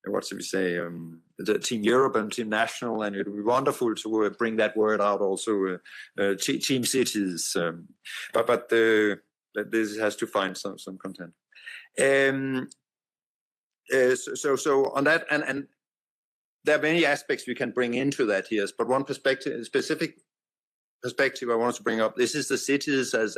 what should we say, the Team Europe and Team National, and it would be wonderful to bring that word out also, Team Cities, but this has to find some content. So on that, and there are many aspects we can bring into that here, but one specific perspective I wanted to bring up, this is the cities as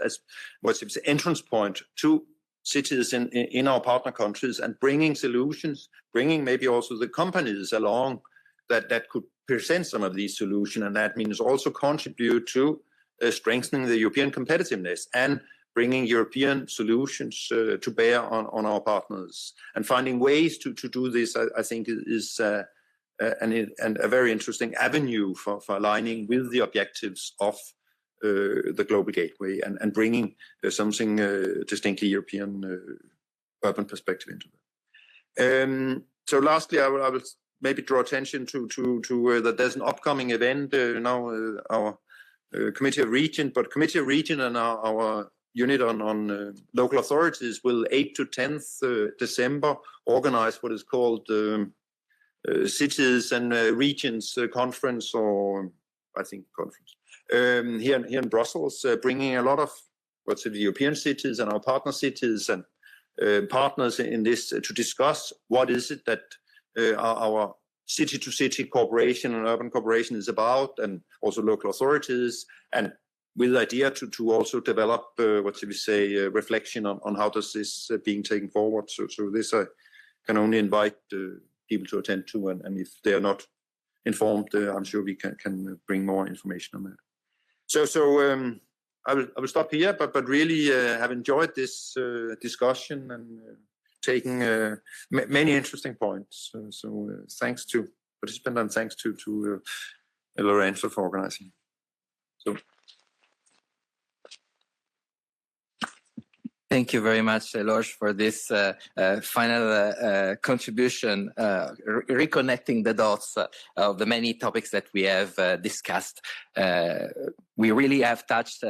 what's the entrance point to cities in our partner countries, and bringing solutions, bringing maybe also the companies along that could present some of these solutions, and that means also contribute to strengthening the European competitiveness and bringing European solutions to bear on our partners, and finding ways to do this. I think is a very interesting avenue for aligning with the objectives of the Global Gateway, and bringing something distinctly European urban perspective into that. So lastly, I will maybe draw attention to that there's an upcoming event now, our Committee of Region, but Committee of Region and our unit on local authorities will 8th to 10th December organize what is called Cities and Regions Conference, or I think conference, here in Brussels, bringing a lot of the European cities and our partner cities and partners in this to discuss what is it that our city-to-city cooperation and urban cooperation is about, and also local authorities, and with the idea to also develop, reflection on how does this being taken forward. So this I can only invite people to attend to, and if they are not informed, I'm sure we can bring more information on that. So I will stop here, but really have enjoyed this discussion and taking many interesting points. So thanks to participants, and thanks to Lorenzo for organizing. So. Thank you very much, Lorge, for this final contribution, reconnecting the dots of the many topics that we have discussed. We really have touched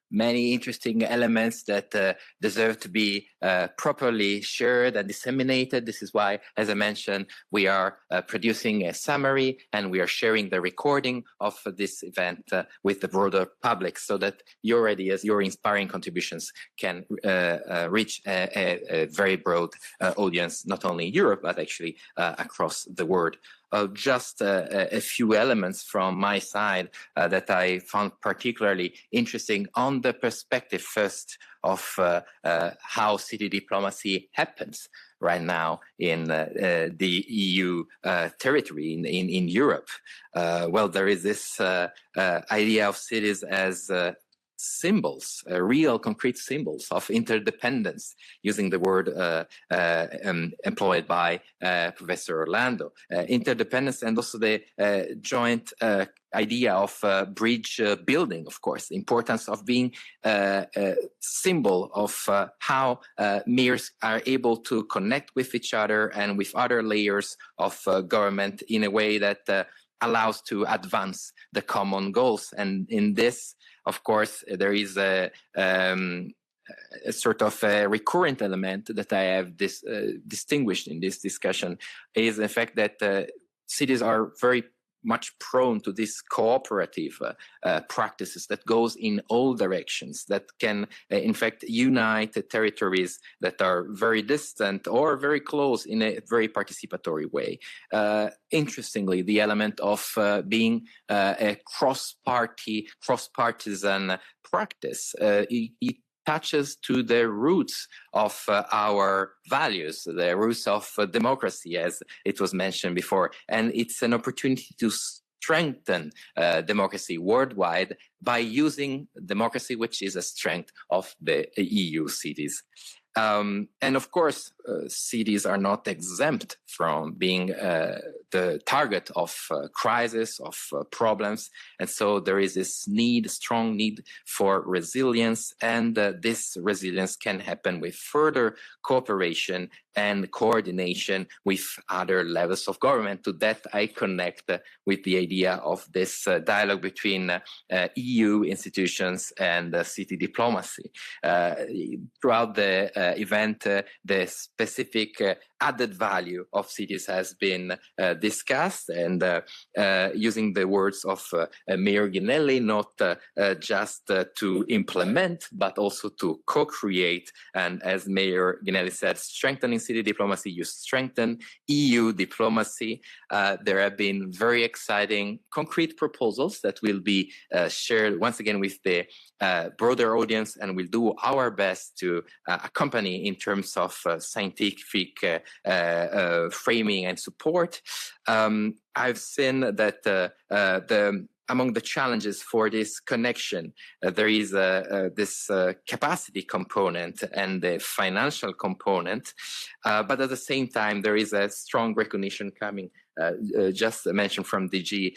many interesting elements that deserve to be properly shared and disseminated. This is why, as I mentioned, we are producing a summary, and we are sharing the recording of this event with the broader public, so that your ideas, your inspiring contributions can reach a very broad audience, not only in Europe, but actually across the world. Just a few elements from my side that I found particularly interesting on the perspective first of how city diplomacy happens right now in the EU territory in Europe. Well, there is this idea of cities as symbols, real concrete symbols of interdependence, using the word employed by Professor Orlando. Interdependence, and also the joint idea of bridge building, of course, the importance of being a symbol of how mayors are able to connect with each other and with other layers of government in a way that allows to advance the common goals. And in this, of course, there is a sort of a recurrent element that I have distinguished in this discussion, is the fact that cities are very much prone to these cooperative practices that goes in all directions, that can in fact unite territories that are very distant or very close in a very participatory way. Interestingly, the element of being a cross-partisan practice, it touches to the roots of our values, the roots of democracy, as it was mentioned before. And it's an opportunity to strengthen democracy worldwide by using democracy, which is a strength of the EU cities. And of course, cities are not exempt from being the target of crisis, of problems. And so there is this strong need for resilience, and this resilience can happen with further cooperation and coordination with other levels of government. To that, I connect with the idea of this dialogue between EU institutions and city diplomacy. Throughout the event, the specific added value of cities has been discussed, and using the words of Mayor Ginelli, not just to implement, but also to co-create. And as Mayor Ginelli said, strengthening city diplomacy, you strengthen EU diplomacy. There have been very exciting concrete proposals that will be shared once again with the broader audience, and we'll do our best to accompany in terms of scientific framing and support. I've seen that among the challenges for this connection, there is this capacity component and the financial component, but at the same time, there is a strong recognition coming, just mentioned from DG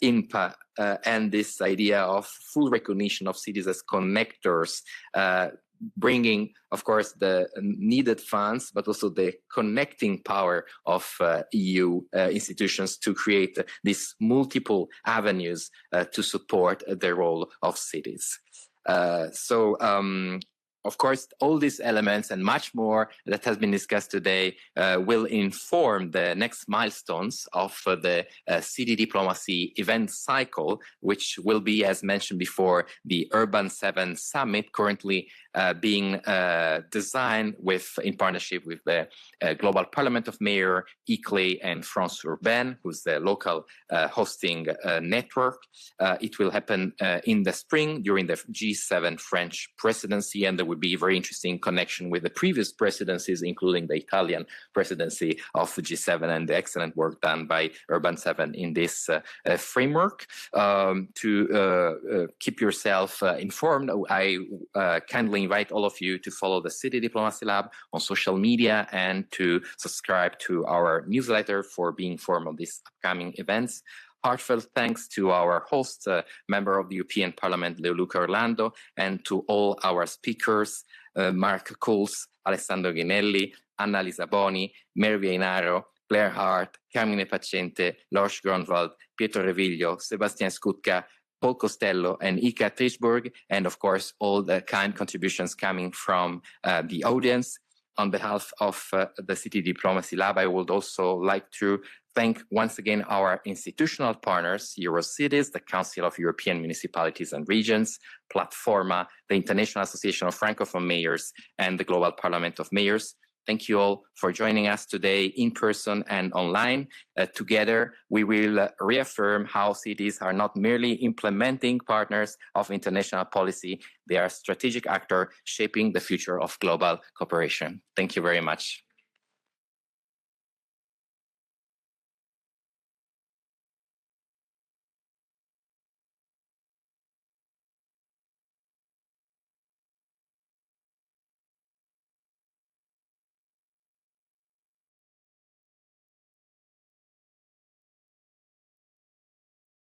INPA, and this idea of full recognition of cities as connectors, bringing, of course, the needed funds, but also the connecting power of EU institutions to create these multiple avenues to support the role of cities. Of course, all these elements and much more that has been discussed today will inform the next milestones of the city diplomacy event cycle, which will be, as mentioned before, the Urban 7 Summit, currently being designed in partnership with the Global Parliament of Mayors, ICLEI, and France Urbaine, who's the local hosting network. It will happen in the spring during the G7 French presidency, and there will be very interesting connection with the previous presidencies, including the Italian presidency of the G7 and the excellent work done by Urban 7 in this framework. To keep yourself informed, I kindly invite all of you to follow the City Diplomacy Lab on social media and to subscribe to our newsletter for being informed of these upcoming events. Heartfelt thanks to our host, member of the European Parliament, Leoluca Orlando, and to all our speakers, Mark Kuls, Alessandro Ginelli, Anna Lisaboni, Mervia Inaro, Claire Hart, Carmine Pacente, Lars Gronwald, Pietro Reviglio, Sebastian Skutka, Paul Costello, and Ika Trichburg, and of course, all the kind contributions coming from the audience. On behalf of the City Diplomacy Lab, I would also like to thank once again our institutional partners, Eurocities, the Council of European Municipalities and Regions, PLATFORMA, the International Association of Francophone Mayors, and the Global Parliament of Mayors. Thank you all for joining us today in person and online. Together, we will reaffirm how cities are not merely implementing partners of international policy, they are a strategic actor shaping the future of global cooperation. Thank you very much.